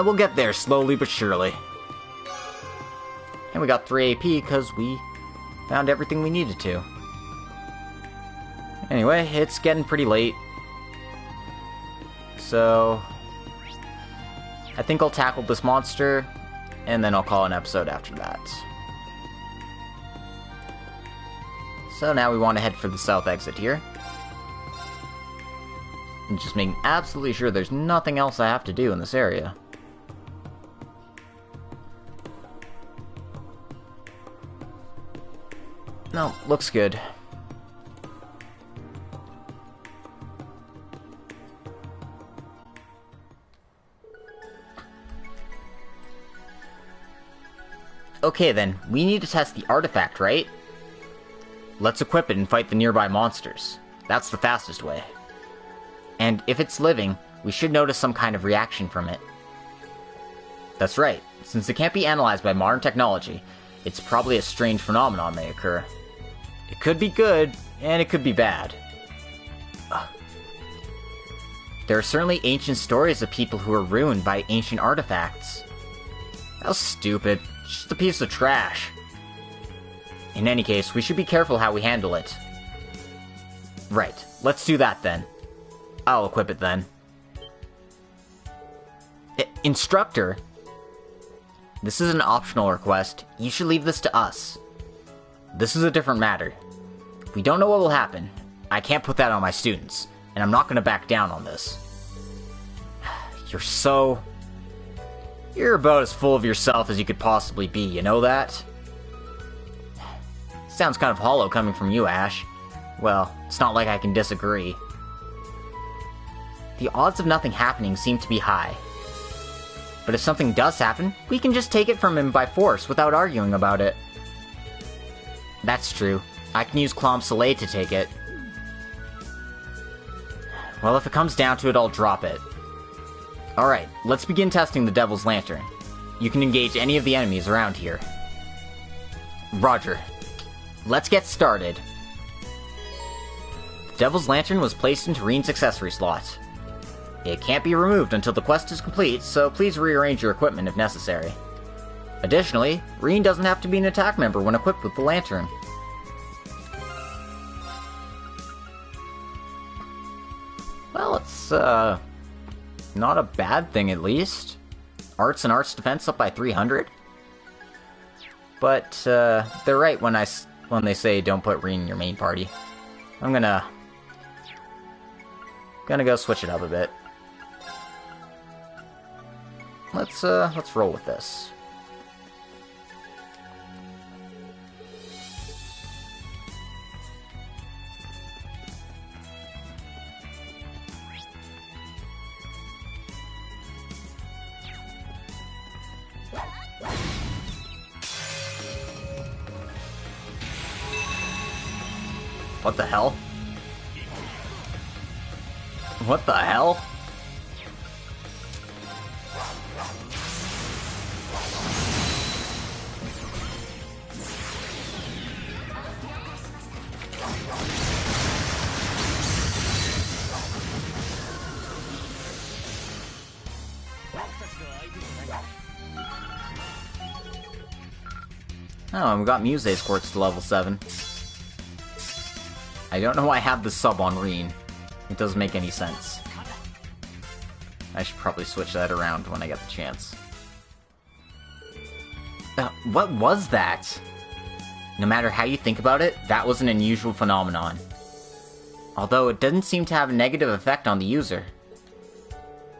Speaker 1: We'll get there slowly but surely. And we got 3 AP because we found everything we needed to. Anyway, it's getting pretty late. So I think I'll tackle this monster, and then I'll call an episode after that. So now we want to head for the south exit here. And just making absolutely sure there's nothing else I have to do in this area. No, looks good. Okay then, we need to test the artifact, right? Let's equip it and fight the nearby monsters. That's the fastest way. And if it's living, we should notice some kind of reaction from it. That's right. Since it can't be analyzed by modern technology, it's probably a strange phenomenon may occur. It could be good, and it could be bad. There are certainly ancient stories of people who were ruined by ancient artifacts. How stupid. Just a piece of trash. In any case, we should be careful how we handle it. Right, let's do that then. I'll equip it then. Instructor? This is an optional request. You should leave this to us. This is a different matter. We don't know what will happen. I can't put that on my students, and I'm not going to back down on this. You're about as full of yourself as you could possibly be, you know that? Sounds kind of hollow coming from you, Ash. Well, it's not like I can disagree. The odds of nothing happening seem to be high. But if something does happen, we can just take it from him by force without arguing about it. That's true. I can use Clom Soleil to take it. Well, if it comes down to it, I'll drop it. Alright, let's begin testing the Devil's Lantern. You can engage any of the enemies around here. Roger. Let's get started. The Devil's Lantern was placed into Rean's accessory slot. It can't be removed until the quest is complete, so please rearrange your equipment if necessary. Additionally, Rean doesn't have to be an attack member when equipped with the lantern. Well, it's, not a bad thing, at least. Arts and Arts defense up by 300. But, they're right when they say don't put Rean in your main party. I'm gonna go switch it up a bit. Let's roll with this. What the hell? What the hell? Oh, and we got Muse Squirts to level 7. I don't know why I have the sub on Rean. It doesn't make any sense. I should probably switch that around when I get the chance. What was that? No matter how you think about it, that was an unusual phenomenon. Although it doesn't seem to have a negative effect on the user.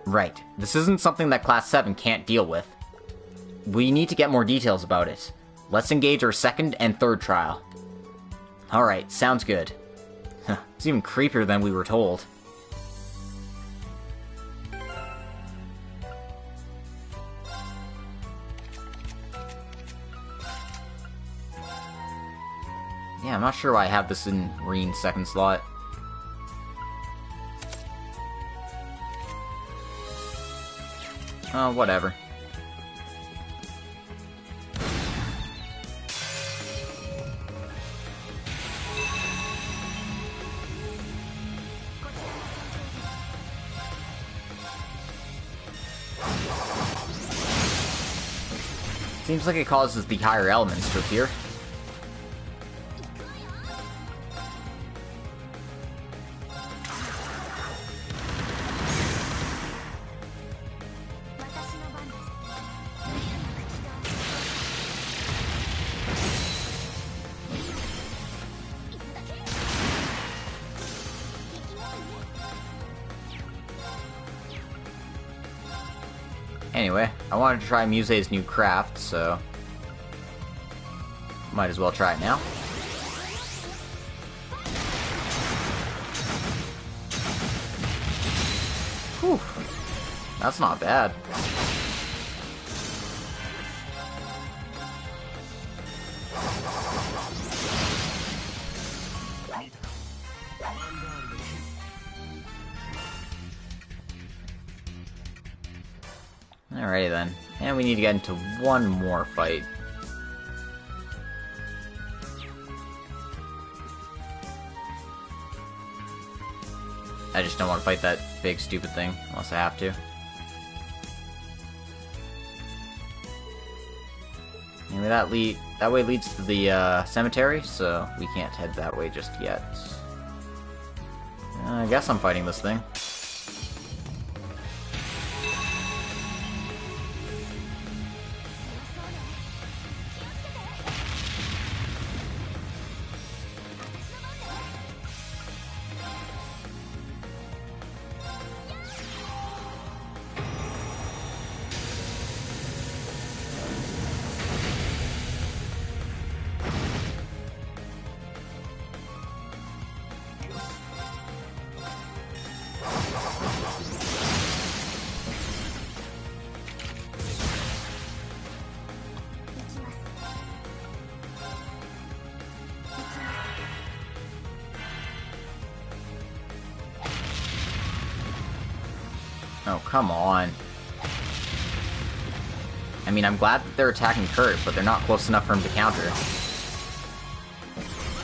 Speaker 1: Right. This isn't something that Class 7 can't deal with. We need to get more details about it. Let's engage our second and third trial. Alright, sounds good. It's even creepier than we were told. Yeah, I'm not sure why I have this in Rean's second slot. Oh, whatever. Seems like it causes the higher elements to appear. Anyway, I wanted to try Muse's new craft, so might as well try it now. Whew, that's not bad. Alrighty then, and we need to get into one more fight. I just don't want to fight that big stupid thing, unless I have to. Anyway, that way leads to the cemetery, so we can't head that way just yet. I guess I'm fighting this thing. Oh, come on. I mean, I'm glad that they're attacking Kurt, but they're not close enough for him to counter.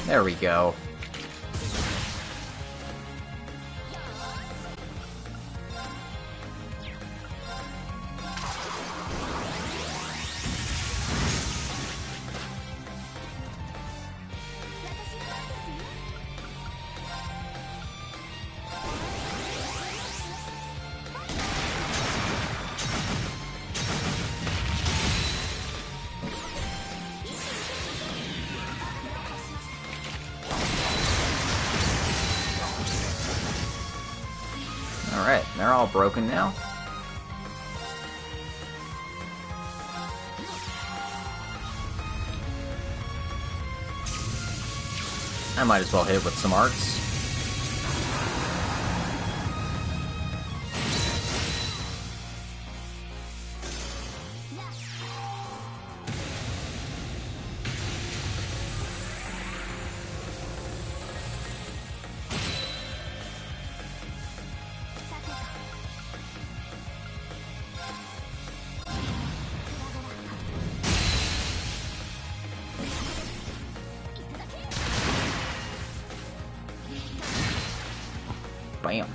Speaker 1: There we go. Alright, they're all broken now. I might as well hit with some arts. Bam.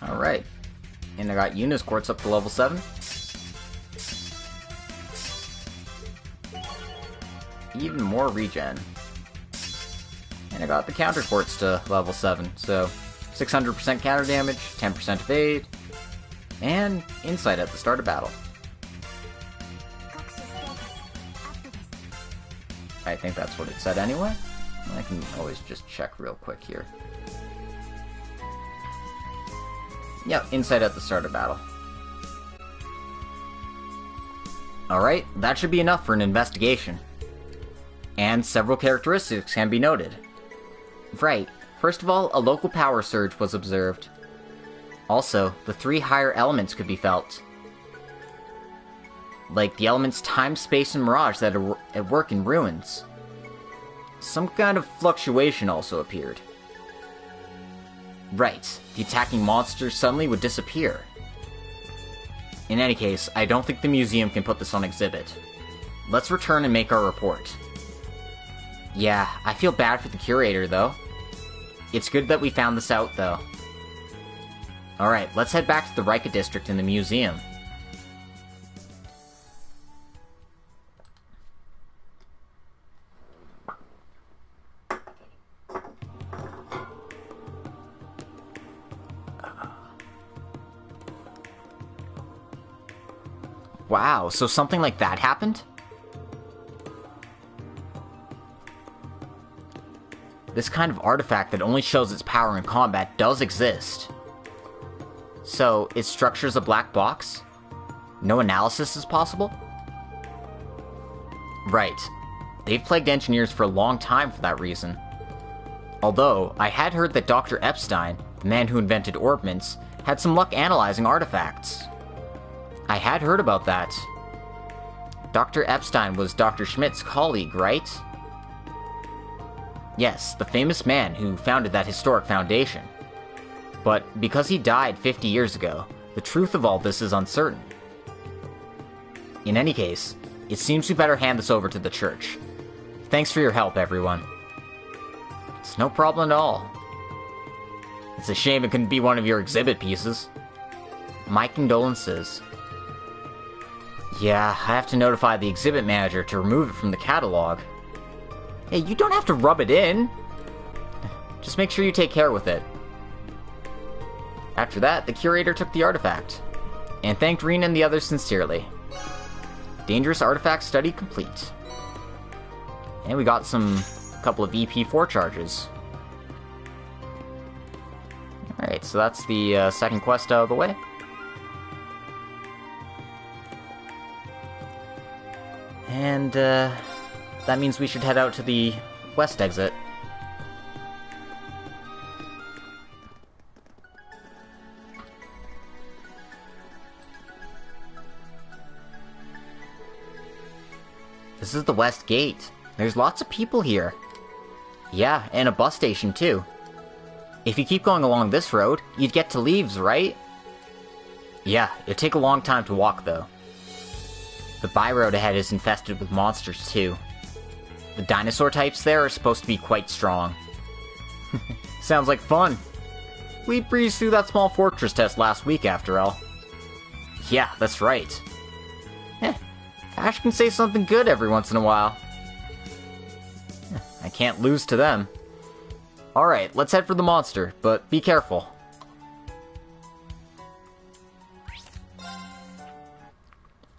Speaker 1: Alright. And I got Eunice Quartz up to level 7.
Speaker 2: even more regen. And I got the counter quartz to level 7, so 600% counter damage, 10% evade, and insight at the start of battle. I think that's what it said anyway. I can always just check real quick here. Yep, insight at the start of battle. Alright, that should be enough for an investigation. And several characteristics can be noted. Right, first of all, a local power surge was observed. Also, the 3 higher elements could be felt. Like the elements time, space, and mirage that are at work in ruins. Some kind of fluctuation also appeared. Right, the attacking monsters suddenly would disappear. In any case, I don't think the museum can put this on exhibit. Let's return and make our report. Yeah, I feel bad for the curator, though. It's good that we found this out, though. Alright, let's head back to the Rika district in the museum. Wow, so something like that happened? This kind of artifact that only shows its power in combat does exist. So, its structure's a black box? No analysis is possible? Right. They've plagued engineers for a long time for that reason. Although, I had heard that Dr. Epstein, the man who invented orbments, had some luck analyzing artifacts. I had heard about that. Dr. Epstein was Dr. Schmidt's colleague, right? Yes, the famous man who founded that historic foundation. But because he died 50 years ago, the truth of all this is uncertain. In any case, it seems we better hand this over to the church. Thanks for your help, everyone. It's no problem at all. It's a shame it couldn't be one of your exhibit pieces. My condolences. Yeah, I have to notify the exhibit manager to remove it from the catalog. Hey, you don't have to rub it in! Just make sure you take care with it. After that, the curator took the artifact, and thanked Rean and the others sincerely. Dangerous artifact study complete. And we got a couple of EP4 charges. Alright, so that's the second quest out of the way. And, that means we should head out to the west exit. This is the west gate. There's lots of people here. Yeah, and a bus station, too. If you keep going along this road, you'd get to Leaves, right? Yeah, it'd take a long time to walk, though. The by-road ahead is infested with monsters, too. The dinosaur types there are supposed to be quite strong. Sounds like fun. We breezed through that small fortress test last week, after all. Yeah, that's right. Ash can say something good every once in a while. I can't lose to them. Alright, let's head for the monster, but be careful.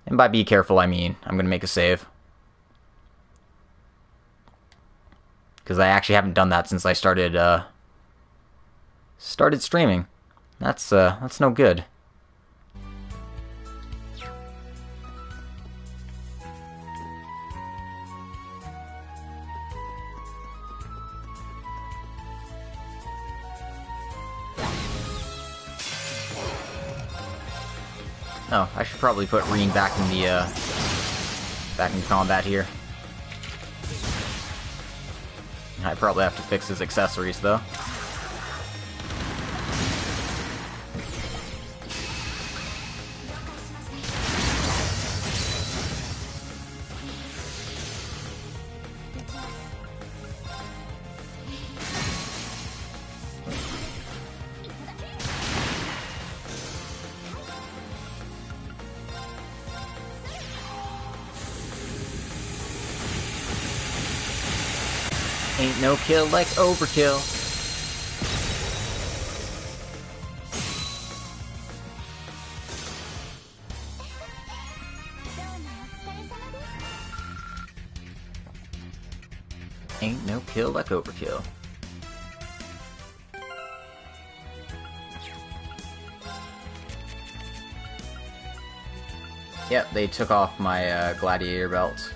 Speaker 2: And by be careful, I mean, I'm gonna make a save. Because I actually haven't done that since I started streaming. That's no good. Oh, I should probably put Rean back in combat here. I probably have to fix his accessories, though. Ain't no kill like overkill. Ain't no kill like overkill. Yep, they took off my gladiator belt.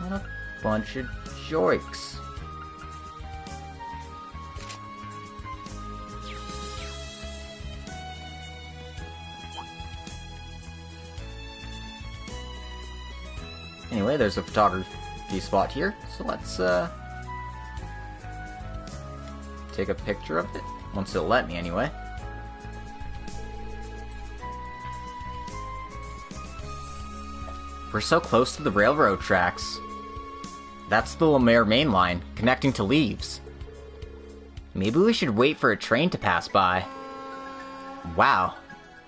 Speaker 2: What a bunch of jorks. Anyway, there's a photography spot here, so let's take a picture of it, once it'll let me anyway. We're so close to the railroad tracks. That's the Lemaire main line, connecting to Leaves. Maybe we should wait for a train to pass by. Wow,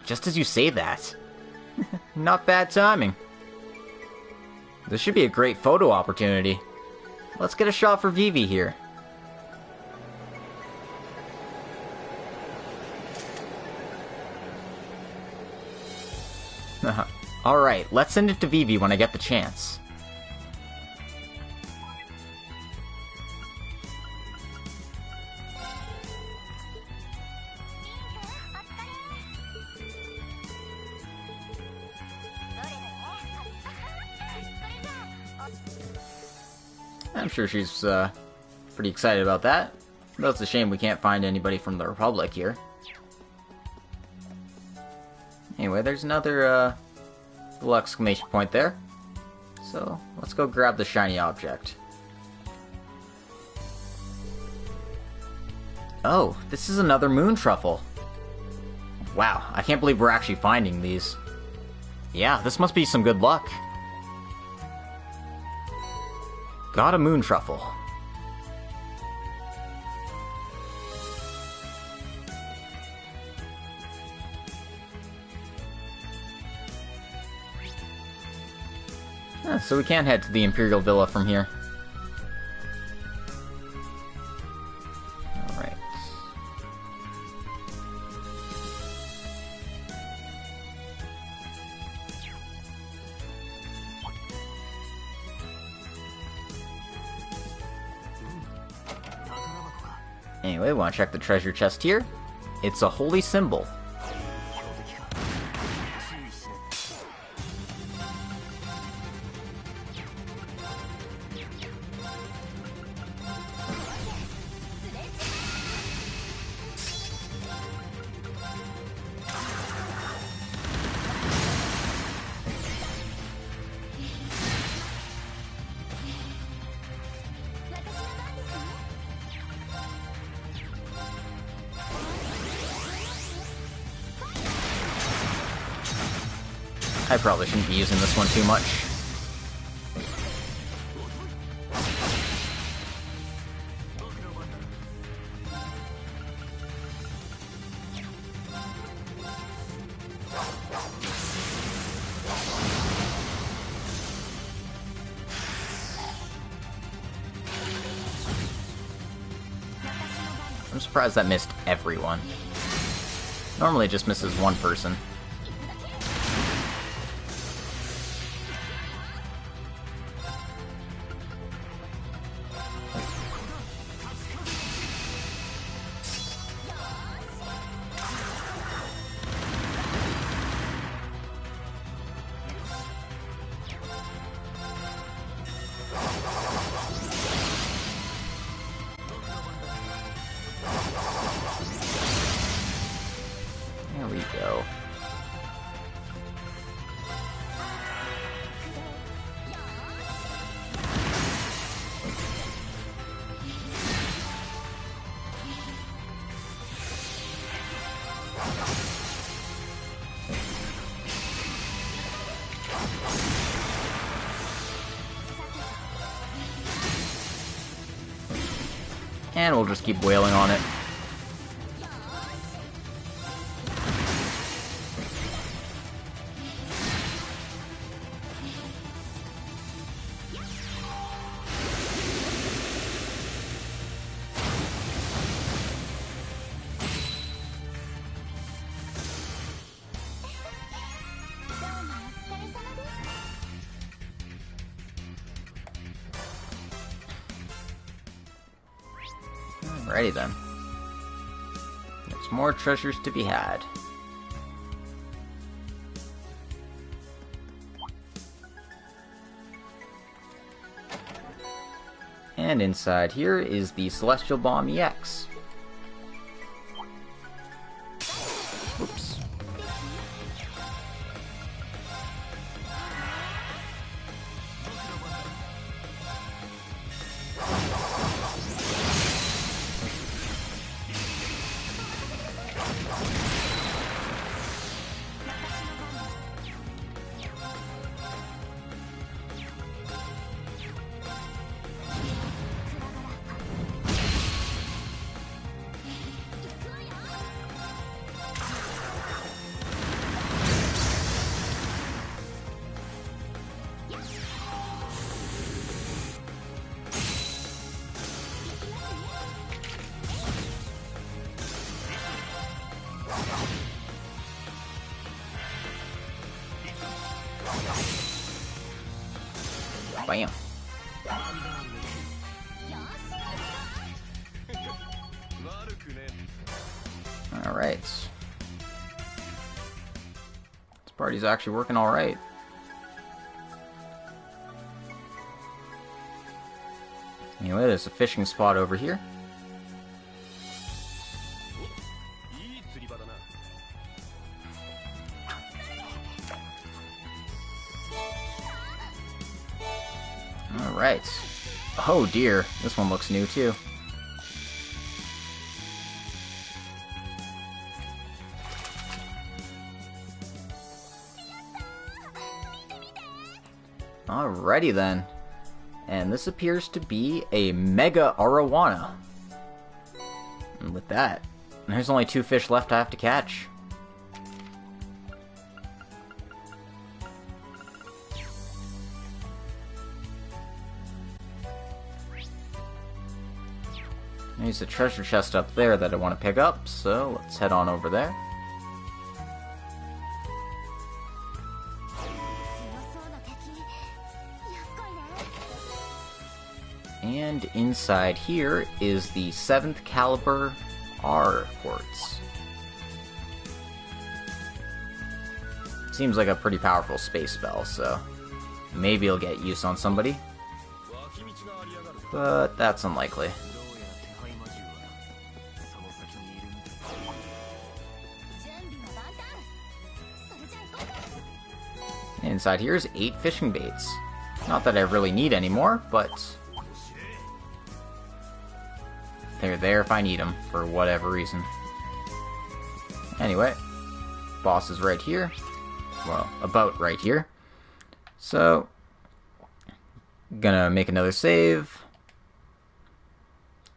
Speaker 2: just as you say that. Not bad timing. This should be a great photo opportunity. Let's get a shot for Vivi here. Alright, let's send it to Vivi when I get the chance. I'm sure she's pretty excited about that. Though it's a shame we can't find anybody from the Republic here. Anyway, there's another little exclamation point there. So, let's go grab the shiny object. Oh, this is another moon truffle. Wow, I can't believe we're actually finding these. Yeah, this must be some good luck. Got a moon truffle. So we can head to the Imperial Villa from here. Alright. Anyway, want to check the treasure chest here? It's a holy symbol. I probably shouldn't be using this one too much. I'm surprised that missed everyone. Normally it just misses one person. There we go. And we'll just keep wailing on it. Alrighty then. There's more treasures to be had. And inside here is the Celestial Bomb EX. Oops. Bam. Alright. This party's actually working alright. Anyway, there's a fishing spot over here. Alright. Oh dear, this one looks new too. Alrighty then. And this appears to be a Mega Arowana. And with that, there's only 2 fish left I have to catch. There's a treasure chest up there that I want to pick up, so let's head on over there. And inside here is the 7th caliber R quartz. Seems like a pretty powerful space spell, so maybe it'll get use on somebody. But that's unlikely. Inside here is 8 fishing baits. Not that I really need any more, but they're there if I need them, for whatever reason. Anyway, boss is right here. Well, about right here. So, gonna make another save.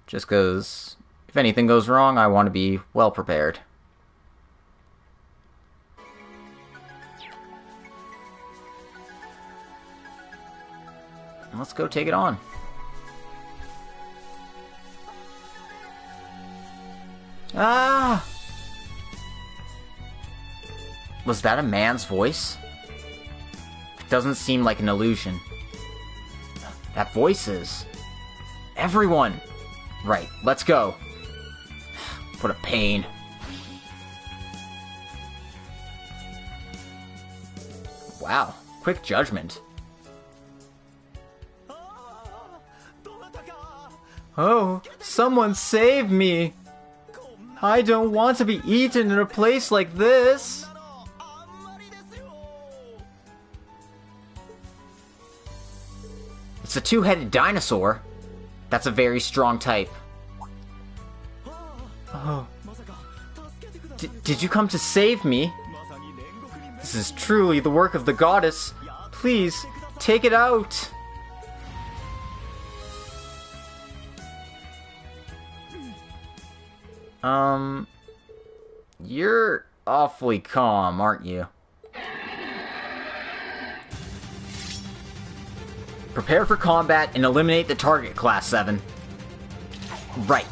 Speaker 2: Just because if anything goes wrong, I want to be well prepared. Let's go take it on. Ah! Was that a man's voice? Doesn't seem like an illusion. That voice is. Everyone! Right, let's go. What a pain. Wow, quick judgment. Oh, someone save me! I don't want to be eaten in a place like this! It's a 2-headed dinosaur. That's a very strong type. Oh. Did you come to save me? This is truly the work of the goddess. Please, take it out! You're awfully calm, aren't you? Prepare for combat and eliminate the target, Class 7. Right.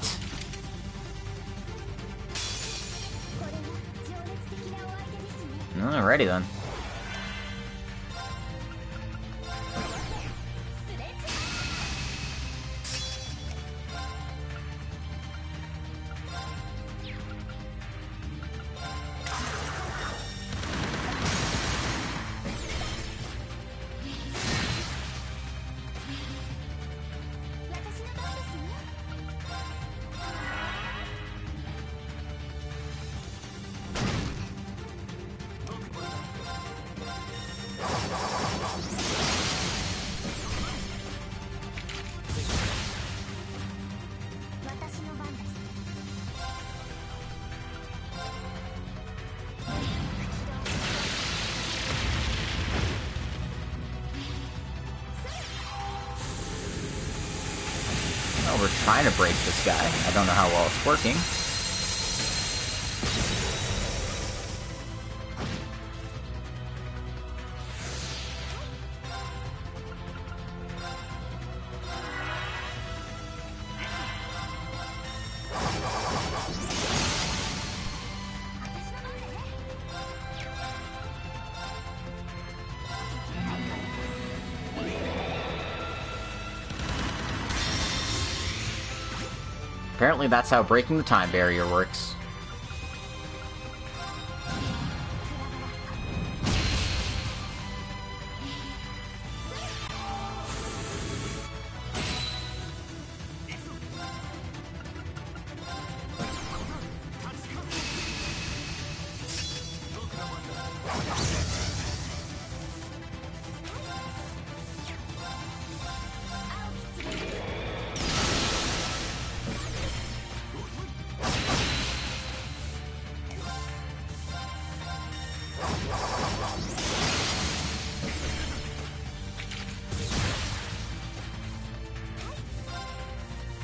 Speaker 2: Alrighty then. we're trying to break this guy. I don't know how well it's working. Apparently that's how breaking the time barrier works.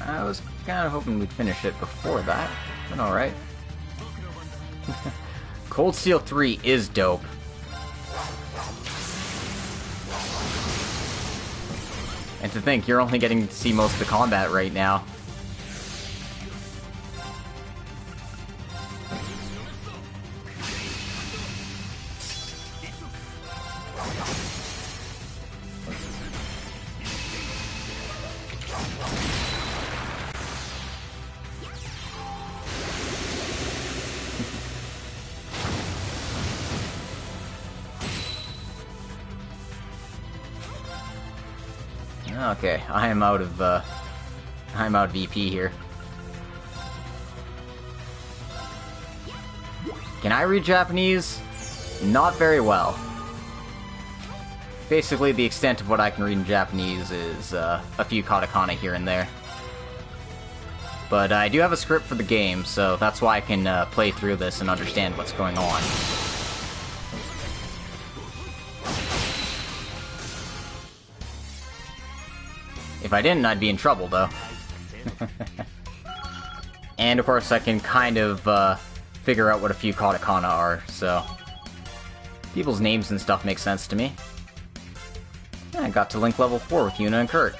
Speaker 2: I was kind of hoping we'd finish it before that, but alright. Cold Steel 3 is dope. And to think, you're only getting to see most of the combat right now. Okay, I'm out of EP here. Can I read Japanese? Not very well. Basically, the extent of what I can read in Japanese is a few katakana here and there. But I do have a script for the game, so that's why I can play through this and understand what's going on. If I didn't, I'd be in trouble, though. And, of course, I can kind of figure out what a few katakana are, so... people's names and stuff make sense to me. I got to Link level 4 with Yuna and Kurt.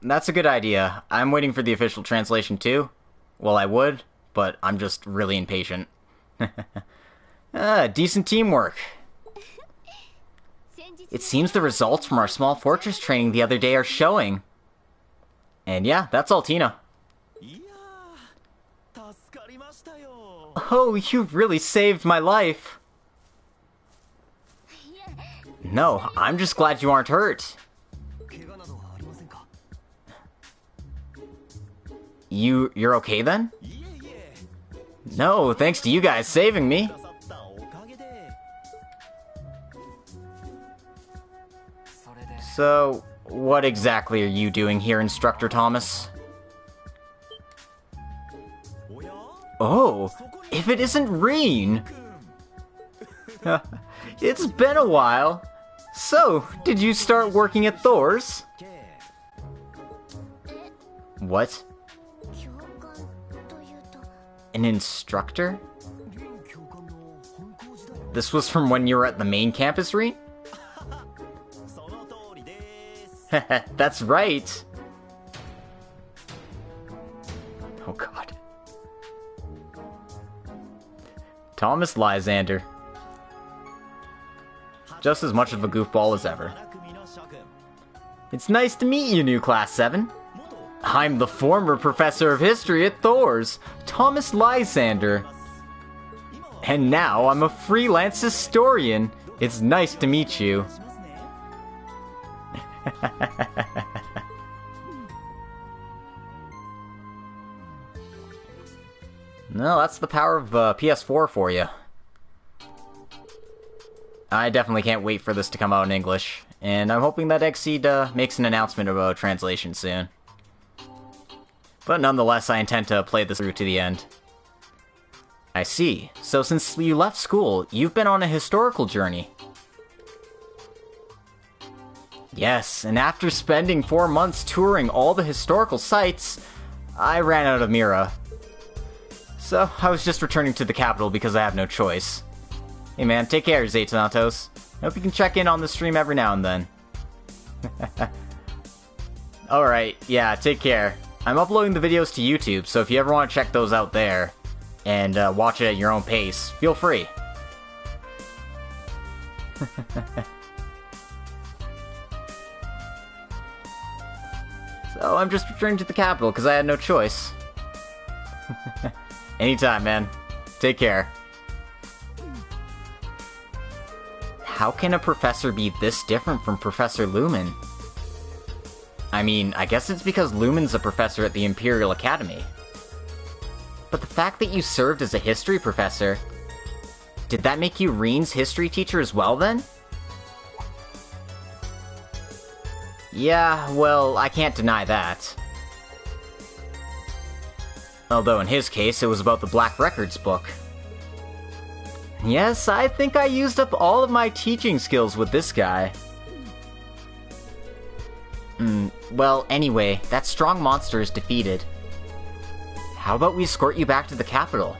Speaker 2: That's a good idea. I'm waiting for the official translation, too. Well, I would, but I'm just really impatient. Decent teamwork. It seems the results from our small fortress training the other day are showing. And yeah, that's all Tina. Oh, you've really saved my life. No, I'm just glad you aren't hurt. You're okay then? No, thanks to you guys saving me. So, what exactly are you doing here, Instructor Thomas? Oh, if it isn't Rean! It's been a while. So, did you start working at Thor's? What? An instructor? This was from when you were at the main campus, Rean? That's right. Oh god. Thomas Lysander. Just as much of a goofball as ever. It's nice to meet you, new Class 7. I'm the former professor of history at Thor's, Thomas Lysander. And now I'm a freelance historian. It's nice to meet you. No, that's the power of PS4 for you. I definitely can't wait for this to come out in English, and I'm hoping that Xseed makes an announcement about translation soon. But nonetheless, I intend to play this through to the end. I see. So since you left school, you've been on a historical journey. Yes, and after spending 4 months touring all the historical sites, I ran out of Mira. So, I was just returning to the capital because I have no choice. Hey man, take care, Zaytanatos. Hope you can check in on the stream every now and then. Alright, yeah, take care. I'm uploading the videos to YouTube, so if you ever want to check those out there, and watch it at your own pace, feel free. So I'm just returning to the capital because I had no choice. Anytime, man. Take care. How can a professor be this different from Professor Lumen? I mean, I guess it's because Lumen's a professor at the Imperial Academy. But the fact that you served as a history professor, did that make you Rean's history teacher as well, then? Yeah, well, I can't deny that. Although in his case, it was about the Black Records book. Yes, I think I used up all of my teaching skills with this guy. Well, anyway, that strong monster is defeated. How about we escort you back to the capital?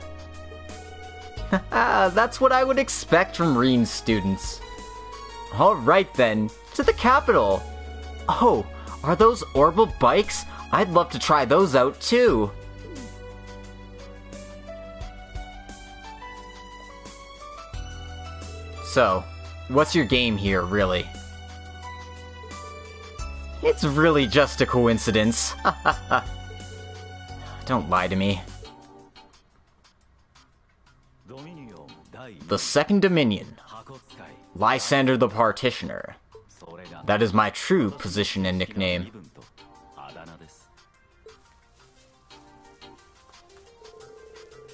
Speaker 2: Haha, that's what I would expect from Rean's students. Alright then, to the capital! Oh, are those orbital bikes? I'd love to try those out too! So, what's your game here, really? It's really just a coincidence. Don't lie to me. The Second Dominion. Lysander the Partitioner. That is my true position and nickname.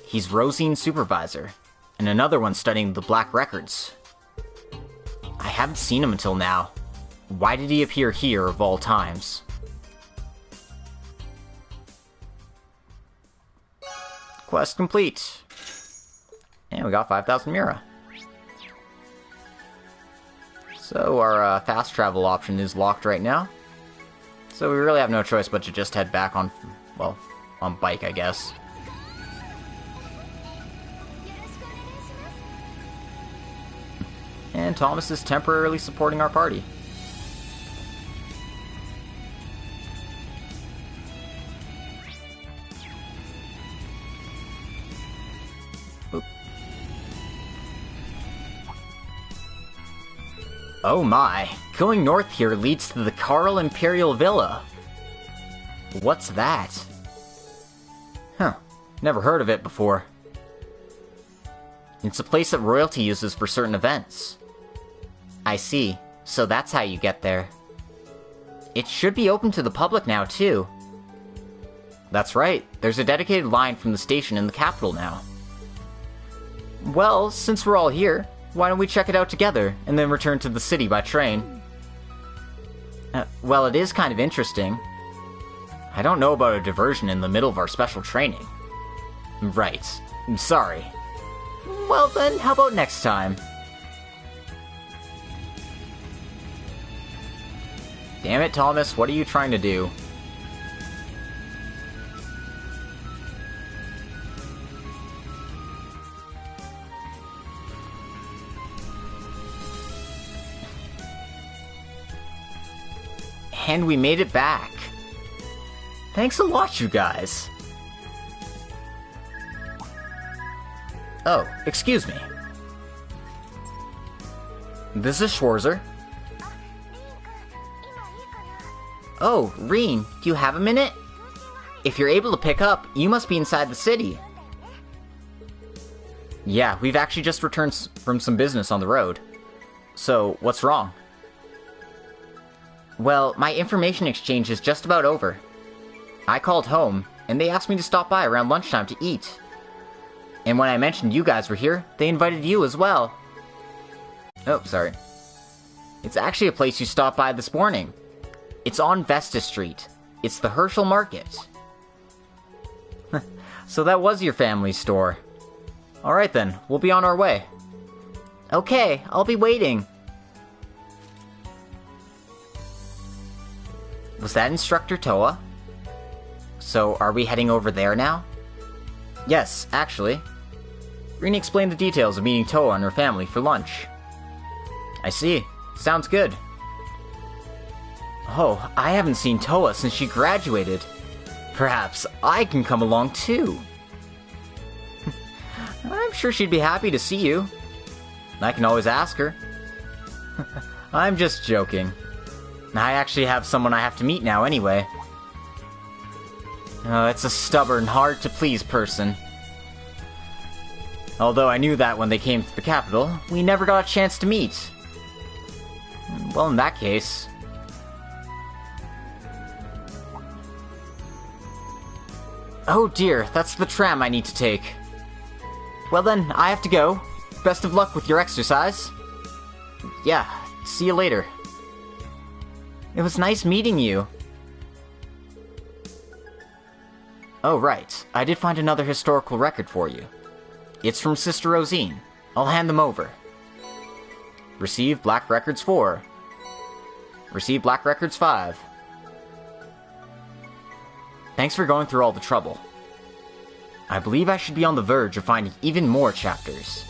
Speaker 2: He's Rosine's supervisor, and another one studying the Black Records. I haven't seen him until now. Why did he appear here of all times? Quest complete. And we got 5,000 Mira. So our fast travel option is locked right now. So we really have no choice but to just head back on, well, on bike, I guess. And Thomas is temporarily supporting our party. Oop. Oh my, going north here leads to the Carl Imperial Villa. What's that? Huh, never heard of it before. It's a place that royalty uses for certain events. I see, so that's how you get there. It should be open to the public now, too. That's right, there's a dedicated line from the station in the capital now. Well, since we're all here, why don't we check it out together, and then return to the city by train? Well, it is kind of interesting. I don't know about a diversion in the middle of our special training. Right, I'm sorry. Well then, how about next time? Damn it, Thomas, what are you trying to do? And we made it back. Thanks a lot, you guys. Oh, excuse me. This is Schwarzer. Oh, Rean, do you have a minute? If you're able to pick up, you must be inside the city. Yeah, we've actually just returned from some business on the road. So, what's wrong? Well, my information exchange is just about over. I called home, and they asked me to stop by around lunchtime to eat. And when I mentioned you guys were here, they invited you as well. Oh, sorry. It's actually a place you stopped by this morning. It's on Vesta Street. It's the Herschel Market. So that was your family's store. Alright then, we'll be on our way.
Speaker 1: Okay, I'll be waiting.
Speaker 2: Was that Instructor Toa? So, are we heading over there now? Yes, actually. Rean explained the details of meeting Toa and her family for lunch. I see. Sounds good. Oh, I haven't seen Toa since she graduated. Perhaps I can come along too. I'm sure she'd be happy to see you. I can always ask her. I'm just joking. I actually have someone I have to meet now anyway. It's a stubborn, hard-to-please person. Although I knew that when they came to the capital, we never got a chance to meet. Well, in that case... Oh dear, that's the tram I need to take. Well then, I have to go. Best of luck with your exercise. Yeah, see you later. It was nice meeting you. Oh right, I did find another historical record for you. It's from Sister Rosine. I'll hand them over. Receive Black Records 4. Receive Black Records 5. Thanks for going through all the trouble. I believe I should be on the verge of finding even more chapters.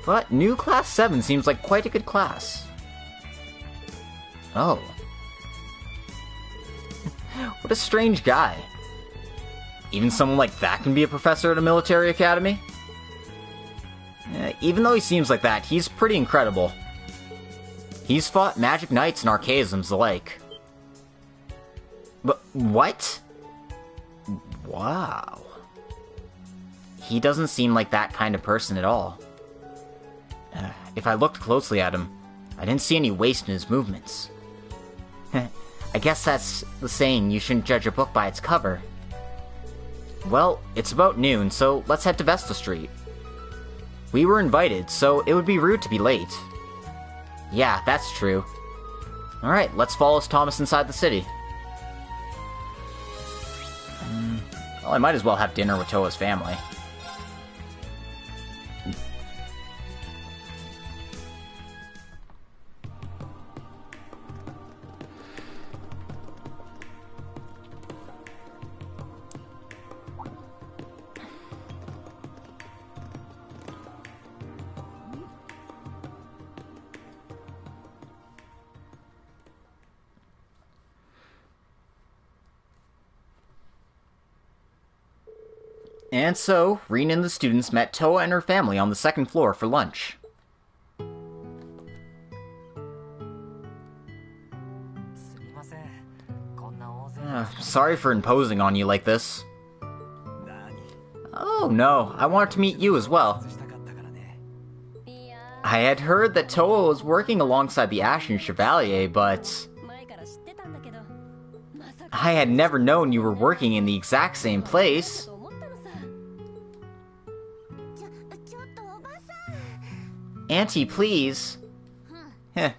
Speaker 2: But new Class 7 seems like quite a good class. Oh. What a strange guy. Even someone like that can be a professor at a military academy? Even though he seems like that, he's pretty incredible. He's fought magic knights and archaisms alike. But what? Wow. He doesn't seem like that kind of person at all. If I looked closely at him, I didn't see any waste in his movements. I guess that's the saying, you shouldn't judge a book by its cover. Well, it's about noon, so let's head to Vesta Street. We were invited, so it would be rude to be late. Yeah, that's true. Alright, let's follow Thomas inside the city. Well, I might as well have dinner with Toa's family. And so, Rean and the students met Toa and her family on the second floor for lunch. Sorry for imposing on you like this. Oh no, I wanted to meet you as well. I had heard that Toa was working alongside the Ashen Chevalier, but... I had never known you were working in the exact same place. Auntie, please. Heh.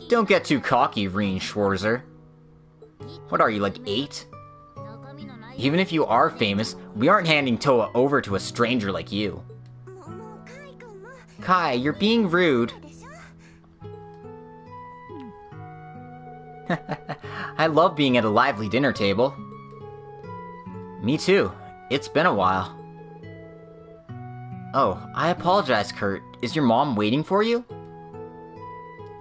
Speaker 2: Don't get too cocky, Rean Schwarzer. What are you, like 8? Even if you are famous, we aren't handing Toa over to a stranger like you. Kai, you're being rude. I love being at a lively dinner table. Me too. It's been a while. Oh, I apologize, Kurt. Is your mom waiting for you?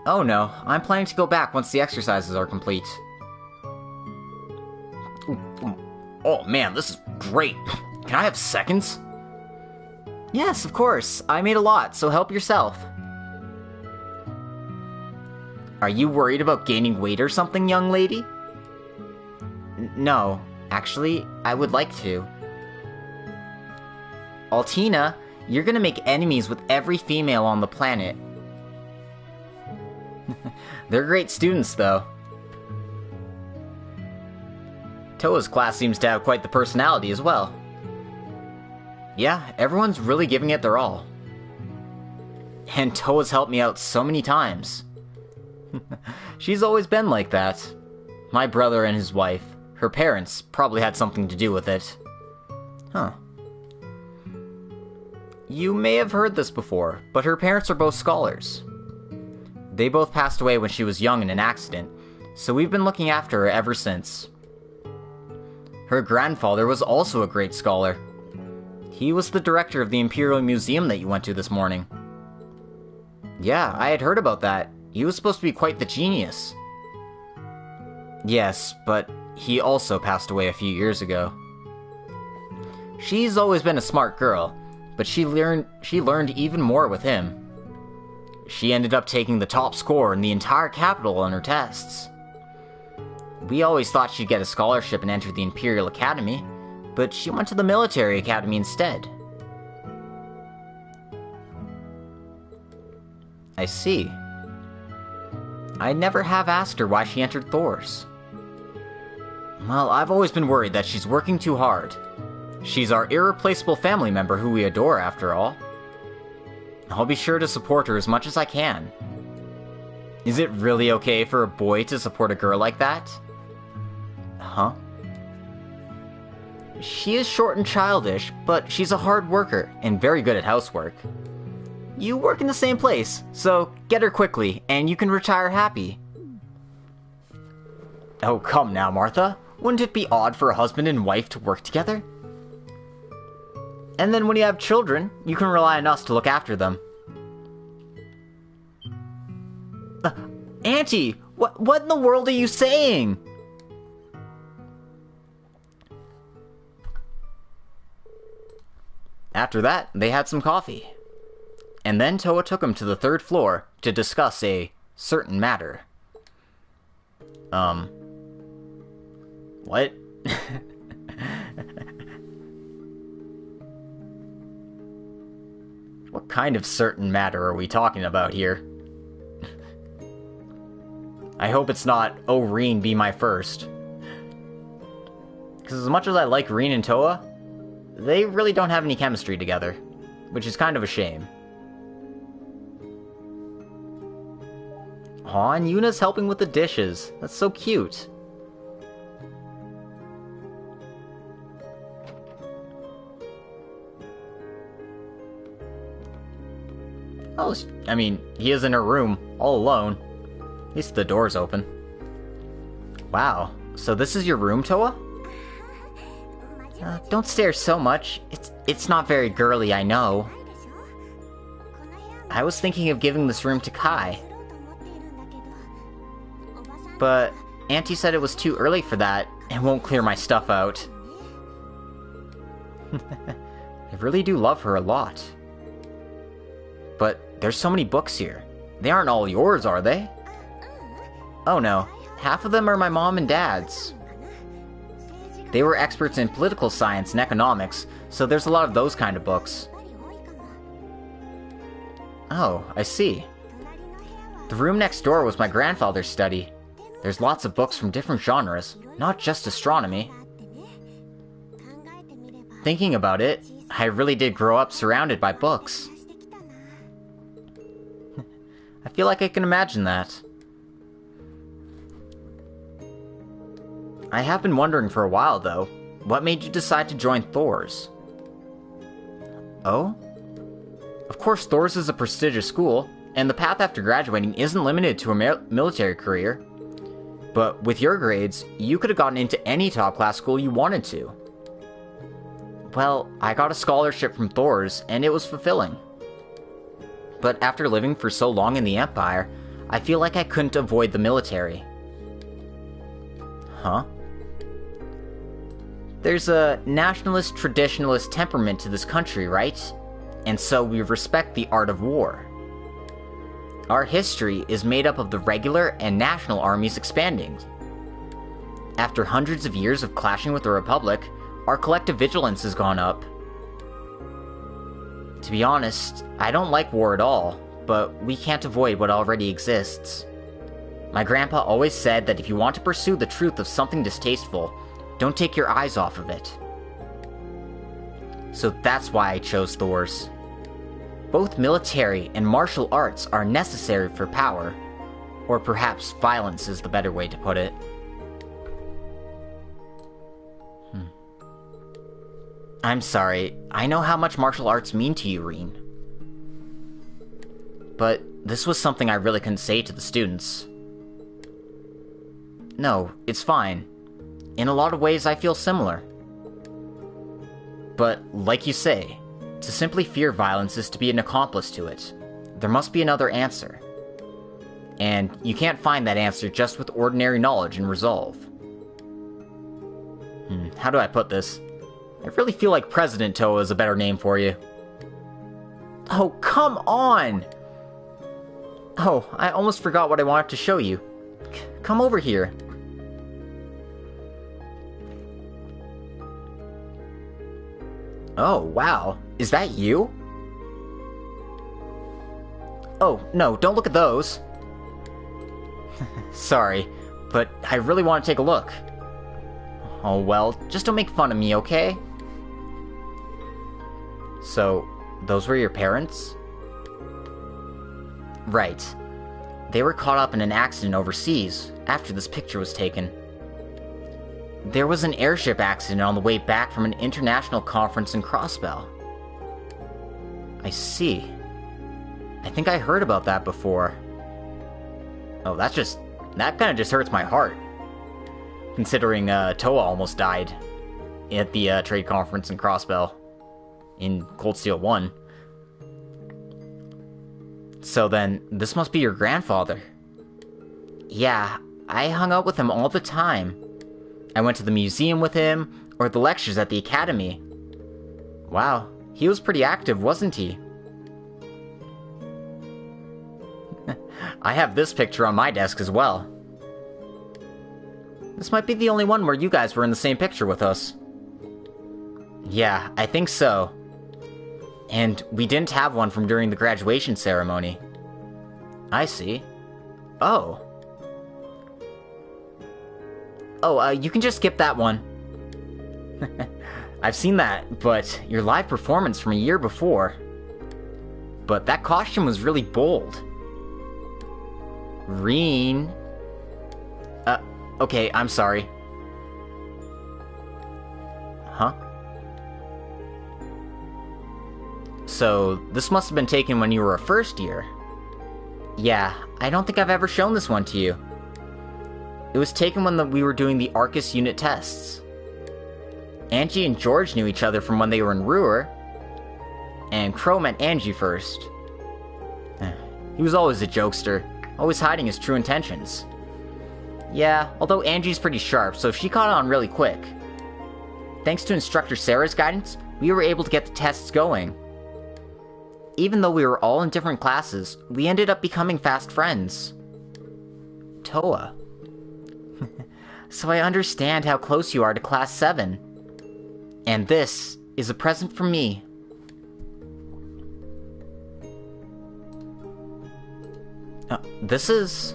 Speaker 2: Oh no, I'm planning to go back once the exercises are complete. Oh man, this is great. Can I have seconds? Yes, of course. I made a lot, so help yourself. Are you worried about gaining weight or something, young lady? No, actually, I would like to. Altina, you're gonna make enemies with every female on the planet. They're great students, though. Toa's class seems to have quite the personality as well. Yeah, everyone's really giving it their all. And Toa's helped me out so many times. She's always been like that. My brother and his wife, her parents, probably had something to do with it. Huh. You may have heard this before, but her parents are both scholars. They both passed away when she was young in an accident, so we've been looking after her ever since. Her grandfather was also a great scholar. He was the director of the Imperial Museum that you went to this morning. Yeah, I had heard about that. He was supposed to be quite the genius. Yes, but he also passed away a few years ago. She's always been a smart girl, but she learned even more with him. She ended up taking the top score in the entire capital on her tests. We always thought she'd get a scholarship and enter the Imperial Academy, but she went to the military academy instead. I see. I never have asked her why she entered Thor's. Well, I've always been worried that she's working too hard. She's our irreplaceable family member who we adore, after all. I'll be sure to support her as much as I can. Is it really okay for a boy to support a girl like that? Huh? She is short and childish, but she's a hard worker and very good at housework. You work in the same place, so get her quickly, and you can retire happy. Oh, come now, Martha. Wouldn't it be odd for a husband and wife to work together? And then when you have children, you can rely on us to look after them. Auntie, what in the world are you saying? After that, they had some coffee. And then Toa took him to the 3rd floor to discuss a certain matter. What? What kind of certain matter are we talking about here? I hope it's not, oh, Rean, be my first. Because as much as I like Rean and Toa, they really don't have any chemistry together, which is kind of a shame. Aw, and Yuna's helping with the dishes. That's so cute. Oh, I mean, he is in her room, all alone. At least the door's open. Wow, so this is your room, Toa? Don't stare so much. It's not very girly, I know. I was thinking of giving this room to Kai. But Auntie said it was too early for that, and won't clear my stuff out. I really do love her a lot. But there's so many books here. They aren't all yours, are they? Oh no, half of them are my mom and dad's. They were experts in political science and economics, so there's a lot of those kind of books. Oh, I see. The room next door was my grandfather's study. There's lots of books from different genres, not just astronomy. Thinking about it, I really did grow up surrounded by books. I feel like I can imagine that. I have been wondering for a while, though, what made you decide to join Thor's? Oh? Of course, Thor's is a prestigious school, and the path after graduating isn't limited to a military career. But with your grades, you could have gotten into any top-class school you wanted to. Well, I got a scholarship from Thor's, and it was fulfilling. But after living for so long in the Empire, I feel like I couldn't avoid the military. Huh? There's a nationalist, traditionalist temperament to this country, right? And so we respect the art of war. Our history is made up of the regular and national armies expanding. After hundreds of years of clashing with the Republic, our collective vigilance has gone up. To be honest, I don't like war at all, but we can't avoid what already exists. My grandpa always said that if you want to pursue the truth of something distasteful, don't take your eyes off of it. So that's why I chose Thor's. Both military and martial arts are necessary for power, or perhaps violence is the better way to put it.
Speaker 1: I'm sorry. I know how much martial arts mean to you, Rean. But this was something I really couldn't say to the students. No, it's fine. In a lot of ways, I feel similar. But, like you say, to simply fear violence is to be an accomplice to it. There must be another answer. And you can't find that answer just with ordinary knowledge and resolve. How do I put this? I really feel like President Toa is a better name for you. Oh, come on! Oh, I almost forgot what I wanted to show you. Come over here. Oh, wow. Is that you? Oh, no, don't look at those. Sorry, but I really want to take a look. Oh, well, just don't make fun of me, okay? So, those were your parents? Right. They were caught up in an accident overseas after this picture was taken. There was an airship accident on the way back from an international conference in Crossbell. I see. I think I heard about that before. Oh, that kind of just hurts my heart. Considering Toa almost died at the trade conference in Crossbell in Cold Steel 1. So then, this must be your grandfather. Yeah, I hung out with him all the time. I went to the museum with him, or the lectures at the academy. Wow, he was pretty active, wasn't he? I have this picture on my desk as well. This might be the only one where you guys were in the same picture with us. Yeah, I think so. And we didn't have one from during the graduation ceremony. I see. Oh. Oh, you can just skip that one. I've seen that, but your live performance from a year before. But that costume was really bold. Rean. Okay, I'm sorry. Huh? So, this must have been taken when you were a first year. Yeah, I don't think I've ever shown this one to you. It was taken when we were doing the Arcus unit tests. Angie and George knew each other from when they were in Ruhr, and Crow met Angie first. He was always a jokester, always hiding his true intentions. Yeah, although Angie's pretty sharp, so she caught on really quick. Thanks to Instructor Sarah's guidance, we were able to get the tests going. Even though we were all in different classes, we ended up becoming fast friends. Toa. So I understand how close you are to Class 7. And this is a present from me. This is...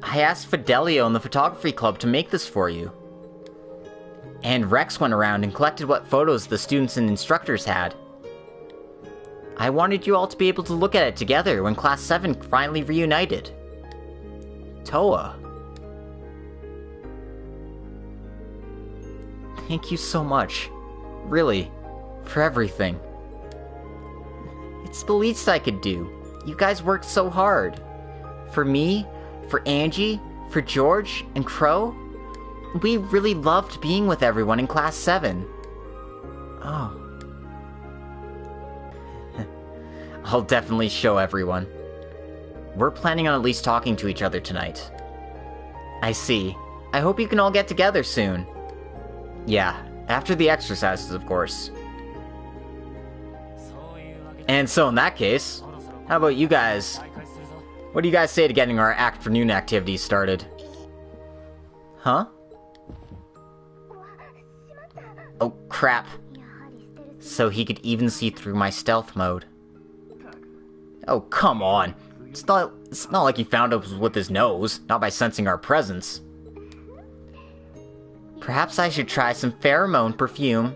Speaker 1: I asked Fidelio in the photography club to make this for you. And Rex went around and collected what photos the students and instructors had. I wanted you all to be able to look at it together when Class 7 finally reunited. Toa. Thank you so much. Really. For everything. It's the least I could do. You guys worked so hard. For me, for Angie, for George, and Crow. We really loved being with everyone in Class 7. Oh. I'll definitely show everyone. We're planning on at least talking to each other tonight. I see. I hope you can all get together soon. Yeah, after the exercises, of course. And so in that case, how about you guys? What do you guys say to getting our afternoon activities started? Huh? Oh, crap. So he could even see through my stealth mode. Oh, come on. It's not like he found us with his nose, not by sensing our presence. Perhaps I should try some pheromone perfume.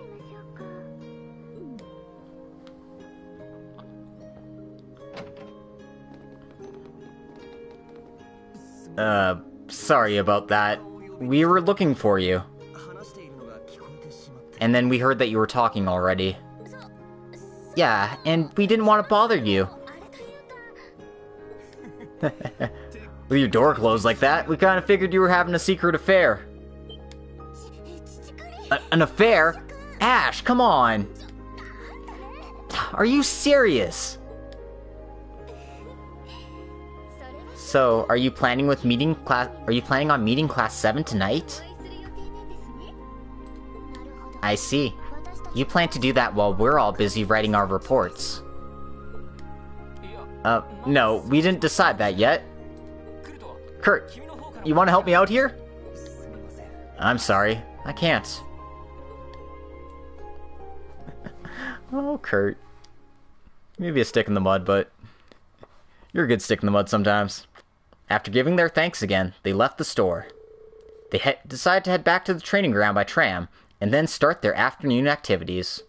Speaker 1: Sorry about that. We were looking for you. And then we heard that you were talking already. Yeah, and we didn't want to bother you. With your door closed like that, we kind of figured you were having a secret affair. An affair? Ash, come on! Are you serious? So, are you planning on meeting Class 7 tonight? I see. You plan to do that while we're all busy writing our reports. No, we didn't decide that yet. Kurt, you want to help me out here? I'm sorry, I can't. Oh, Kurt. Maybe a stick in the mud, but you're a good stick in the mud sometimes. After giving their thanks again, they left the store. They decided to head back to the training ground by tram, and then start their afternoon activities.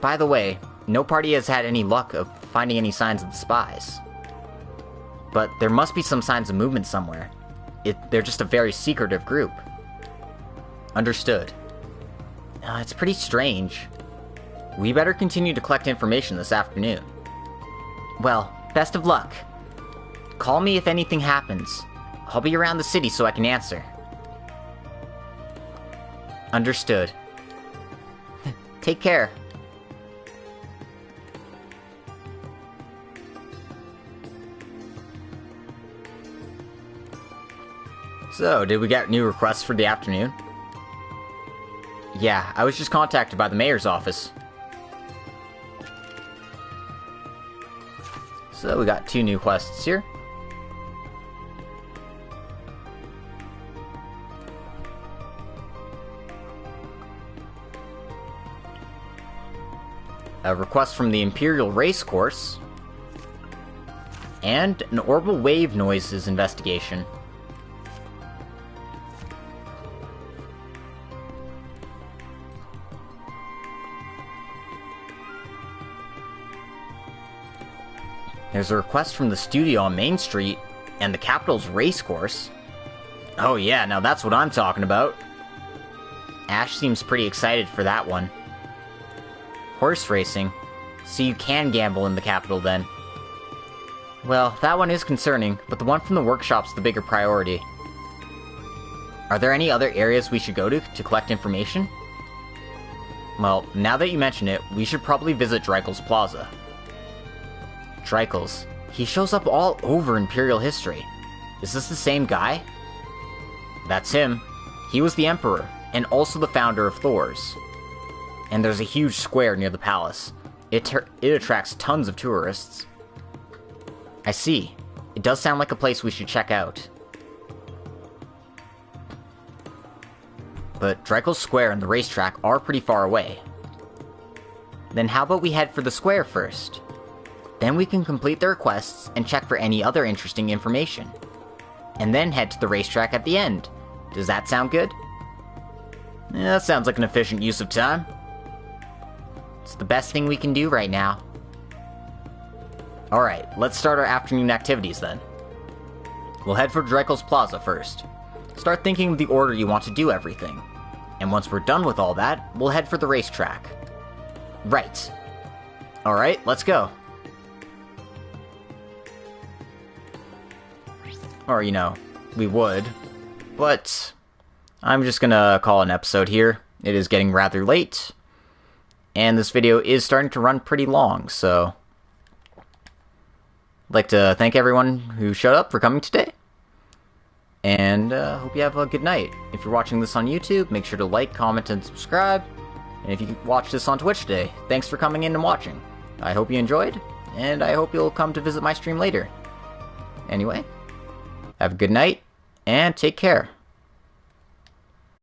Speaker 1: By the way, no party has had any luck of finding any signs of the spies. But there must be some signs of movement somewhere. They're just a very secretive group. Understood. It's pretty strange. We better continue to collect information this afternoon. Well, best of luck. Call me if anything happens. I'll be around the city so I can answer. Understood. Take care. So, did we get new requests for the afternoon? Yeah, I was just contacted by the mayor's office. So, we got 2 new quests here. A request from the Imperial Race Course. And an orbital wave noises investigation. There's a request from the studio on Main Street and the Capital's race course. Oh yeah, now that's what I'm talking about. Ash seems pretty excited for that one. Horse racing. So you can gamble in the Capital then. Well, that one is concerning, but the one from the workshop's the bigger priority. Are there any other areas we should go to collect information? Well, now that you mention it, we should probably visit Dreikel's Plaza. Dreikel's. He shows up all over Imperial history. Is this the same guy? That's him. He was the Emperor, and also the founder of Thor's. And there's a huge square near the palace. It attracts tons of tourists. I see. It does sound like a place we should check out. But Dreikel's Square and the racetrack are pretty far away. Then how about we head for the square first? Then we can complete the requests and check for any other interesting information. And then head to the racetrack at the end. Does that sound good? Yeah, that sounds like an efficient use of time. It's the best thing we can do right now. Alright, let's start our afternoon activities then. We'll head for Dreikel's Plaza first. Start thinking of the order you want to do everything. And once we're done with all that, we'll head for the racetrack. Right. Alright, let's go. Or, you know, we would. But I'm just gonna call an episode here. It is getting rather late. And this video is starting to run pretty long, so I'd like to thank everyone who showed up for coming today. And hope you have a good night. If you're watching this on YouTube, make sure to like, comment, and subscribe. And if you watch this on Twitch today, thanks for coming in and watching. I hope you enjoyed, and I hope you'll come to visit my stream later. Anyway, have a good night, and take care.